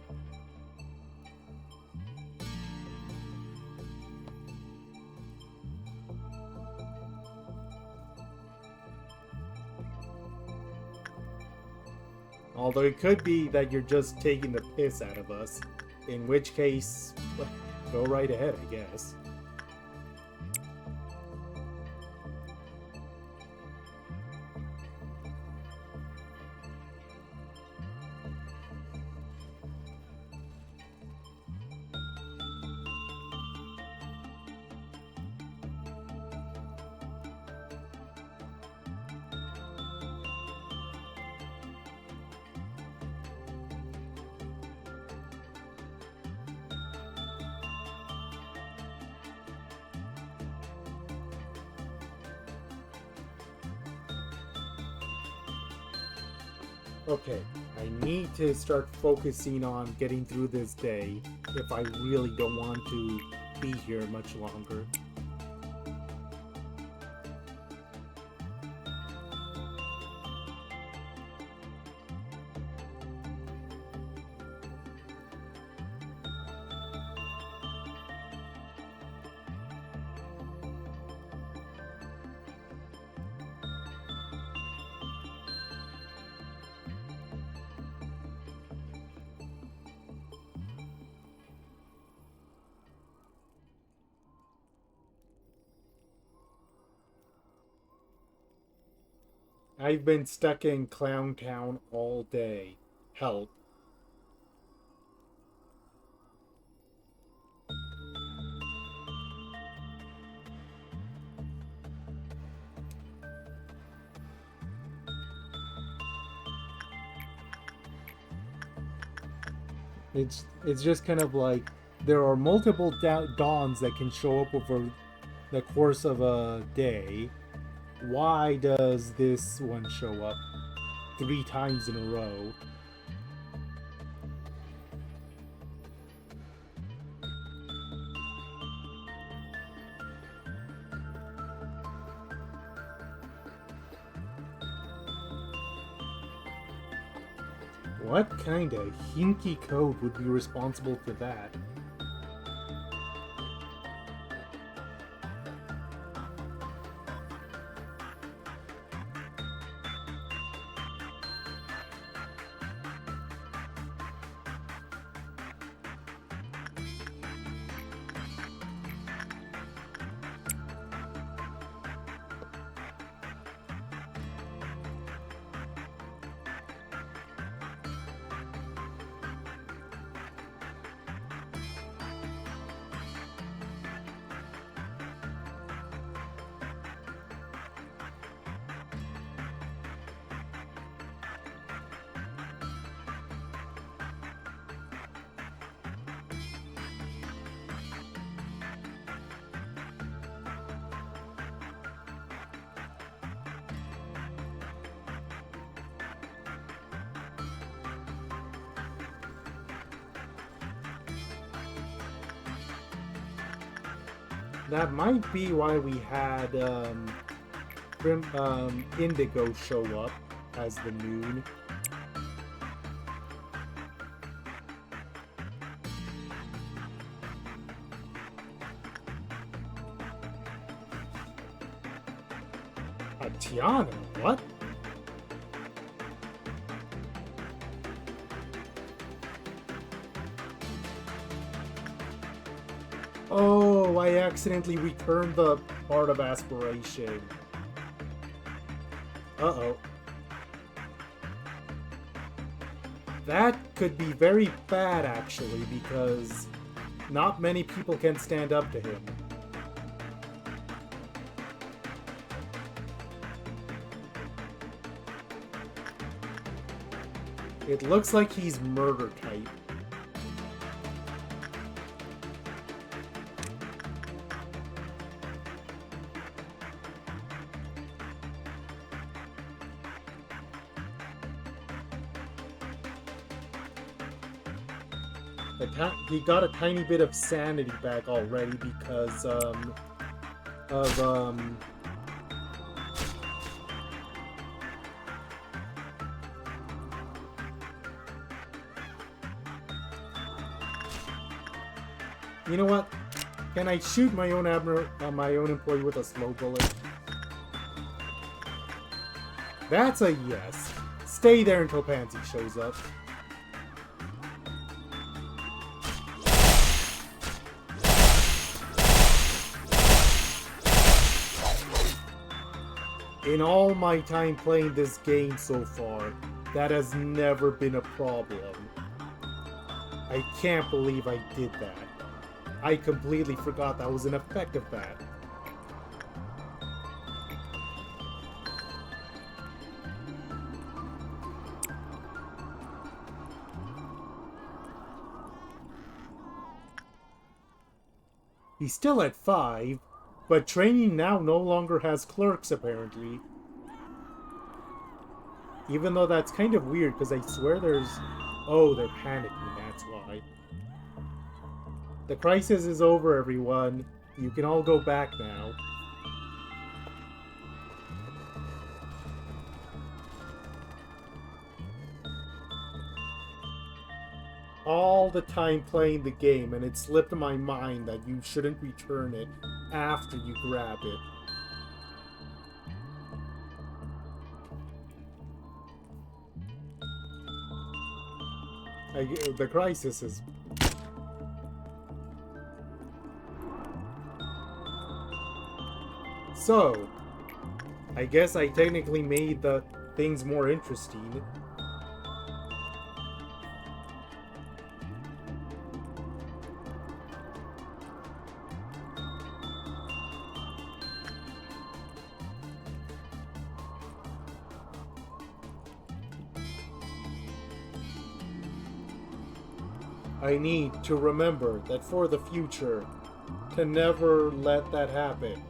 Although it could be that you're just taking the piss out of us. In which case, well, go right ahead, I guess. Okay, I need to start focusing on getting through this day if I really don't want to be here much longer. I've been stuck in Clown Town all day. help. It's just kind of like there are multiple dawns that can show up over the course of a day. Why does this one show up 3 times in a row? What kind of hinky code would be responsible for that? That might be why we had Indigo show up as the moon. Tiana, what? Oh, I accidentally returned the part of aspiration. Uh-oh. That could be very bad, actually, because not many people can stand up to him. It looks like he's murder type. He got a tiny bit of sanity back already because you know what? Can I shoot my own employee with a slow bullet? That's a yes. Stay there until Pansy shows up. In all my time playing this game so far, that has never been a problem. I can't believe I did that. I completely forgot that was an effect of that. He's still at 5. But training now no longer has clerks, apparently. Even though that's kind of weird, because I swear there's... Oh, they're panicking, that's why. The crisis is over, everyone. You can all go back now. All the time playing the game, and it slipped in my mind that you shouldn't return it after you grab it. The crisis is... So, I guess I technically made the things more interesting. I need to remember that for the future, to never let that happen.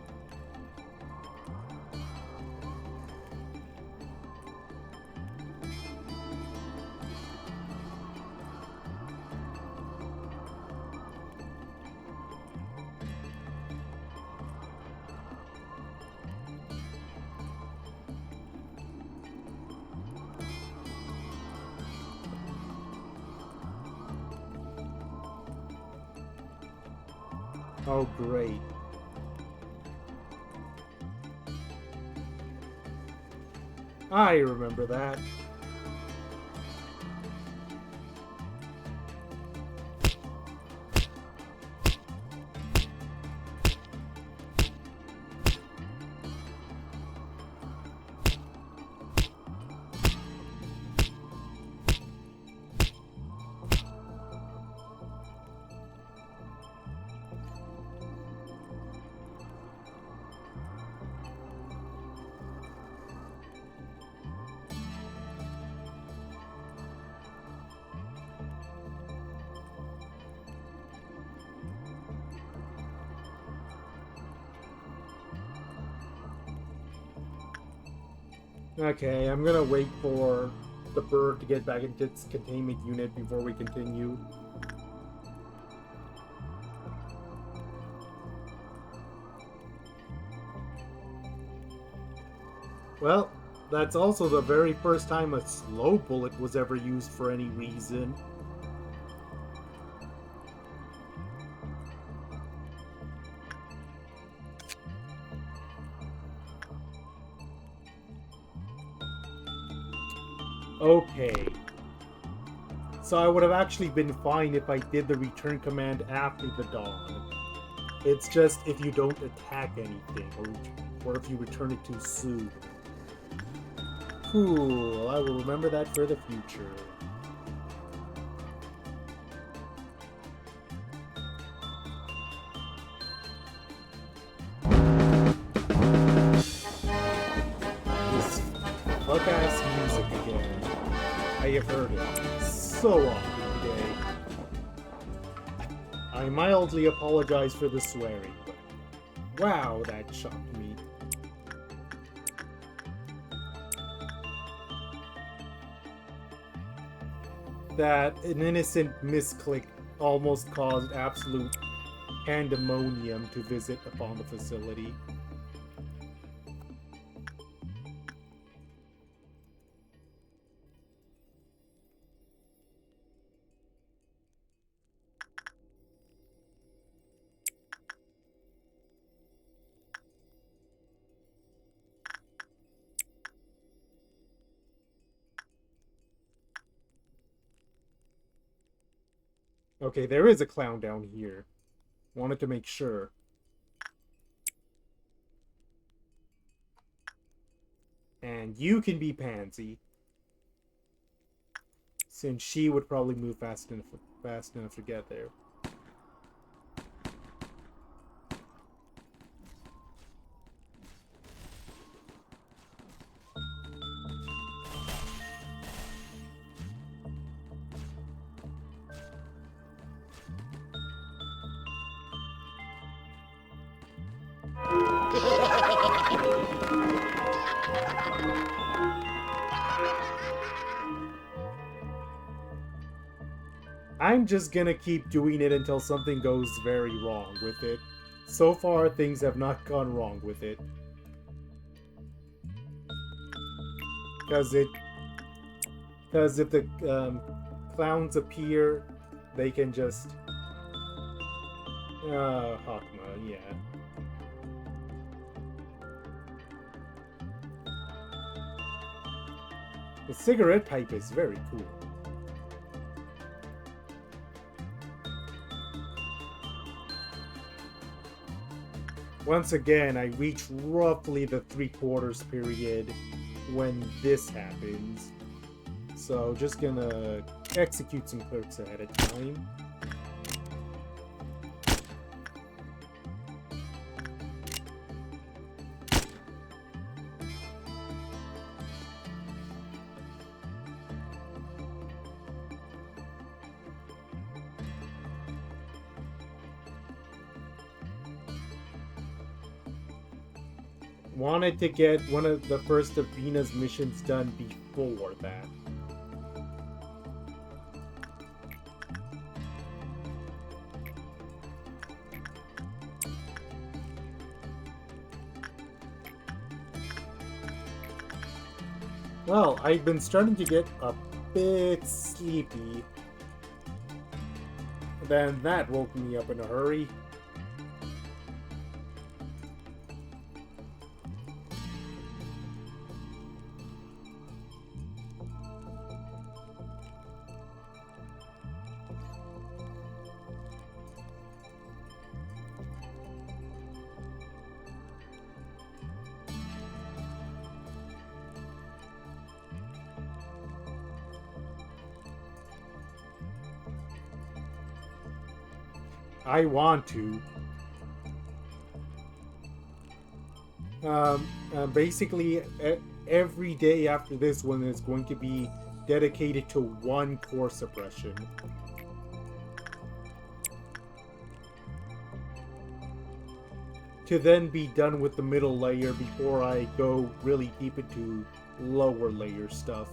Oh, great. I remember that. Okay, I'm gonna wait for the bird to get back into its containment unit before we continue. Well, that's also the very first time a slow bullet was ever used for any reason. Okay. So I would have actually been fine if I did the return command after the dawn. It's just if you don't attack anything, or if you return it too soon. Cool, I will remember that for the future. This fuck-ass music again. I have heard it so often today. I mildly apologize for the swearing, but wow, that shocked me. That an innocent misclick almost caused absolute pandemonium to visit upon the facility. Okay, there is a clown down here. Wanted to make sure. And you can be Pansy. Since she would probably move fast enough to get there. I'm just gonna keep doing it until something goes very wrong with it. So far, things have not gone wrong with it. Because if the clowns appear, they can just... Hakma, yeah. The cigarette pipe is very cool. Once again, I reach roughly the 3/4 period when this happens. So just gonna execute some clerks ahead of time. Wanted to get one of the first of Vina's missions done before that. Well, I've been starting to get a bit sleepy. Then that woke me up in a hurry. I want to. Basically, every day after this one is going to be dedicated to one core suppression. To then be done with the middle layer before I go really deep into lower layer stuff.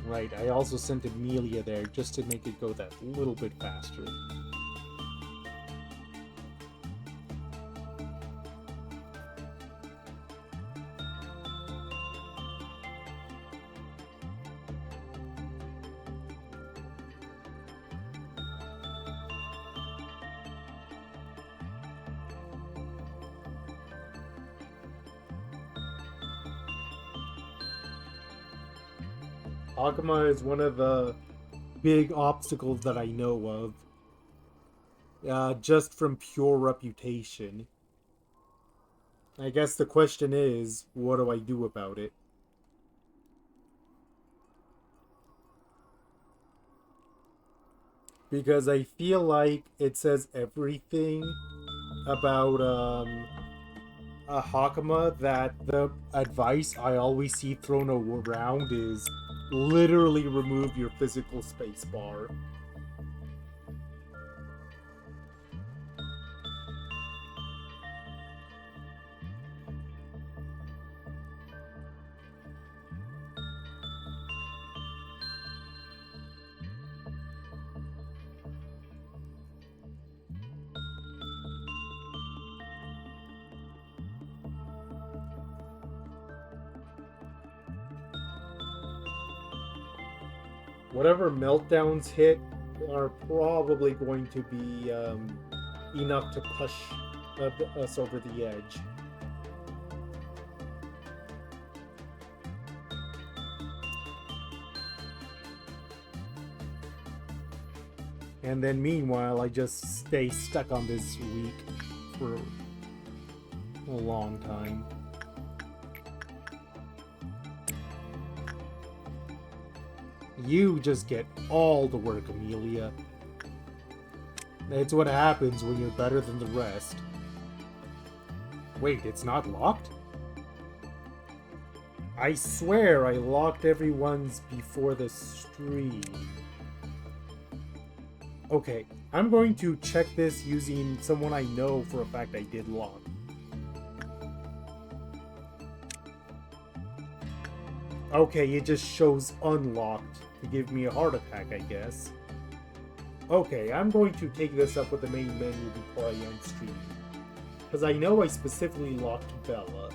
Right, I also sent Amelia there just to make it go that little bit faster. Agama is one of the big obstacles that I know of. Just from pure reputation. I guess the question is, what do I do about it? Because I feel like it says everything about Hakama that the advice I always see thrown around is literally remove your physical space bar. Whatever meltdowns hit are probably going to be enough to push us over the edge. And then meanwhile, I just stay stuck on this week for a long time. You just get all the work, Amelia. It's what happens when you're better than the rest. Wait, it's not locked? I swear I locked everyone's before the stream. Okay, I'm going to check this using someone I know for a fact I did lock. Okay, it just shows unlocked to give me a heart attack, I guess. Okay, I'm going to take this up with the main menu before I end stream. Because I know I specifically locked Bella.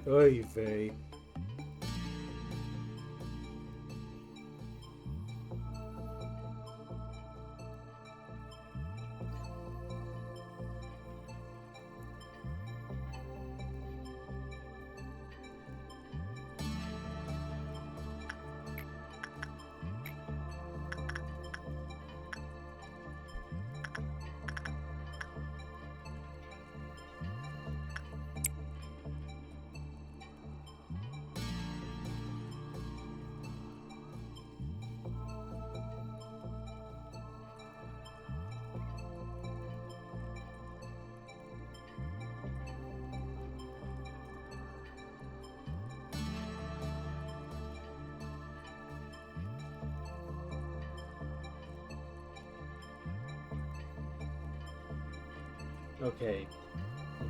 Oy vey. Okay.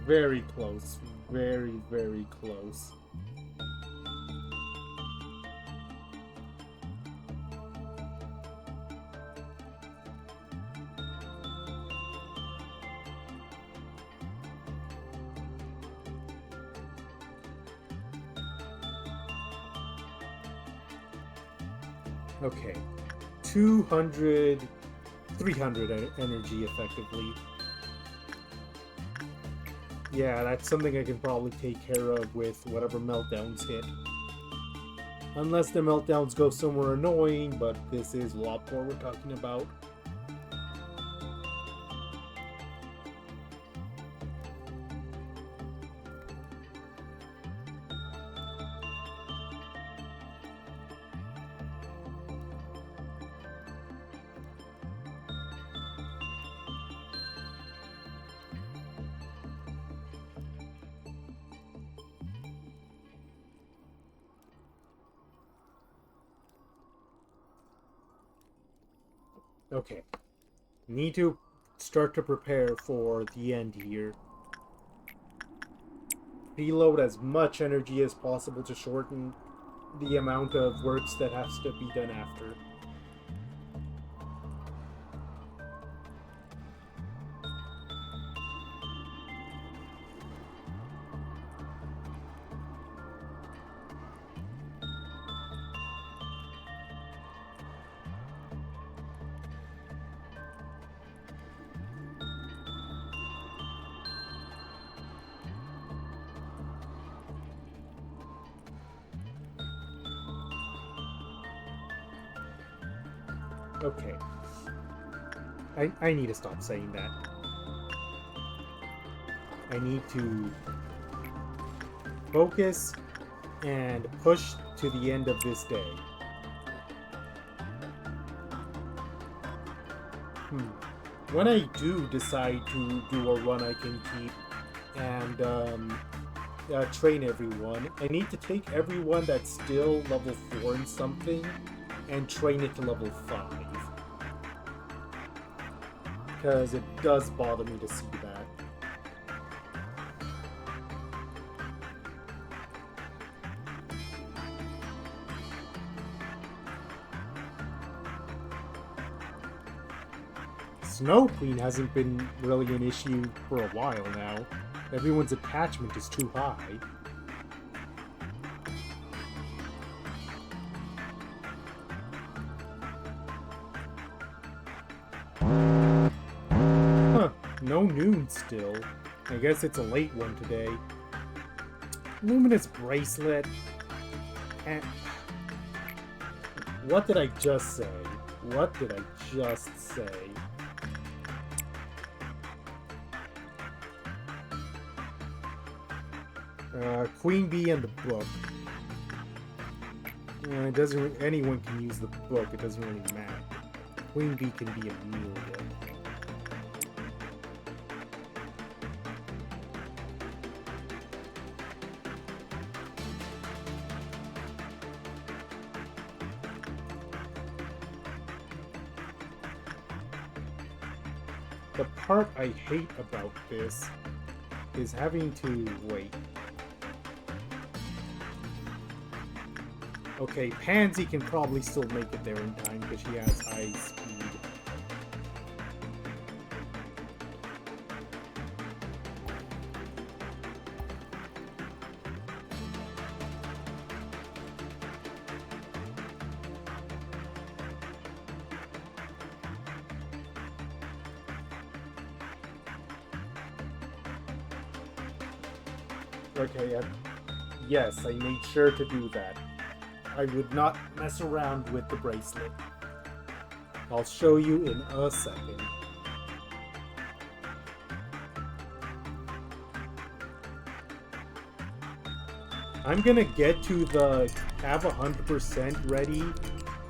Very close. Very, very close. Okay. 200, 300 energy effectively. Yeah, that's something I can probably take care of with whatever meltdowns hit. Unless the meltdowns go somewhere annoying, but this is Lopor we're talking about. Okay. Need to start to prepare for the end here. Preload as much energy as possible to shorten the amount of works that has to be done after. Okay. I need to stop saying that. I need to focus and push to the end of this day. When I do decide to do a run I can keep and train everyone, I need to take everyone that's still level 4 in something and train it to level 5. Because it does bother me to see that. Snow Queen hasn't been really an issue for a while now. Everyone's attachment is too high. Huh, no noon still. I guess it's a late one today. Luminous Bracelet. And what did I just say? What did I just say? Queen Bee and the book. It doesn't. Anyone can use the book. It doesn't really matter. Queen Bee can be Amelia. The part I hate about this is having to wait. Okay, Pansy can probably still make it there in time because she has high speed. Okay, yes, I made sure to do that. I would not mess around with the bracelet. I'll show you in a second. I'm gonna get to the have 100% ready,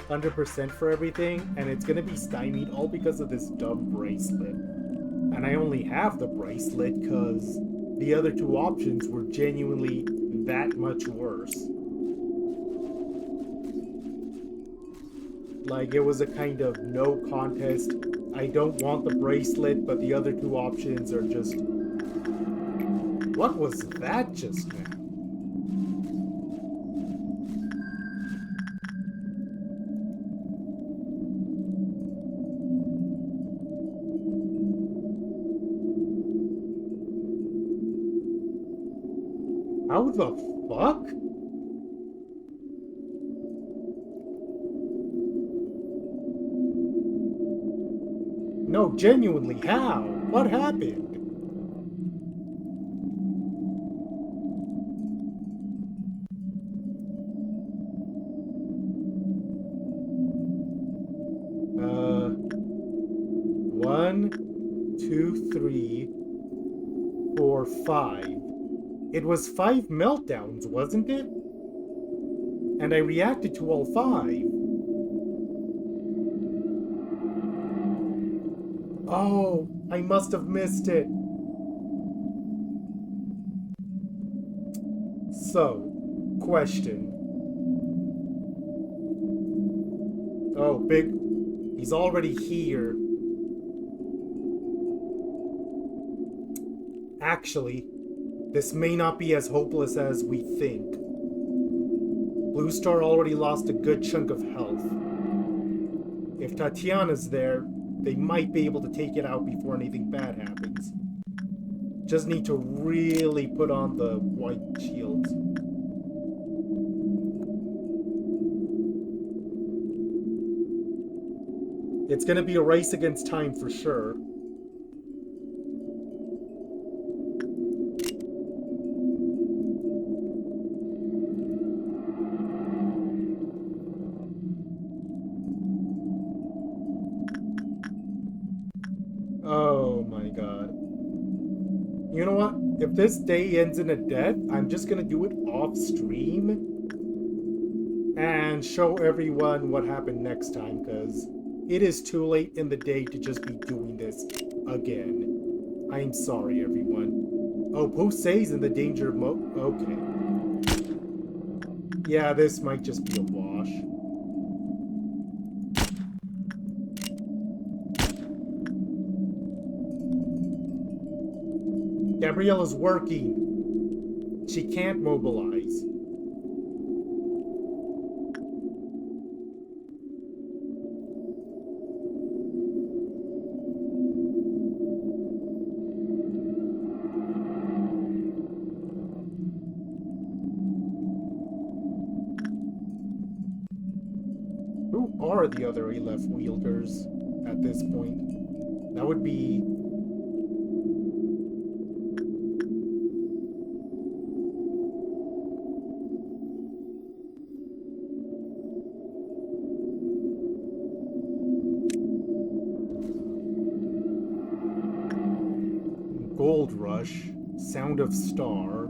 100% for everything, and it's gonna be stymied all because of this dumb bracelet. And I only have the bracelet because the other two options were genuinely that much worse. Like, it was a kind of no contest, I don't want the bracelet, but the other two options are just... What was that just now? How the fuck? No, genuinely, how? What happened? One, two, three, four, five. It was 5 meltdowns, wasn't it? And I reacted to all 5. Oh, I must have missed it. So, question. Oh, big. He's already here. Actually, this may not be as hopeless as we think. Blue Star already lost a good chunk of health. If Tatiana's there, they might be able to take it out before anything bad happens. Just need to really put on the white shields. It's gonna be a race against time for sure. Oh my god. You know what? If this day ends in a death, I'm just gonna do it off stream and show everyone what happened next time, because it is too late in the day to just be doing this again. I'm sorry, everyone. Oh, Pose's in the danger mode. Okay. Yeah, this might just be a wash. Gabriella's working. She can't mobilize. Who are the other Aleph wielders at this point? That would be... Gold Rush, Sound of Star.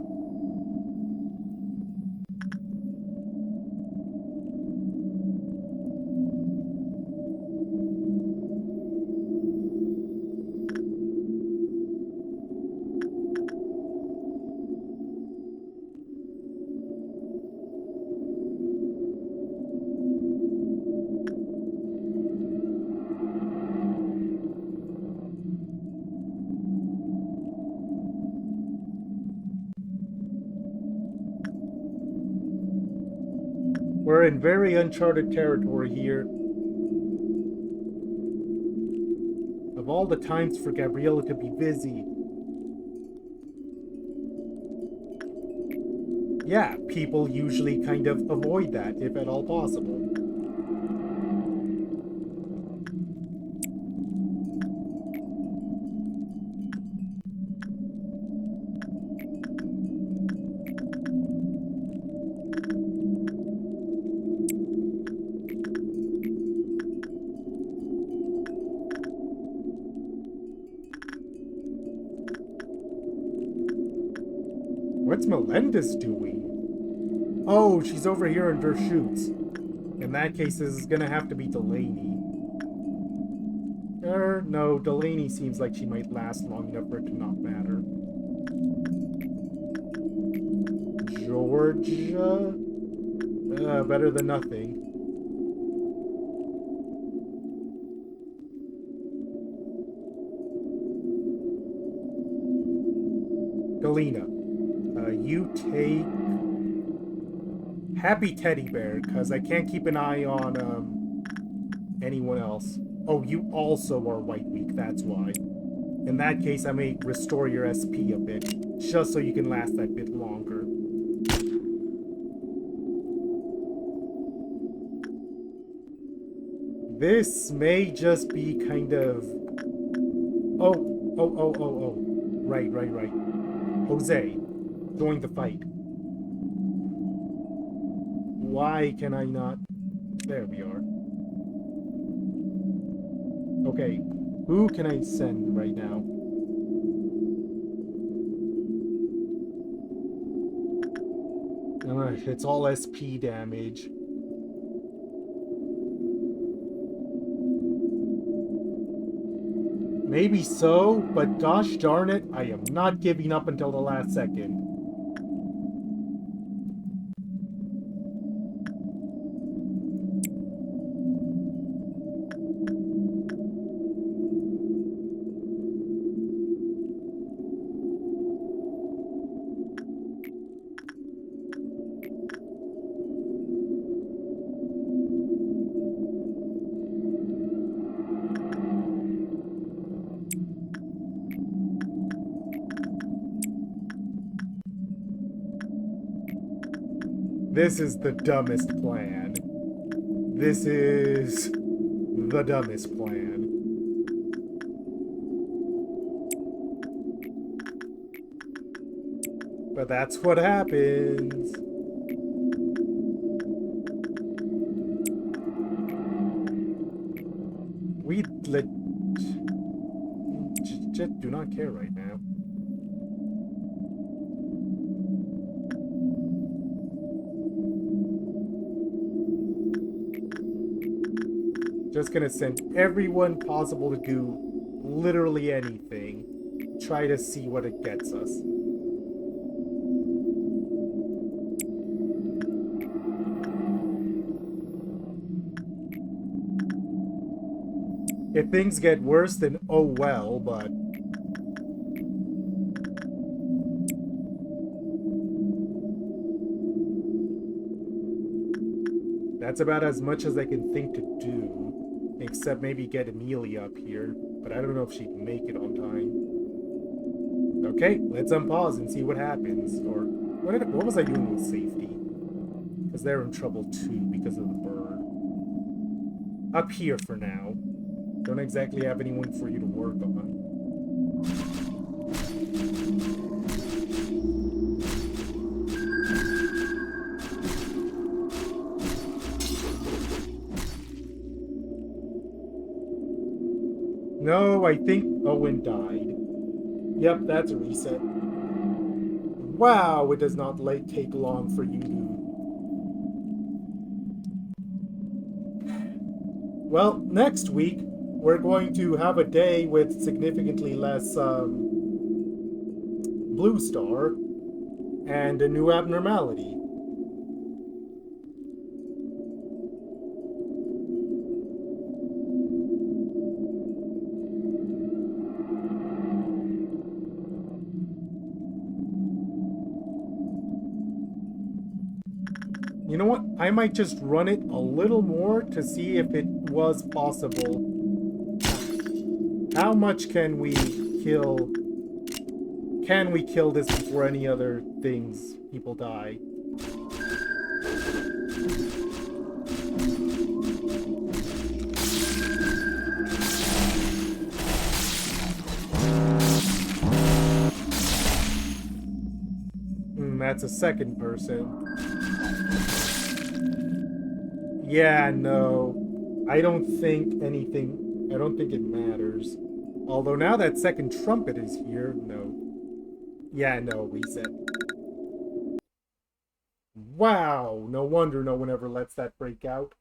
We're in very uncharted territory here. Of all the times for Gabriella to be busy. Yeah, people usually kind of avoid that, if at all possible. What's Melendez doing? Oh, she's over here in Dershoots. In that case, this is gonna have to be Delaney. No, Delaney seems like she might last long enough for it to not matter. Georgia? Better than nothing. Galena, you take Happy Teddy Bear, because I can't keep an eye on anyone else. Oh, you also are White Week, that's why. In that case, I may restore your SP a bit, just so you can last that bit longer. This may just be kind of... Oh. Right. Jose, join the fight. Why can I not... There we are. Okay, who can I send right now? It's all SP damage. Maybe so, but gosh darn it, I am not giving up until the last second. This is the dumbest plan. This is the dumbest plan. But that's what happens. We just do not care right now. Just gonna send everyone possible to do literally anything. Try to see what it gets us. If things get worse, then oh well, but... That's about as much as I can think to do. Except maybe get Amelia up here. But I don't know if she'd make it on time. Okay, let's unpause and see what happens. Or, what was I doing with safety? Because they're in trouble too because of the bird. Up here for now. Don't exactly have anyone for you to work on. No, I think Owen died. Yep, that's a reset. Wow, it does not take long for you to... Well, next week, we're going to have a day with significantly less blue star and a new abnormality. You know what? I might just run it a little more to see if it was possible. How much can we kill? Can we kill this before any other things, people die? That's a second person. Yeah, no. I don't think it matters. Although now that second trumpet is here, no. Yeah, no, reset. Wow, no wonder no one ever lets that break out.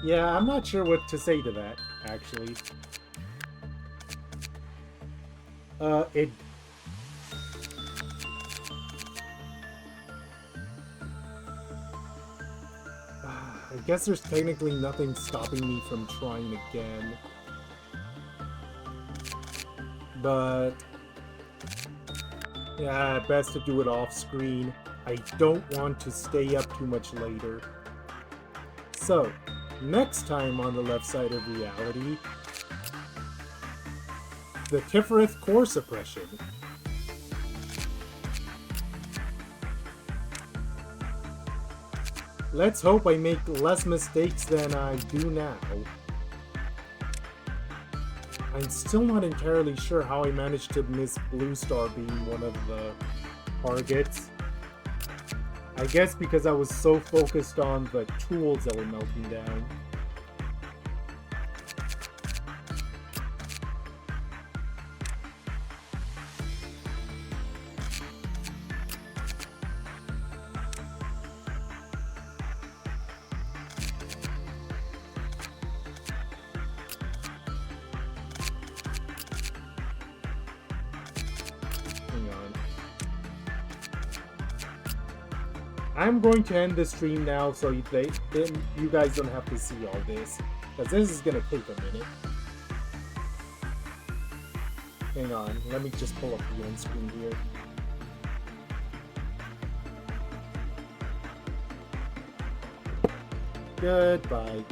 Yeah, I'm not sure what to say to that, actually. It... I guess there's technically nothing stopping me from trying again. But... yeah, best to do it off screen. I don't want to stay up too much later. So, next time on the left side of reality, the Tiferet core suppression. Let's hope I make less mistakes than I do now. I'm still not entirely sure how I managed to miss Blue Star being one of the targets. I guess because I was so focused on the tools that were melting down. I'm going to end the stream now so you guys don't have to see all this, because this is going to take a minute. Hang on, let me just pull up the end screen here. Goodbye.